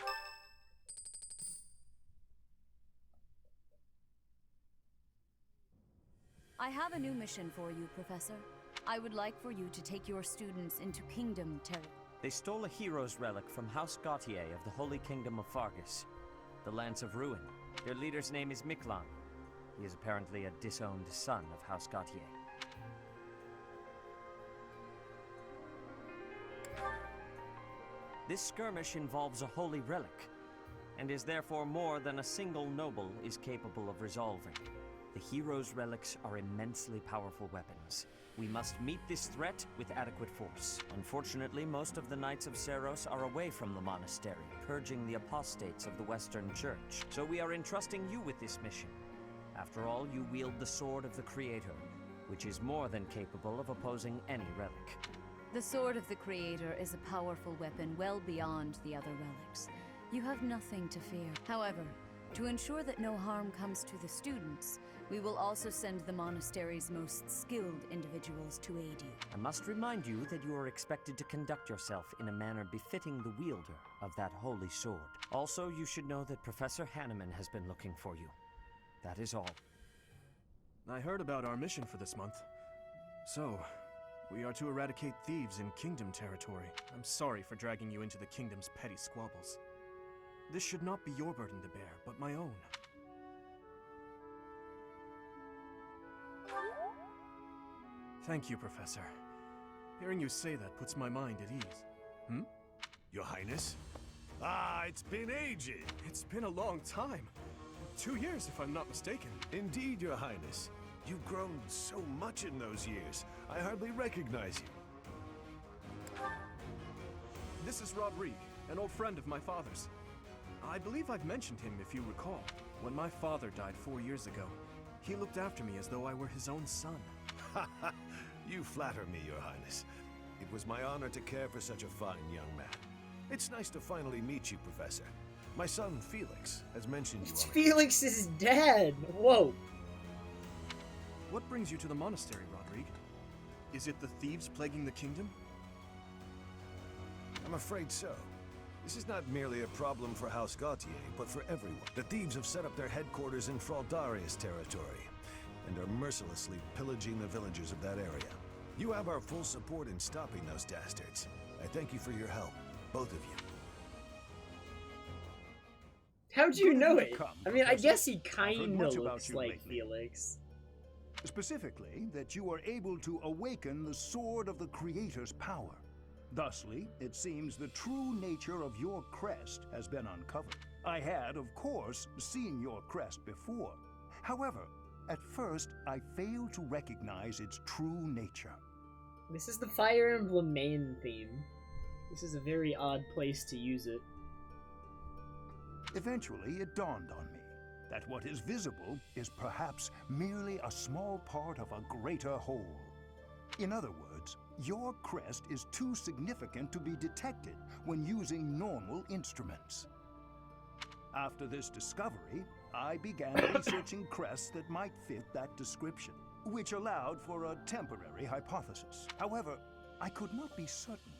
I have a new mission for you, Professor. I would like for you to take your students into Kingdom Territory. They stole a hero's relic from House Gautier of the Holy Kingdom of Fargus, the Lance of Ruin. Their leader's name is Miklan. He is apparently a disowned son of House Gautier. This skirmish involves a holy relic, and is therefore more than a single noble is capable of resolving. The hero's relics are immensely powerful weapons. We must meet this threat with adequate force. Unfortunately, most of the Knights of Seiros are away from the monastery, purging the apostates of the Western Church. So we are entrusting you with this mission. After all, you wield the Sword of the Creator, which is more than capable of opposing any relic. The Sword of the Creator is a powerful weapon well beyond the other relics. You have nothing to fear. However, to ensure that no harm comes to the students, we will also send the monastery's most skilled individuals to aid you. I must remind you that you are expected to conduct yourself in a manner befitting the wielder of that holy sword. Also, you should know that Professor Hanneman has been looking for you. That is all. I heard about our mission for this month. So, we are to eradicate thieves in Kingdom territory. I'm sorry for dragging you into the Kingdom's petty squabbles. This should not be your burden to bear, but my own. Thank you, Professor. Hearing you say that puts my mind at ease. Your Highness? Ah, it's been ages. It's been a long time. 2 years, if I'm not mistaken. Indeed, Your Highness. You've grown so much in those years, I hardly recognize you. This is Rodrigue, an old friend of my father's. I believe I've mentioned him, if you recall. When my father died 4 years ago, he looked after me as though I were his own son. You flatter me, Your Highness. It was my honor to care for such a fine young man. It's nice to finally meet you, Professor. My son, Felix, has mentioned you on Felix's dad! Whoa! What brings you to the monastery, Rodrigue? Is it the thieves plaguing the kingdom? I'm afraid so. This is not merely a problem for House Gautier, but for everyone. The thieves have set up their headquarters in Fraldaria's territory, and are mercilessly pillaging the villagers of that area. You have our full support in stopping those dastards. I thank you for your help, both of you. How'd you know it? Come, I mean, I Professor. guess he I've heard kinda much about looks you like lately. Felix. Specifically, that you are able to awaken the Sword of the Creator's power. Thusly, it seems the true nature of your crest has been uncovered. I had, of course, seen your crest before. However, at first, I failed to recognize its true nature. This is the Fire Emblem main theme. This is a very odd place to use it. Eventually, it dawned on me that what is visible is perhaps merely a small part of a greater whole. In other words, your crest is too significant to be detected when using normal instruments. After this discovery, I began researching crests that might fit that description, which allowed for a temporary hypothesis. However, I could not be certain.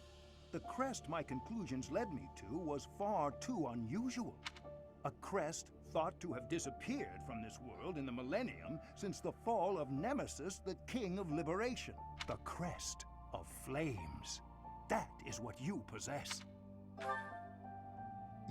The crest my conclusions led me to was far too unusual. A crest thought to have disappeared from this world in the millennium since the fall of Nemesis, the King of Liberation. The crest of flames. That is what you possess.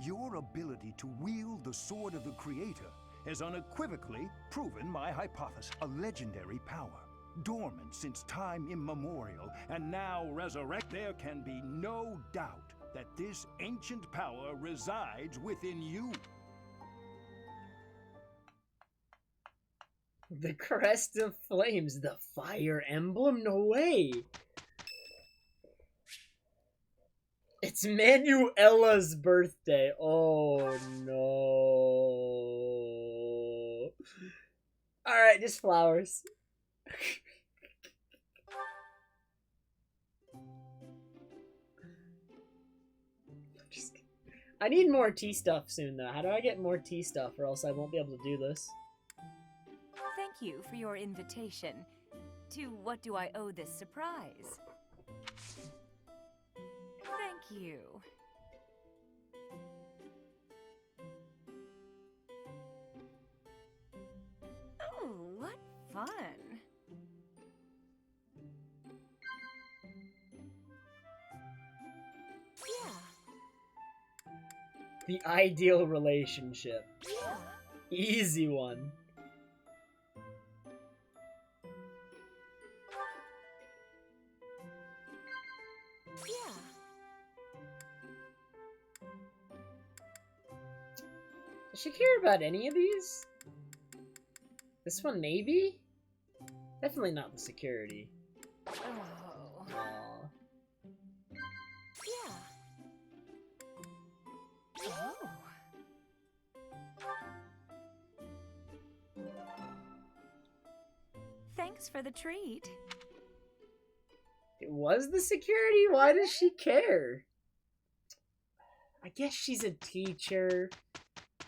Your ability to wield the Sword of the Creator has unequivocally proven my hypothesis. A legendary power, dormant since time immemorial, and now resurrect. There can be no doubt that this ancient power resides within you. The Crest of Flames, the Fire Emblem? No way! It's Manuela's birthday. Oh no. Alright, just flowers. I need more tea stuff soon though. How do I get more tea stuff or else I won't be able to do this? Thank you for your invitation. To what do I owe this surprise? Thank you. Oh, what fun. Yeah. The ideal relationship. Yeah. Easy one. Does she care about any of these? This one, maybe? Definitely not the security. Oh. Aww. Yeah. Oh. Thanks for the treat. It was the security? Why does she care? I guess she's a teacher.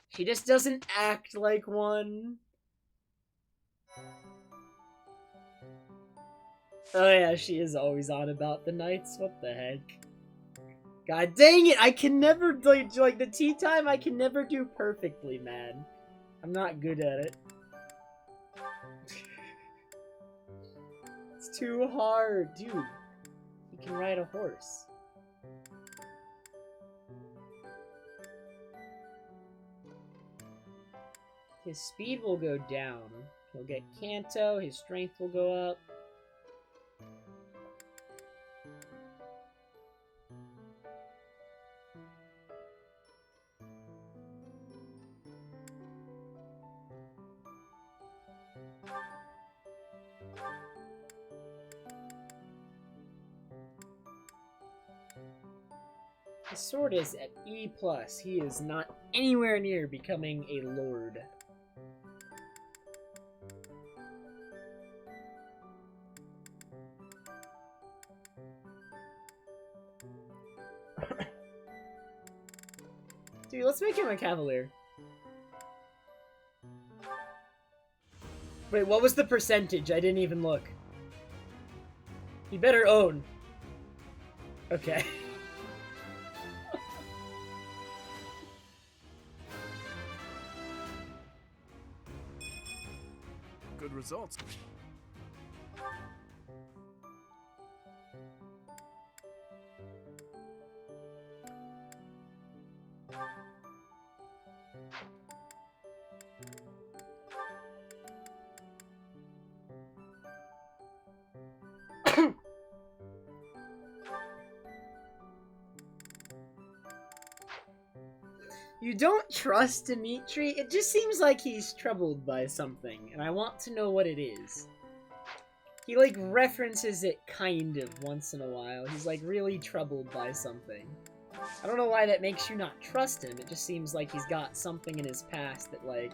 She just doesn't act like one. Oh yeah, she is always on about the knights. What the heck? God dang it! I can never, like the tea time, I can never do perfectly, man. I'm not good at it. It's too hard. Dude, he can ride a horse. His speed will go down. He'll get Canto, his strength will go up. His sword is at E+. He is not anywhere near becoming a lord. Dude, let's make him a cavalier. Wait, what was the percentage? I didn't even look. He better own. Okay. Good results. You don't trust Dimitri? It just seems like he's troubled by something, and I want to know what it is. He, like, references it kind of once in a while. He's, like, really troubled by something. I don't know why that makes you not trust him. It just seems like he's got something in his past that, like...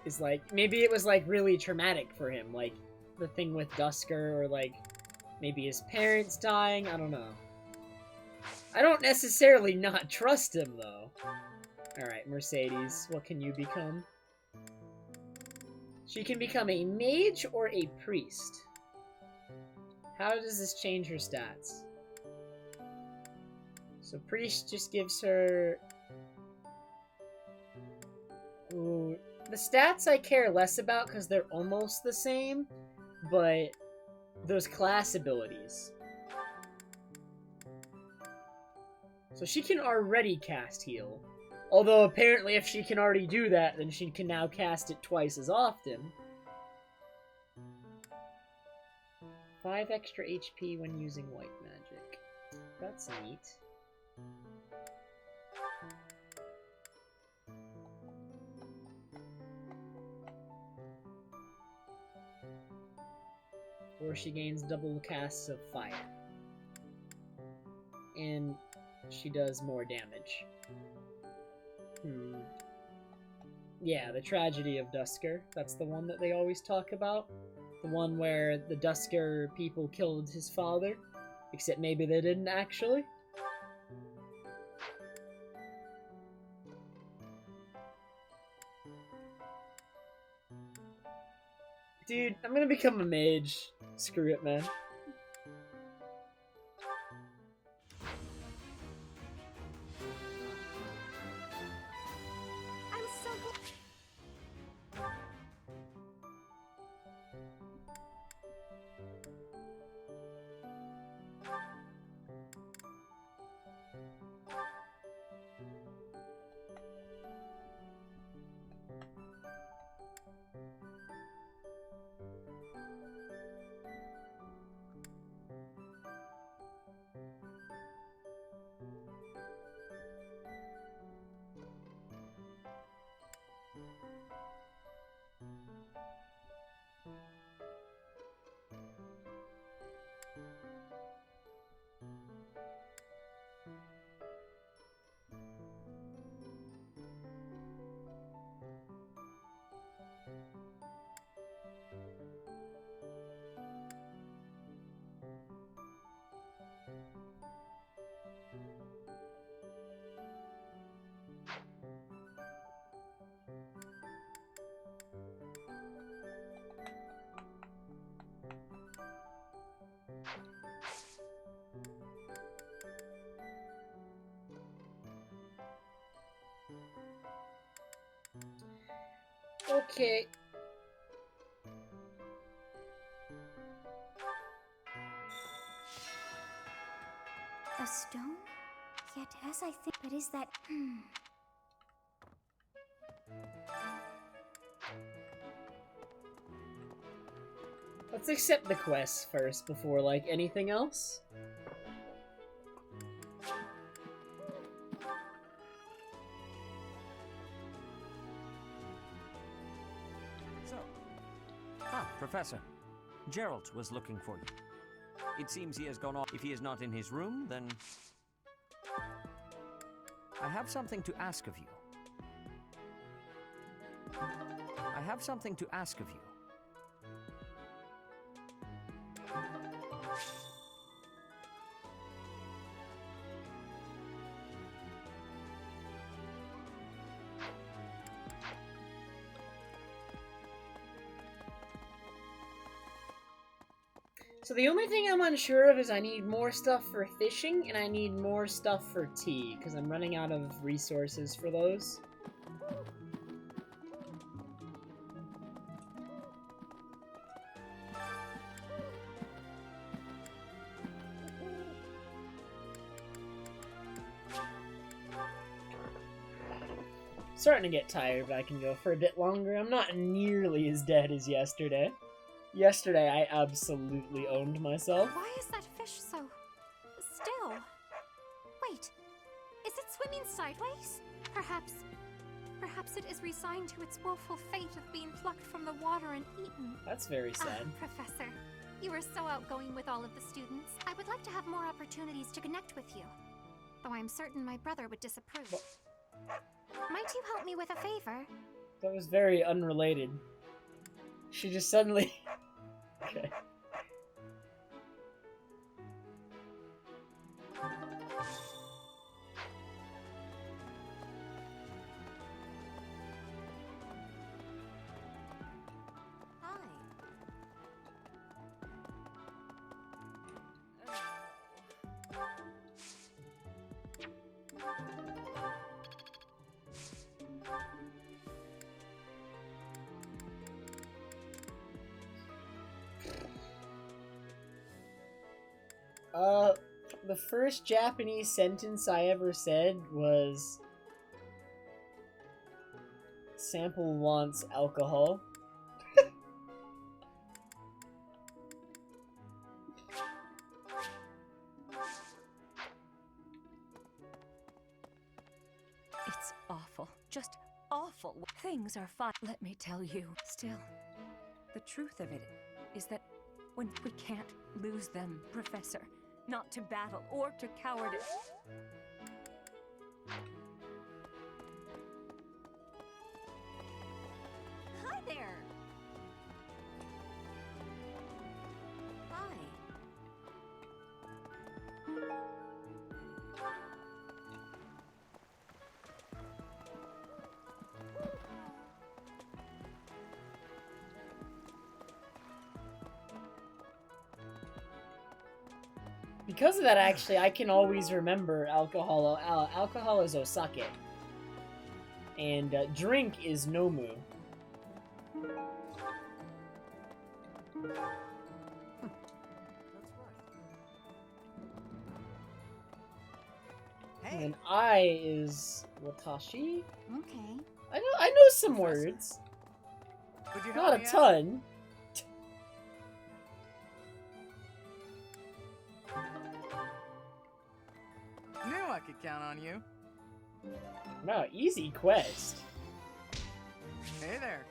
is, like... maybe it was, like, really traumatic for him. Like, the thing with Dusker, or, like, maybe his parents dying. I don't know. I don't necessarily not trust him, though. Alright, Mercedes, what can you become? She can become a mage or a priest. How does this change her stats? So priest just gives her... Ooh, the stats I care less about because they're almost the same, but those class abilities. So she can already cast heal. Although apparently if she can already do that, then she can now cast it twice as often. 5 extra HP when using white magic. That's neat. Or she gains double casts of fire. And she does more damage. Yeah, the tragedy of Dusker. That's the one that they always talk about. The one where the Dusker people killed his father. Except maybe they didn't actually. Dude, I'm gonna become a mage. Screw it, man. I'm so Okay. A stone? Yet as I think, but is that... Let's accept the quest first before, like, anything else. So, Professor. Geralt was looking for you. It seems he has gone off. If he is not in his room, then... I have something to ask of you. I have something to ask of you. So the only thing I'm unsure of is I need more stuff for fishing, and I need more stuff for tea, because I'm running out of resources for those. Starting to get tired, but I can go for a bit longer. I'm not nearly as dead as yesterday. Yesterday, I absolutely owned myself. Why is that fish so... still? Wait, is it swimming sideways? Perhaps it is resigned to its woeful fate of being plucked from the water and eaten. That's very sad. Professor, you are so outgoing with all of the students. I would like to have more opportunities to connect with you. Though I'm certain my brother would disapprove. Might you help me with a favor? That was very unrelated. She just suddenly... Okay. The first Japanese sentence I ever said was... Sample wants alcohol. It's awful. Just awful. Things are fine. Let me tell you. Still, the truth of it is that when we can't lose them, Professor, not to battle or to cowardice. Hi there! Hi. Because of that, actually, I can always remember alcohol. Alcohol is osake. And drink is nomu. Hey. And I is watashi. Okay. I know some words. Would you help Not a me out? ton. Knew I could count on you. No, easy quest. Hey there.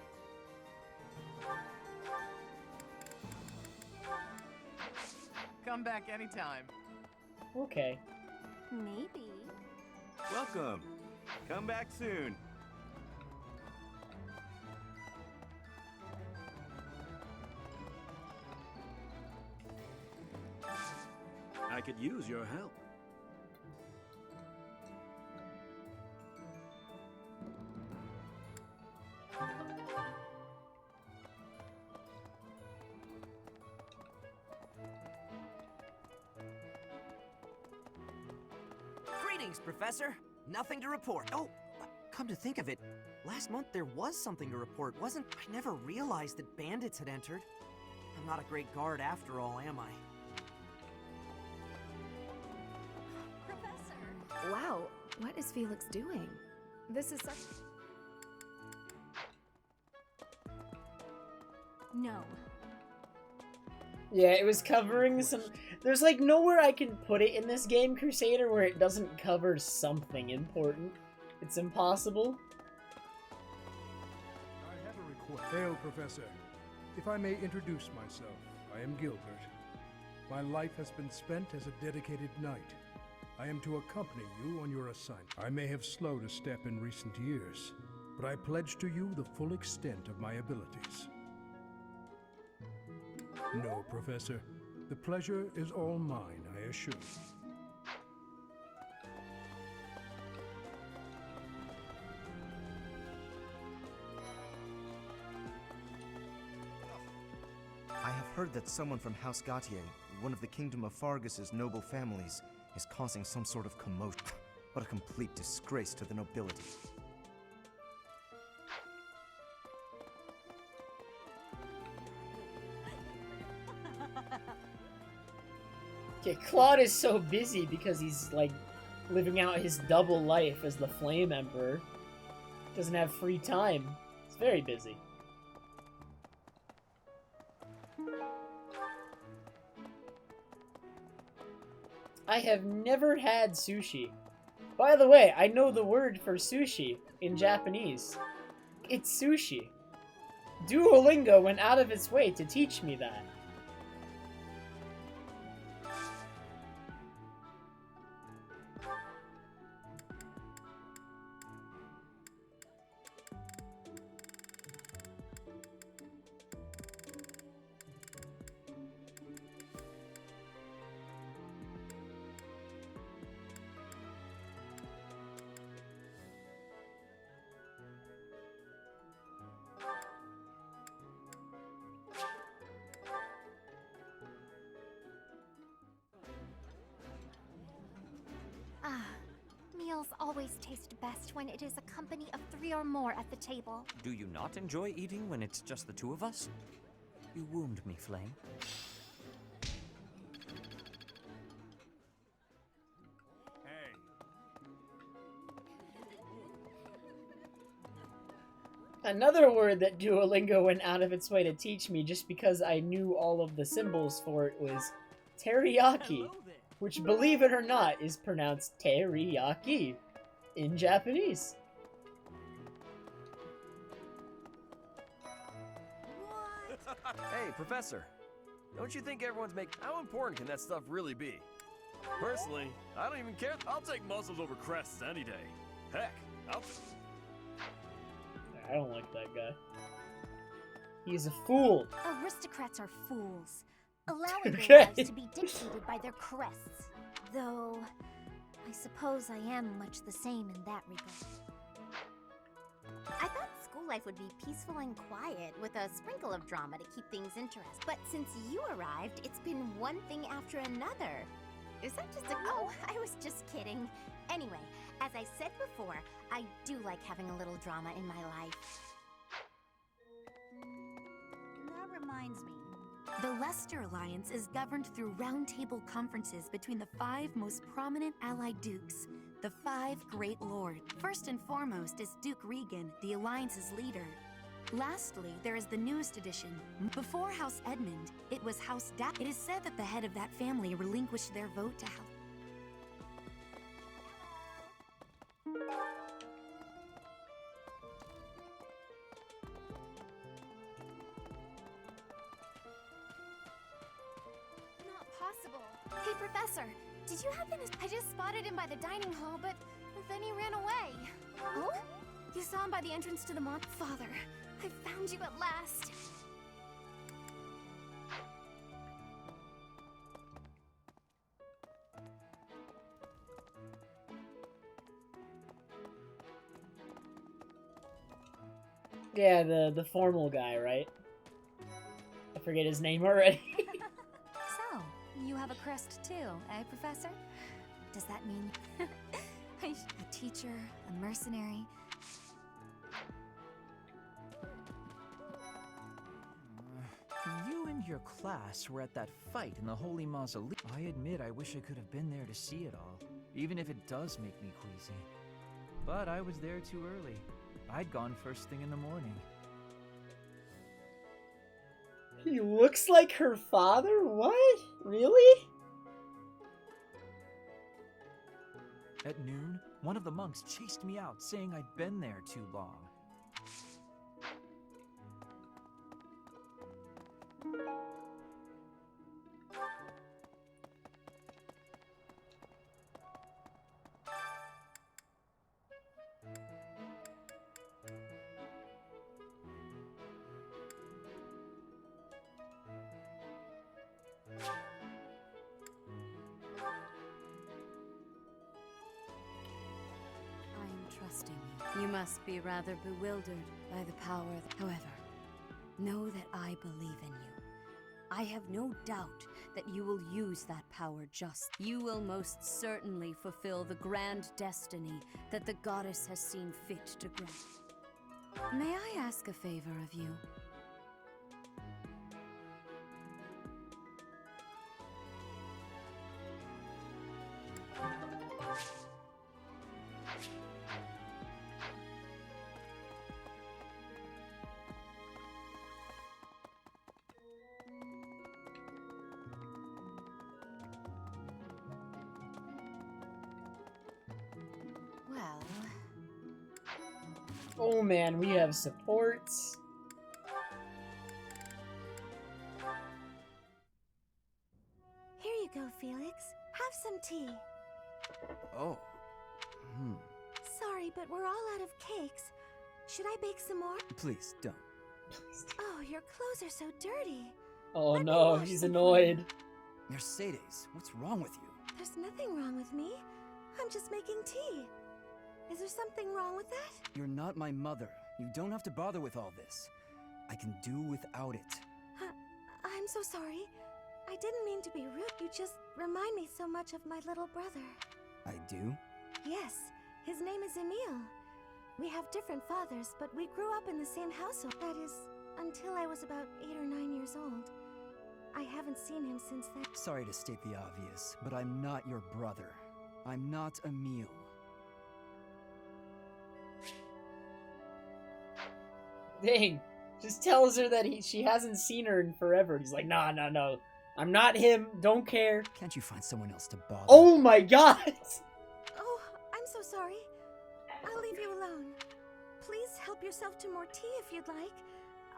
come back anytime. Okay. Maybe. Welcome. Come back soon. I could use your help. Greetings, Professor. Nothing to report. Oh, come to think of it, last month there was something to report, wasn't? I never realized that bandits had entered. I'm not a great guard after all, am I? Professor! Wow, what is Felix doing? This is such... No. Yeah, it was covering some... There's like nowhere I can put it in this game, Crusader, where it doesn't cover something important. It's impossible. I have a request. Hail, Professor. If I may introduce myself, I am Gilbert. My life has been spent as a dedicated knight. I am to accompany you on your assignment. I may have slowed a step in recent years, but I pledge to you the full extent of my abilities. No, Professor. The pleasure is all mine, I assure you. I have heard that someone from House Gautier, one of the Kingdom of Fargus's noble families, is causing some sort of commotion. What a complete disgrace to the nobility. Yeah, Claude is so busy because he's, like, living out his double life as the Flame Emperor. Doesn't have free time. He's very busy. I have never had sushi. By the way, I know the word for sushi in Japanese. It's sushi. Duolingo went out of its way to teach me that. Meals always taste best when it is a company of 3 or more at the table. Do you not enjoy eating when it's just the two of us? You wound me, Flame. Another word that Duolingo went out of its way to teach me just because I knew all of the symbols for it was teriyaki, which, believe it or not, is pronounced teriyaki in Japanese. Hey, Professor. Don't you think everyone's How important can that stuff really be? Personally, I don't even care. I'll take muscles over crests any day. Heck, I don't like that guy. He's a fool. Aristocrats are fools, allowing Okay. their lives to be dictated by their crests. Though, I suppose I am much the same in that regard. I thought school life would be peaceful and quiet, with a sprinkle of drama to keep things interesting. But since you arrived, it's been one thing after another. Is that just a... Oh, I was just kidding. Anyway, as I said before, I do like having a little drama in my life. That reminds me. The Leicester Alliance is governed through roundtable conferences between the 5 most prominent allied dukes, the 5 Great Lords. First and foremost is Duke Regan, the Alliance's leader. Lastly, there is the newest addition. Before House Edmund, it was House It is said that the head of that family relinquished their vote to House... Not possible. Hey, Professor, did you happen to... I just spotted him by the dining hall, but then he ran away. Oh? You saw him by the entrance to the Father, I found you at last. Yeah, the formal guy, right? I forget his name already. So, you have a crest too, eh, Professor? Does that mean a teacher, a mercenary? You and your class were at that fight in the Holy Mausoleum. I admit I wish I could have been there to see it all, even if it does make me queasy. But I was there too early. I'd gone first thing in the morning. He looks like her father? What? Really? At noon, one of the monks chased me out, saying I'd been there too long. Trusting you. You must be rather bewildered by the power however, know that I believe in you. I have no doubt that you will use that power just. You will most certainly fulfill the grand destiny that the goddess has seen fit to grant. May I ask a favor of you? Well... Oh man, we have supports. Here you go, Felix. Have some tea. Oh. Sorry, but we're all out of cakes. Should I bake some more? Please, don't. Oh, your clothes are so dirty. Oh Let me no, wash he's them for annoyed. Mercedes, what's wrong with you? There's nothing wrong with me. I'm just making tea. Is there something wrong with that? You're not my mother. You don't have to bother with all this. I can do without it. I'm so sorry. I didn't mean to be rude. You just remind me so much of my little brother. I do? Yes, his name is Emile. We have different fathers, but we grew up in the same household. That is, until I was about 8 or 9 years old. I haven't seen him since then. Sorry to state the obvious, but I'm not your brother. I'm not Emile. Dang. Just tells her that she hasn't seen her in forever. He's like, no. I'm not him. Don't care. Can't you find someone else to bother? Oh my god! Oh, I'm so sorry. I'll leave you alone. Please help yourself to more tea if you'd like.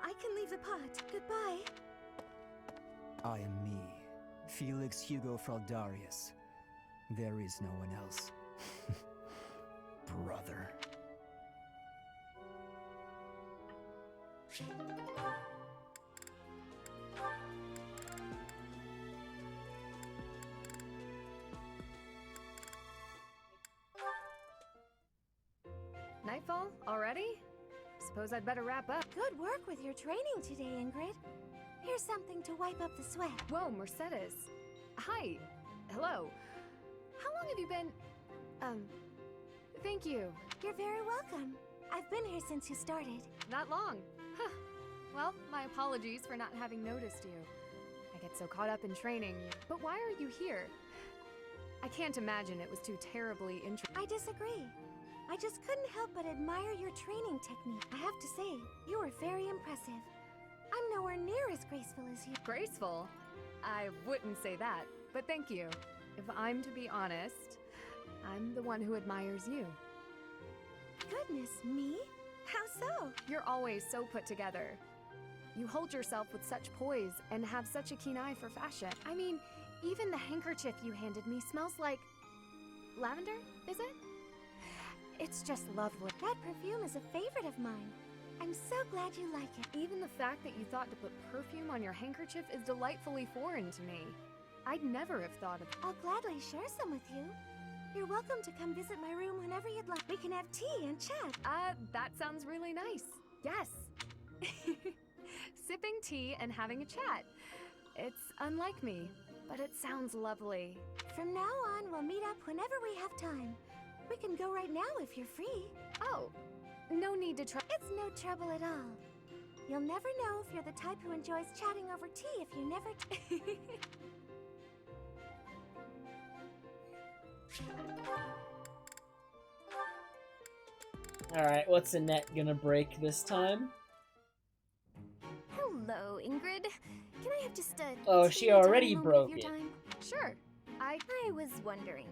I can leave the pot. Goodbye. I am me, Felix Hugo Fraldarius. There is no one else. Brother. Nightfall? Already? Suppose I'd better wrap up. Good work with your training today, Ingrid. Here's something to wipe up the sweat. Whoa, Mercedes. Hi. Hello. How long have you been... Thank you. You're very welcome. I've been here since you started. Not long. Huh. Well, my apologies for not having noticed you. I get so caught up in training. But why are you here? I can't imagine it was too terribly interesting. I disagree. I just couldn't help but admire your training technique. I have to say, you were very impressive. I'm nowhere near as graceful as you. Graceful? I wouldn't say that, but thank you. If I'm to be honest, I'm the one who admires you. Goodness, me? How so? You're always so put together. You hold yourself with such poise and have such a keen eye for fashion. I mean, Even the handkerchief you handed me smells like... lavender, is it? It's just lovely. That perfume is a favorite of mine. I'm so glad you like it. Even the fact that you thought to put perfume on your handkerchief is delightfully foreign to me. I'd never have thought of... I'll gladly share some with you. You're welcome to come visit my room whenever you'd like. We can have tea and chat. That sounds really nice. Yes. Sipping tea and having a chat. It's unlike me, but it sounds lovely. From now on, we'll meet up whenever we have time. We can go right now if you're free. Oh, no need to try. It's no trouble at all. You'll never know if you're the type who enjoys chatting over tea if you never... Alright, what's Annette gonna break this time? Hello, Ingrid. Can I have just a... Oh, she already moment broke of your it. time? Sure. I was wondering,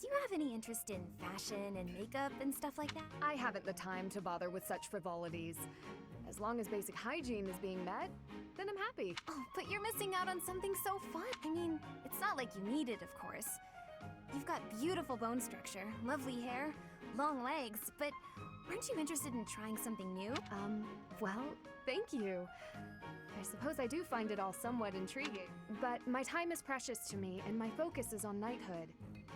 do you have any interest in fashion and makeup and stuff like that? I haven't the time to bother with such frivolities. As long as basic hygiene is being met, then I'm happy. Oh, but you're missing out on something so fun. I mean, it's not like you need it, of course. You've got beautiful bone structure, lovely hair, long legs, but aren't you interested in trying something new? Well, thank you. I suppose I do find it all somewhat intriguing. But my time is precious to me, and my focus is on knighthood.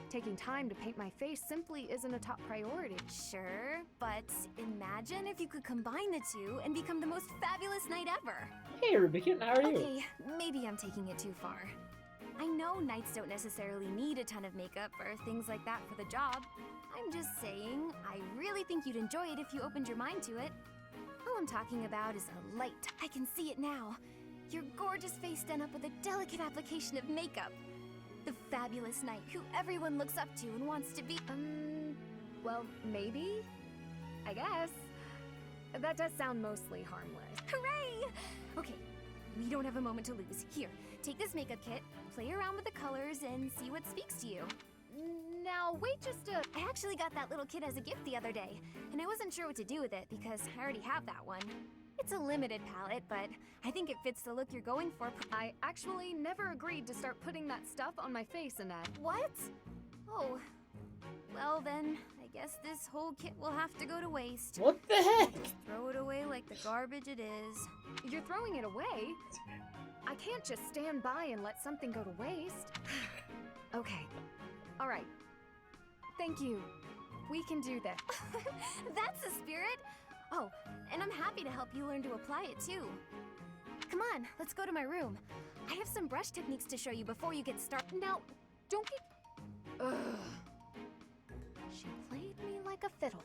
Taking time to paint my face simply isn't a top priority. Sure, but imagine if you could combine the two and become the most fabulous knight ever. Hey, Rubicon, how are you? Okay, maybe I'm taking it too far. I know knights don't necessarily need a ton of makeup or things like that for the job. I'm just saying, I really think you'd enjoy it if you opened your mind to it. All I'm talking about is a light. I can see it now. Your gorgeous face done up with a delicate application of makeup. The fabulous knight who everyone looks up to and wants to be. Well, maybe? I guess. That does sound mostly harmless. Hooray! Okay, we don't have a moment to lose. Here, take this makeup kit, play around with the colors, and see what speaks to you. Now, wait just a... I actually got that little kit as a gift the other day, and I wasn't sure what to do with it because I already have that one. It's a limited palette, but I think it fits the look you're going for. I actually never agreed to start putting that stuff on my face, Annette. What? Oh. Well then, I guess this whole kit will have to go to waste. What the heck? Throw it away like the garbage it is. You're throwing it away? I can't just stand by and let something go to waste. Okay. All right. Thank you. We can do this. That's the spirit! Oh, and I'm happy to help you learn to apply it too. Come on, let's go to my room. I have some brush techniques to show you before you get started. Now, don't get... Ugh. She played me like a fiddle.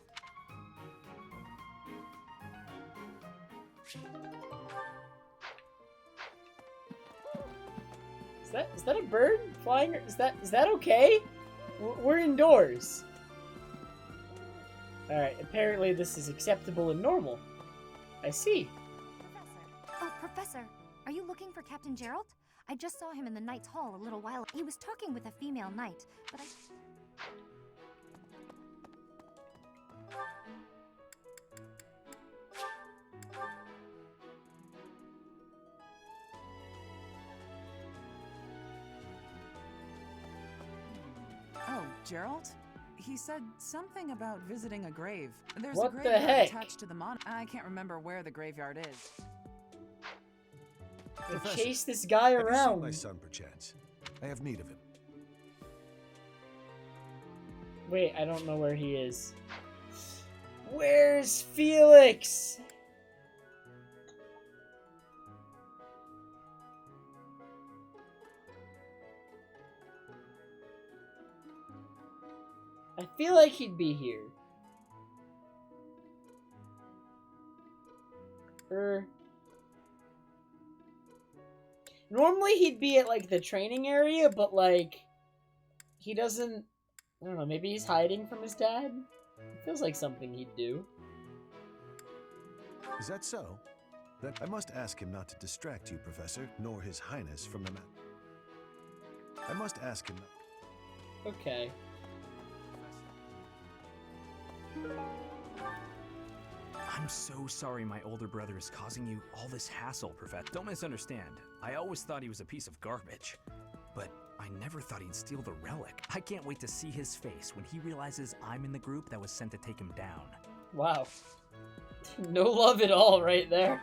Is that a bird flying? Is that okay? We're indoors. Alright, apparently this is acceptable and normal. I see. Oh, Professor, are you looking for Captain Gerald? I just saw him in the Knight's Hall a little while ago. He was talking with a female knight, but I... Oh, Gerald? He said something about visiting a grave. There's What a the graveyard heck? attached to the I can't remember where the graveyard is. They chase this guy have you seen around. my son, perchance? I have need of him. Wait, I don't know where he is. Where's Felix? I feel like he'd be here. Normally he'd be at, like, the training area, but, like, he doesn't... I don't know, maybe he's hiding from his dad? It feels like something he'd do. Is that so? Then I must ask him not to distract you, Professor, nor His Highness from the map. I must ask him not... Okay. I'm so sorry my older brother is causing you all this hassle, Professor. Don't misunderstand. I always thought he was a piece of garbage. But I never thought he'd steal the relic. I can't wait to see his face when he realizes I'm in the group that was sent to take him down. Wow. No love at all right there.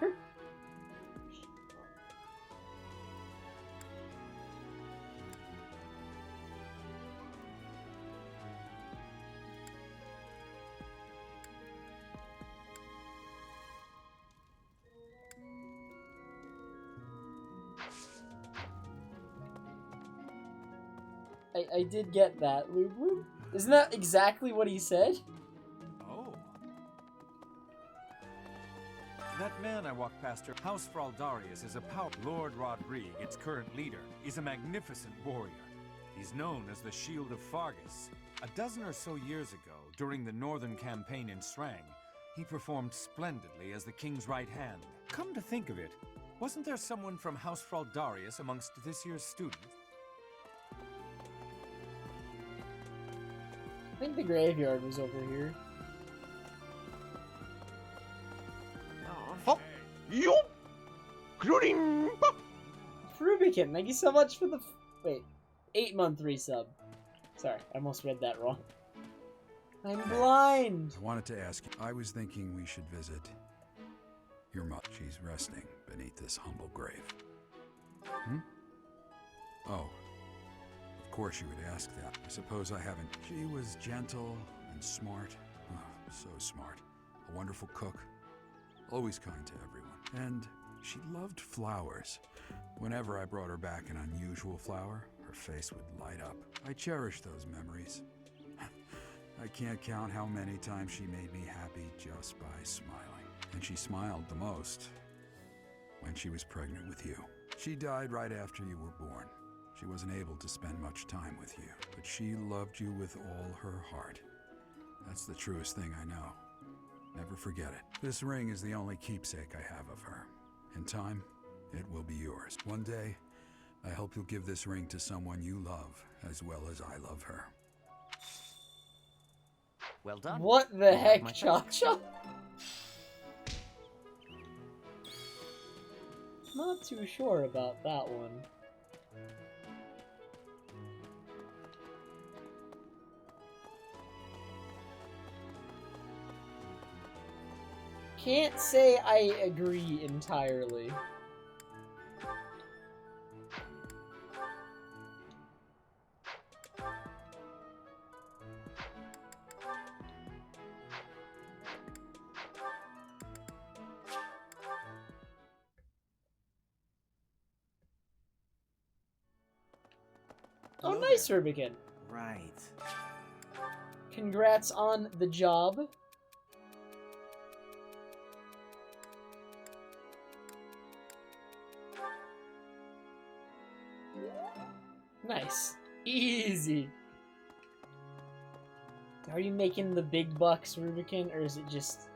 I did get that, Lube Lube. Isn't that exactly what he said? Oh. That man I walked past her, House Fraldarius, is a Lord Rodrigue, its current leader, is a magnificent warrior. He's known as the Shield of Fargus. A dozen or so years ago, during the Northern Campaign in Srang, he performed splendidly as the king's right hand. Come to think of it, wasn't there someone from House Fraldarius amongst this year's students? I think the graveyard was over here. Oh, yo! Rubicon, thank you so much for the wait, 8-month resub. Sorry, I almost read that wrong. I'm blind. I wanted to ask you. I was thinking we should visit your mother. She's resting beneath this humble grave. Hmm? Oh. Of course you would ask that. I suppose I haven't. She was gentle and smart. Oh, so smart. A wonderful cook. Always kind to everyone. And she loved flowers. Whenever I brought her back an unusual flower, her face would light up. I cherish those memories. I can't count how many times she made me happy just by smiling. And she smiled the most when she was pregnant with you. She died right after you were born. She wasn't able to spend much time with you, but she loved you with all her heart. That's the truest thing I know. Never forget it. This ring is the only keepsake I have of her. In time, it will be yours. One day, I hope you'll give this ring to someone you love as well as I love her. Well done. What the heck, Cha-Cha? Not too sure about that one. Can't say I agree entirely. Oh, nice, Rubicon. Right. Congrats on the job. Nice. Easy. Are you making the big bucks, Rubicon, or is it just...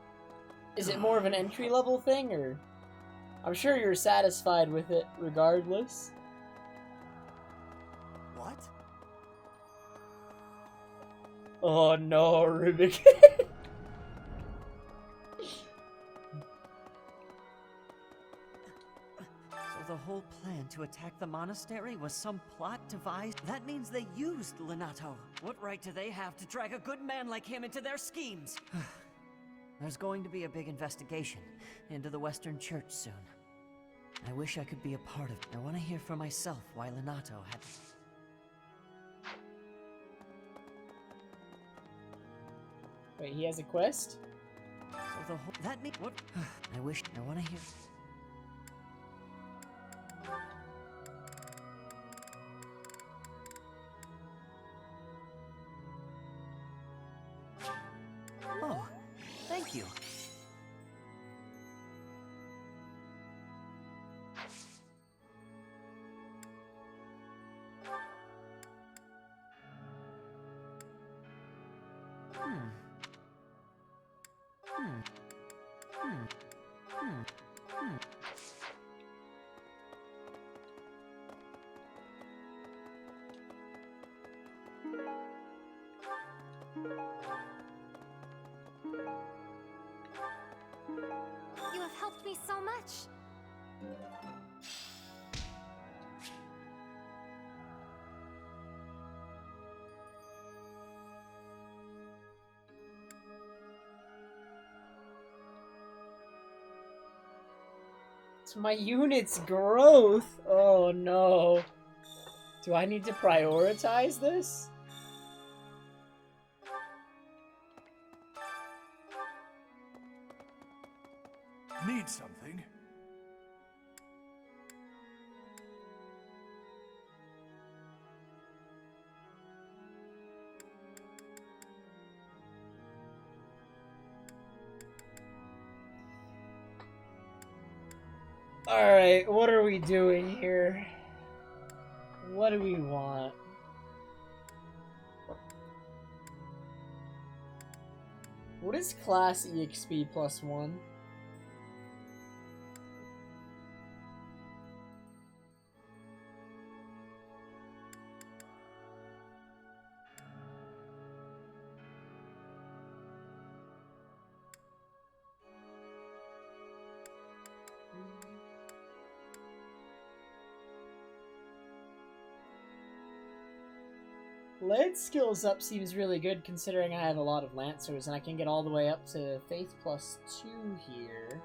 Is it more of an entry-level thing, or... I'm sure you're satisfied with it regardless. What? Oh no, Rubicon. So the whole plan to attack the monastery was some plot devised? That means they used Lenato. What right do they have to drag a good man like him into their schemes? There's going to be a big investigation into the Western Church soon. I wish I could be a part of it. I want to hear for myself why Lenato had... Wait, he has a quest? So the whole... That means... What? I wish... I want to hear... Oh, thank you. You have helped me so much. It's my unit's growth. Oh no. Do I need to prioritize this? Need something? Alright, what are we doing here? What do we want? What is class EXP +1? Lead skills up seems really good considering I have a lot of Lancers and I can get all the way up to Faith +2 here.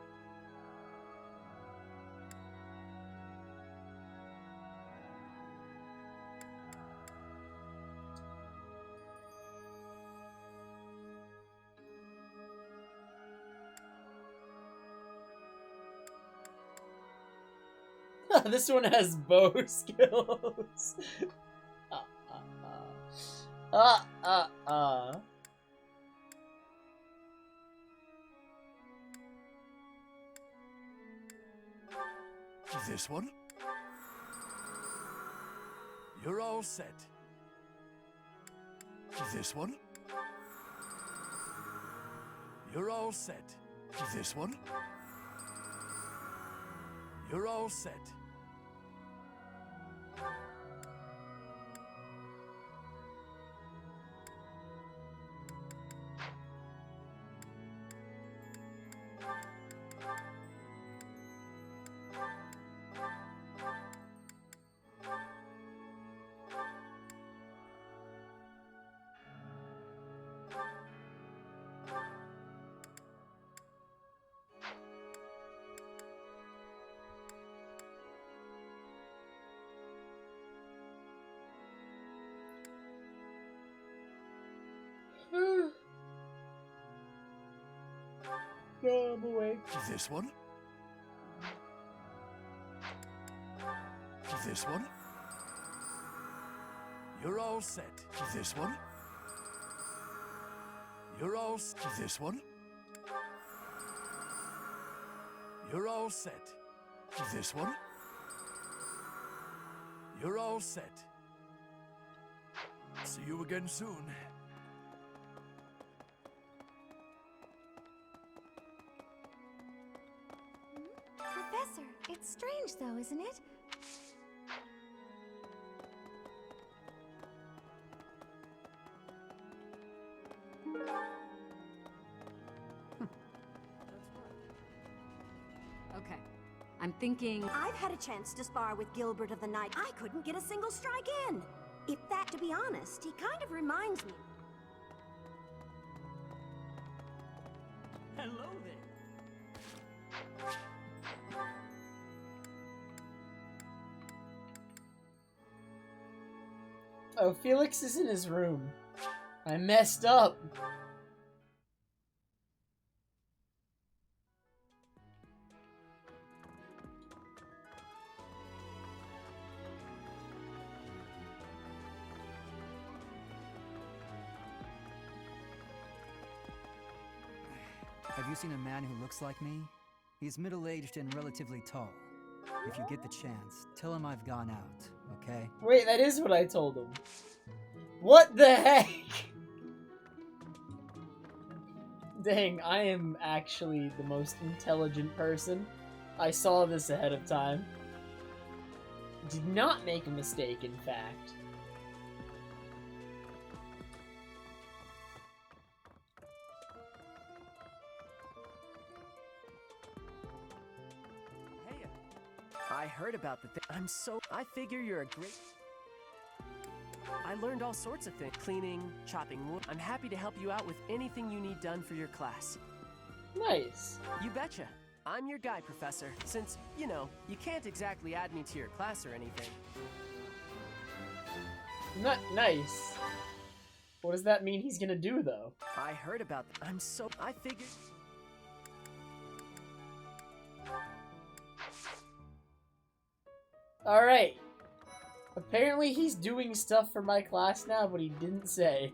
This one has bow skills. This one? You're all set. This one? You're all set. This one? You're all set. No, I'm awake. This one? This one? You're all set. This one? You're all this one? You're all set. This one? You're all set. See you again soon. Professor, it's strange though, isn't it? Okay, I'm thinking... I've had a chance to spar with Gilbert of the Night. I couldn't get a single strike in. If that, to be honest, he kind of reminds me. Hello there. Oh, Felix is in his room. I messed up. Have you seen a man who looks like me? He's middle-aged and relatively tall. If you get the chance, tell him I've gone out, okay? Wait, that is what I told him. What the heck? Dang, I am actually the most intelligent person. I saw this ahead of time. Did not make a mistake, in fact. I heard about the thing. I figure you're a great... I learned all sorts of things. Cleaning, chopping wood. I'm happy to help you out with anything you need done for your class. Nice. You betcha. I'm your guide, Professor, since, you know, you can't exactly add me to your class or anything. Not nice. What does that mean he's gonna do, though? I heard about that. I figured... Alright. Apparently he's doing stuff for my class now, but he didn't say.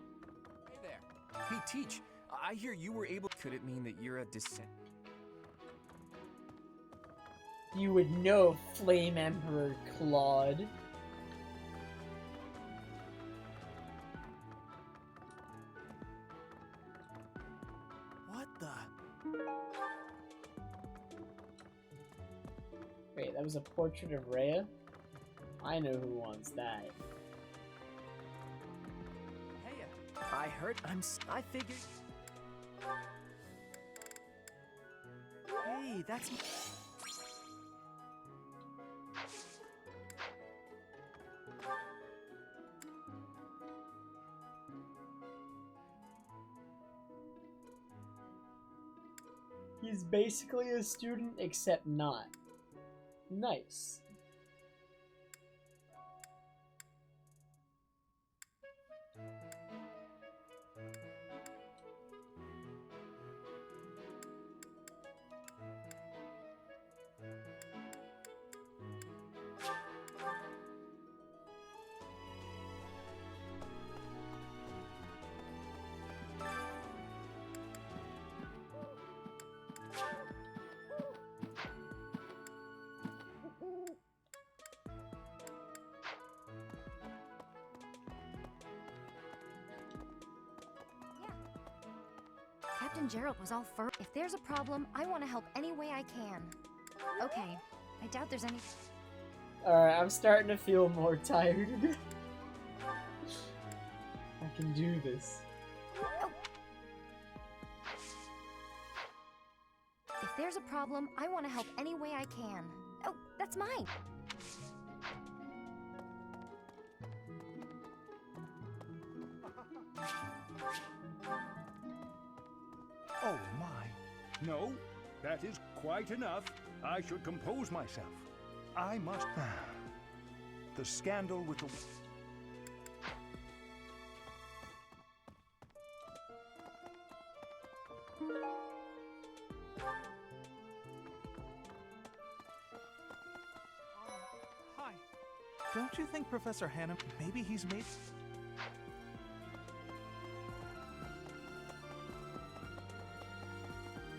Hey there. Hey, Teach. I hear you were able... Could it mean that you're a descent... You would know, Flame Emperor Claude. What the... Wait, that was a portrait of Rhea? I know who wants that. Hey, I heard... I figured... Hey, that's... He's basically a student, except not. Nice. Captain Gerald was all fur. If there's a problem, I want to help any way I can. Okay, I doubt there's any... Alright, I'm starting to feel more tired. I can do this. Oh. If there's a problem, I want to help any way I can. Oh, that's mine. Oh my. No, that is quite enough. I should compose myself. I must... The scandal with the... Hi. Don't you think Professor Hannah... Maybe he's made...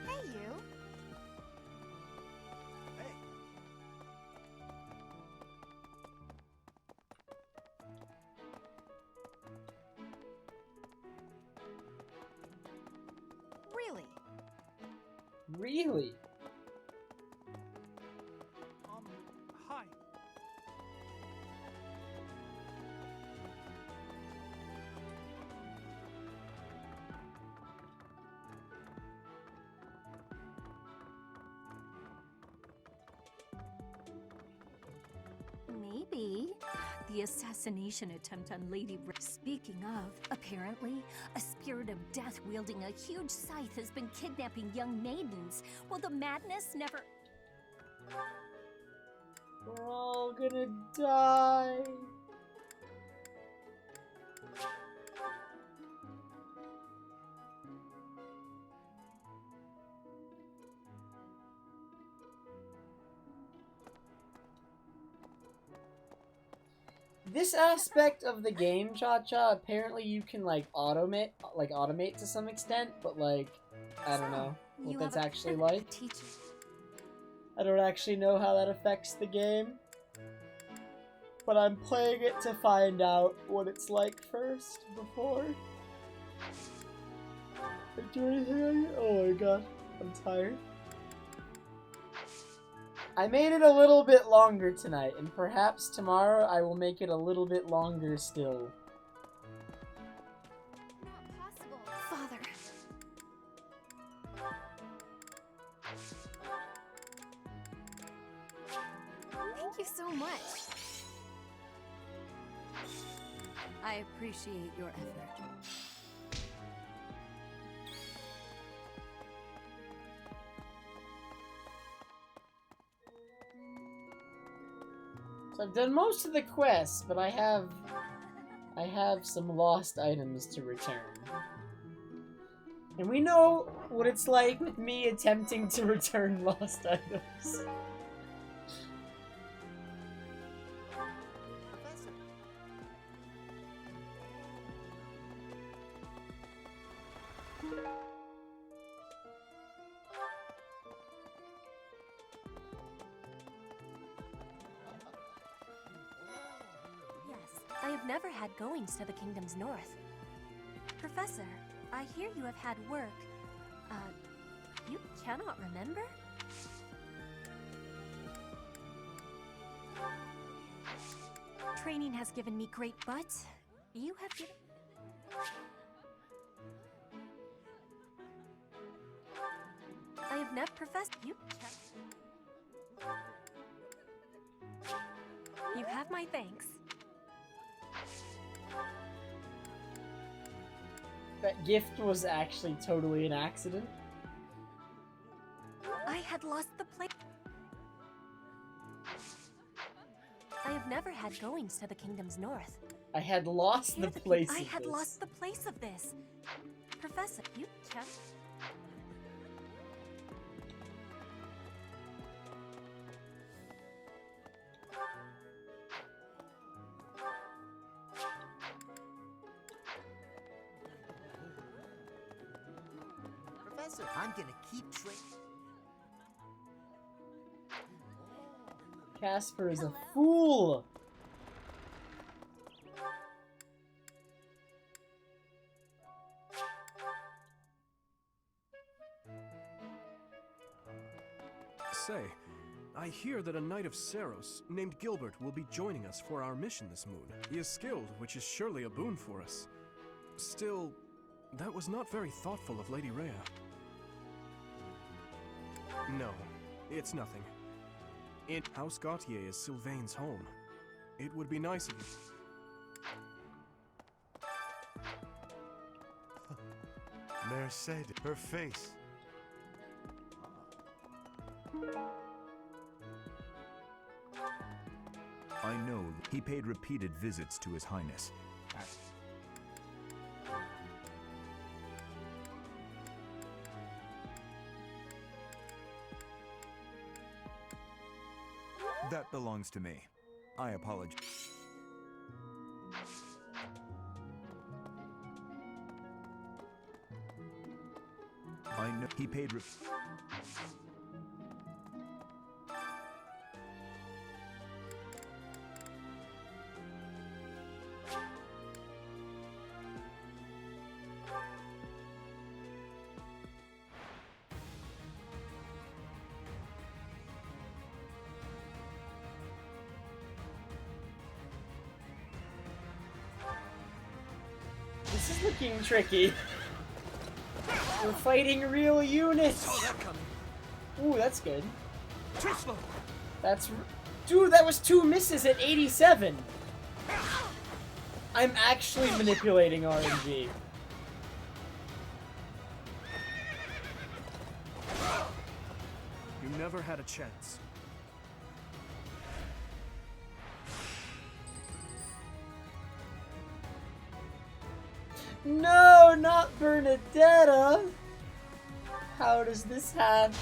Hey, you. Really? Really? Hi. Maybe. The assassination attempt on Lady Br- Speaking of, apparently, a spirit of death wielding a huge scythe has been kidnapping young maidens. Will the madness never... We're all gonna die. This aspect of the game, Cha-Cha, apparently you can automate to some extent, but like, I don't know what that's actually like. I don't actually know how that affects the game, but I'm playing it to find out what it's like first before I do anything. Oh my god, I'm tired. I made it a little bit longer tonight, and perhaps tomorrow I will make it a little bit longer still. Not possible. Father. Thank you so much. I appreciate your effort. So I've done most of the quests, but I have some lost items to return. And we know what it's like with me attempting to return lost items. Yes, I have never had goings to the kingdom's north. Professor, I hear you have had work. You cannot remember? Training has given me great butts. You have given... I have never professed... You have my thanks. That gift was actually totally an accident. I had lost the place. I have never had goings to the kingdom's north. I had lost the place I of had this. lost the place of this. Professor, you can... Professor, I'm gonna keep training. Casper is a fool! Say, I hear that a knight of Seros named Gilbert will be joining us for our mission this moon. He is skilled, which is surely a boon for us. Still, that was not very thoughtful of Lady Rhea. No, it's nothing. House Gautier is Sylvain's home. It would be nice of you. Merced, her face. I know he paid repeated visits to His Highness. That belongs to me. I apologize. I know he paid This is looking tricky. We're fighting real units. Ooh, that's good. That's... Dude, that was 2 misses at 87. I'm actually manipulating RNG. You never had a chance. No, not Bernadetta! How does this happen?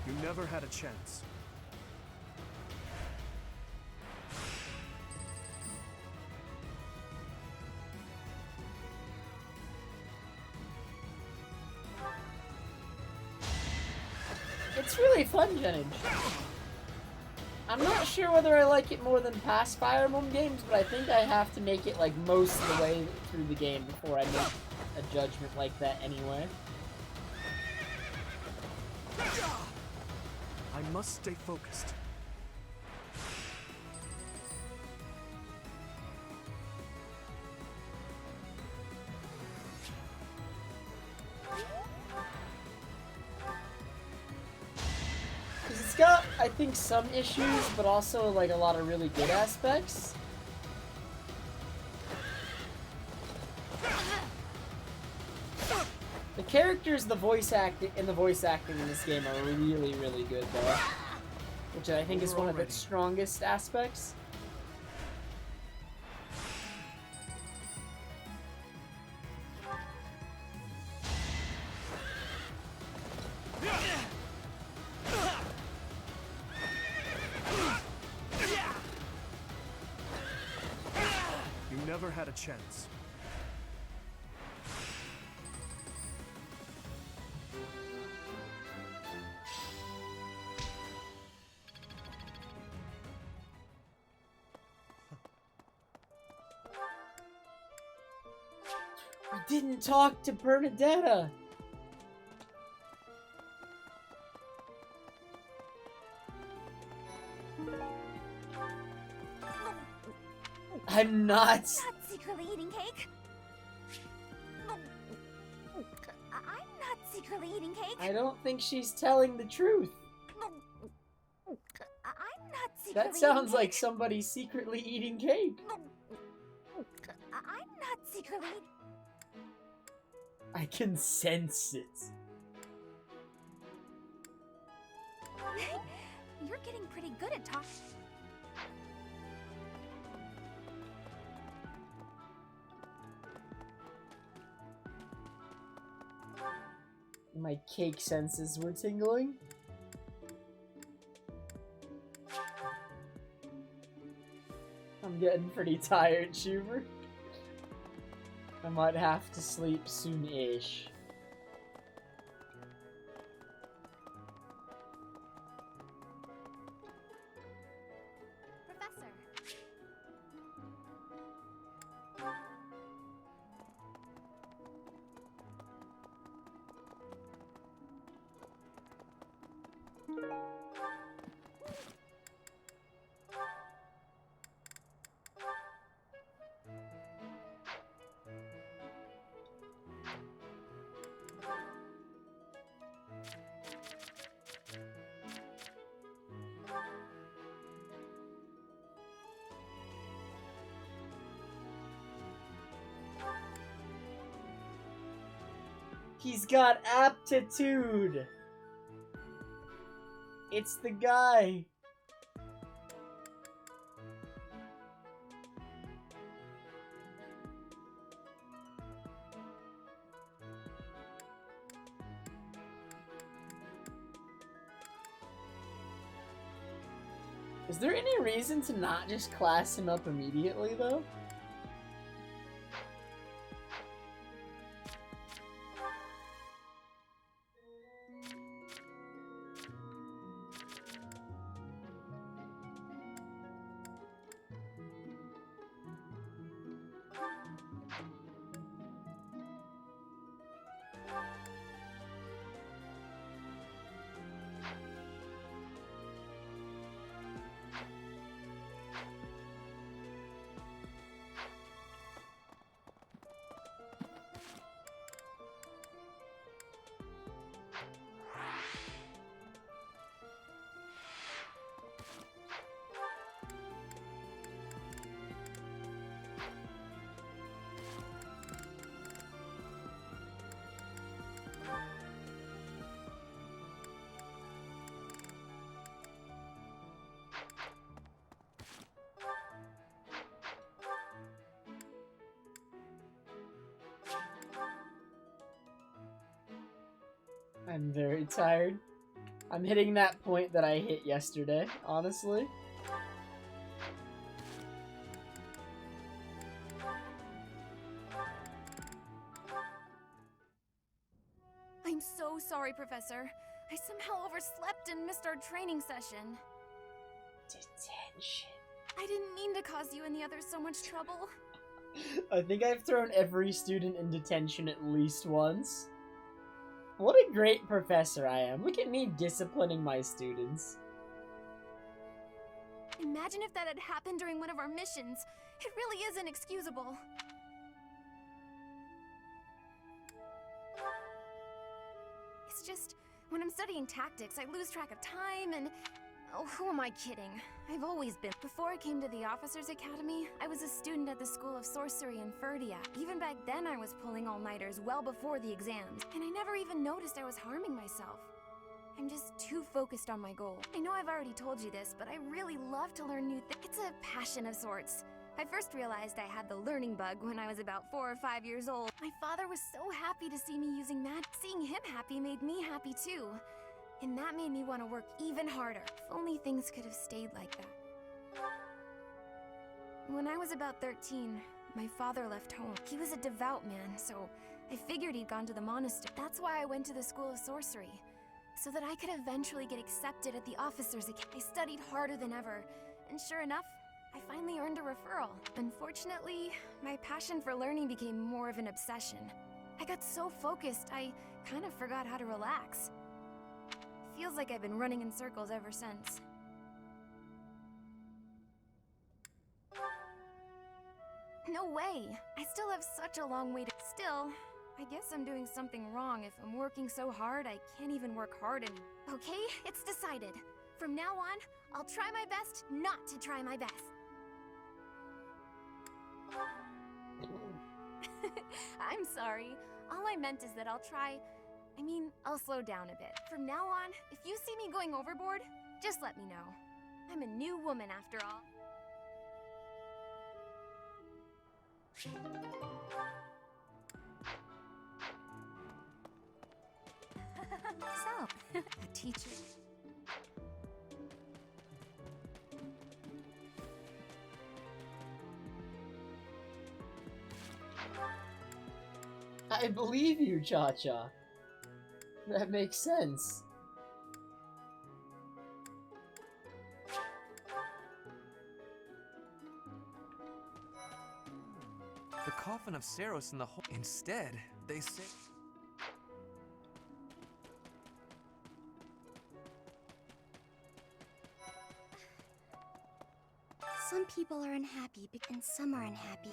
You never had a chance. It's really fun, Jennage. I'm not sure whether I like it more than past Fire Emblem games, but I think I have to make it like most of the way through the game before I make a judgment like that anyway. I must stay focused. It's got, I think, some issues, but also like a lot of really good aspects. The characters, the voice acting in this game are really, really good, though. Which I think is one of its strongest aspects. You never had a chance. I didn't talk to Bernadetta. I'm not. Not secretly eating cake. I'm not secretly eating cake. I don't think she's telling the truth. I'm not secretly That sounds like somebody secretly eating cake. I'm not secretly. I can sense it. You're getting pretty good at talking. My cake senses were tingling. I'm getting pretty tired, Schubert. I might have to sleep soon-ish. Professor. He's got aptitude. It's the guy. Is there any reason to not just class him up immediately, though? I'm very tired. I'm hitting that point that I hit yesterday, honestly. I'm so sorry, Professor. I somehow overslept and missed our training session. Detention. I didn't mean to cause you and the others so much trouble. I think I've thrown every student in detention at least once. What a great professor I am. Look at me disciplining my students. Imagine if that had happened during one of our missions. It really is inexcusable. It's just, when I'm studying tactics, I lose track of time, and Oh, who am I kidding? I've always been. Before I came to the Officers Academy, I was a student at the School of Sorcery in Ferdia. Even back then, I was pulling all-nighters well before the exams, and I never even noticed I was harming myself. I'm just too focused on my goal. I know I've already told you this, but I really love to learn new things. It's a passion of sorts. I first realized I had the learning bug when I was about 4 or 5 years old. My father was so happy to see me using magic. Seeing him happy made me happy too. And that made me want to work even harder. If only things could have stayed like that. When I was about 13, my father left home. He was a devout man, so I figured he'd gone to the monastery. That's why I went to the School of Sorcery, so that I could eventually get accepted at the Officers Academy. I studied harder than ever, and sure enough, I finally earned a referral. Unfortunately, my passion for learning became more of an obsession. I got so focused, I kind of forgot how to relax. Feels like I've been running in circles ever since. No way! I still have such a long way to... Still, I guess I'm doing something wrong if I'm working so hard I can't even work hard and... Okay, it's decided. From now on, I'll try my best not to try my best. I'm sorry. All I meant is that I'll slow down a bit. From now on, if you see me going overboard, just let me know. I'm a new woman after all. So, a teacher. I believe you, Cha-Cha. That makes sense. The coffin of Saros in the hole. Instead, they say... Some people are unhappy, and some are unhappy.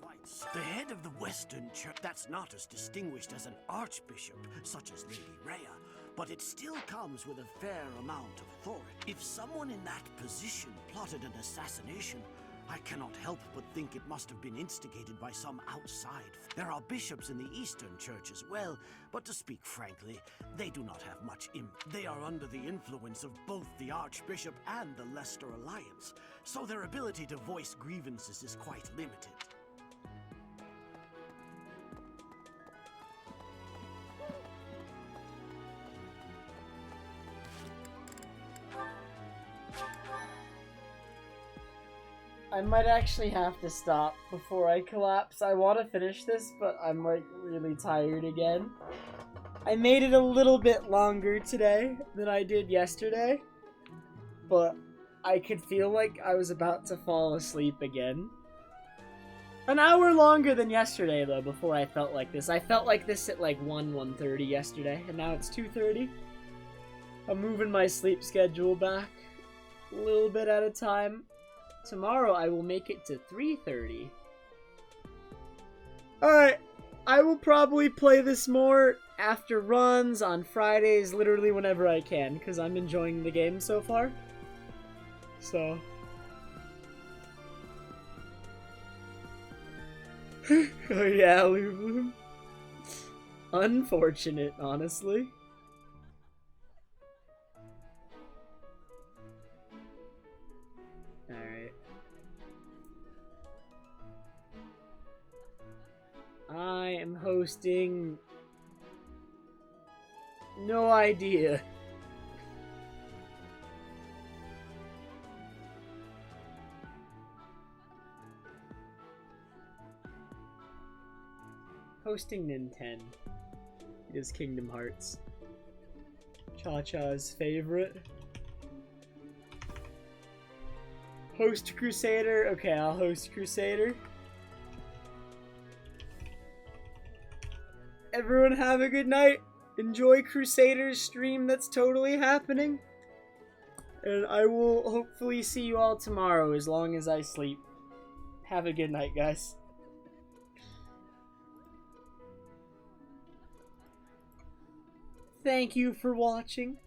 Quite so. The head of the Western Church, that's not as distinguished as an archbishop, such as Lady Rhea, but it still comes with a fair amount of authority. If someone in that position plotted an assassination, I cannot help but think it must have been instigated by some outside. There are bishops in the Eastern Church as well, but to speak frankly, they do not have much They are under the influence of both the Archbishop and the Leicester Alliance, so their ability to voice grievances is quite limited. I might actually have to stop before I collapse. I want to finish this, but I'm like really tired again. I made it a little bit longer today than I did yesterday, but I could feel like I was about to fall asleep again. An hour longer than yesterday though, before I felt like this. I felt like this at like 1:30 yesterday, and now it's 2:30. I'm moving my sleep schedule back a little bit at a time. Tomorrow I will make it to 3:30. Alright, I will probably play this more after runs on Fridays, literally whenever I can, because I'm enjoying the game so far. So... oh yeah, Lubloom. Unfortunate, honestly. Alright. I am hosting... no idea. Hosting Nintendo. It is Kingdom Hearts. Cha-Cha's favorite. Host Crusader? Okay, I'll host Crusader. Everyone have a good night. Enjoy Crusader's stream that's totally happening. And I will hopefully see you all tomorrow as long as I sleep. Have a good night, guys. Thank you for watching.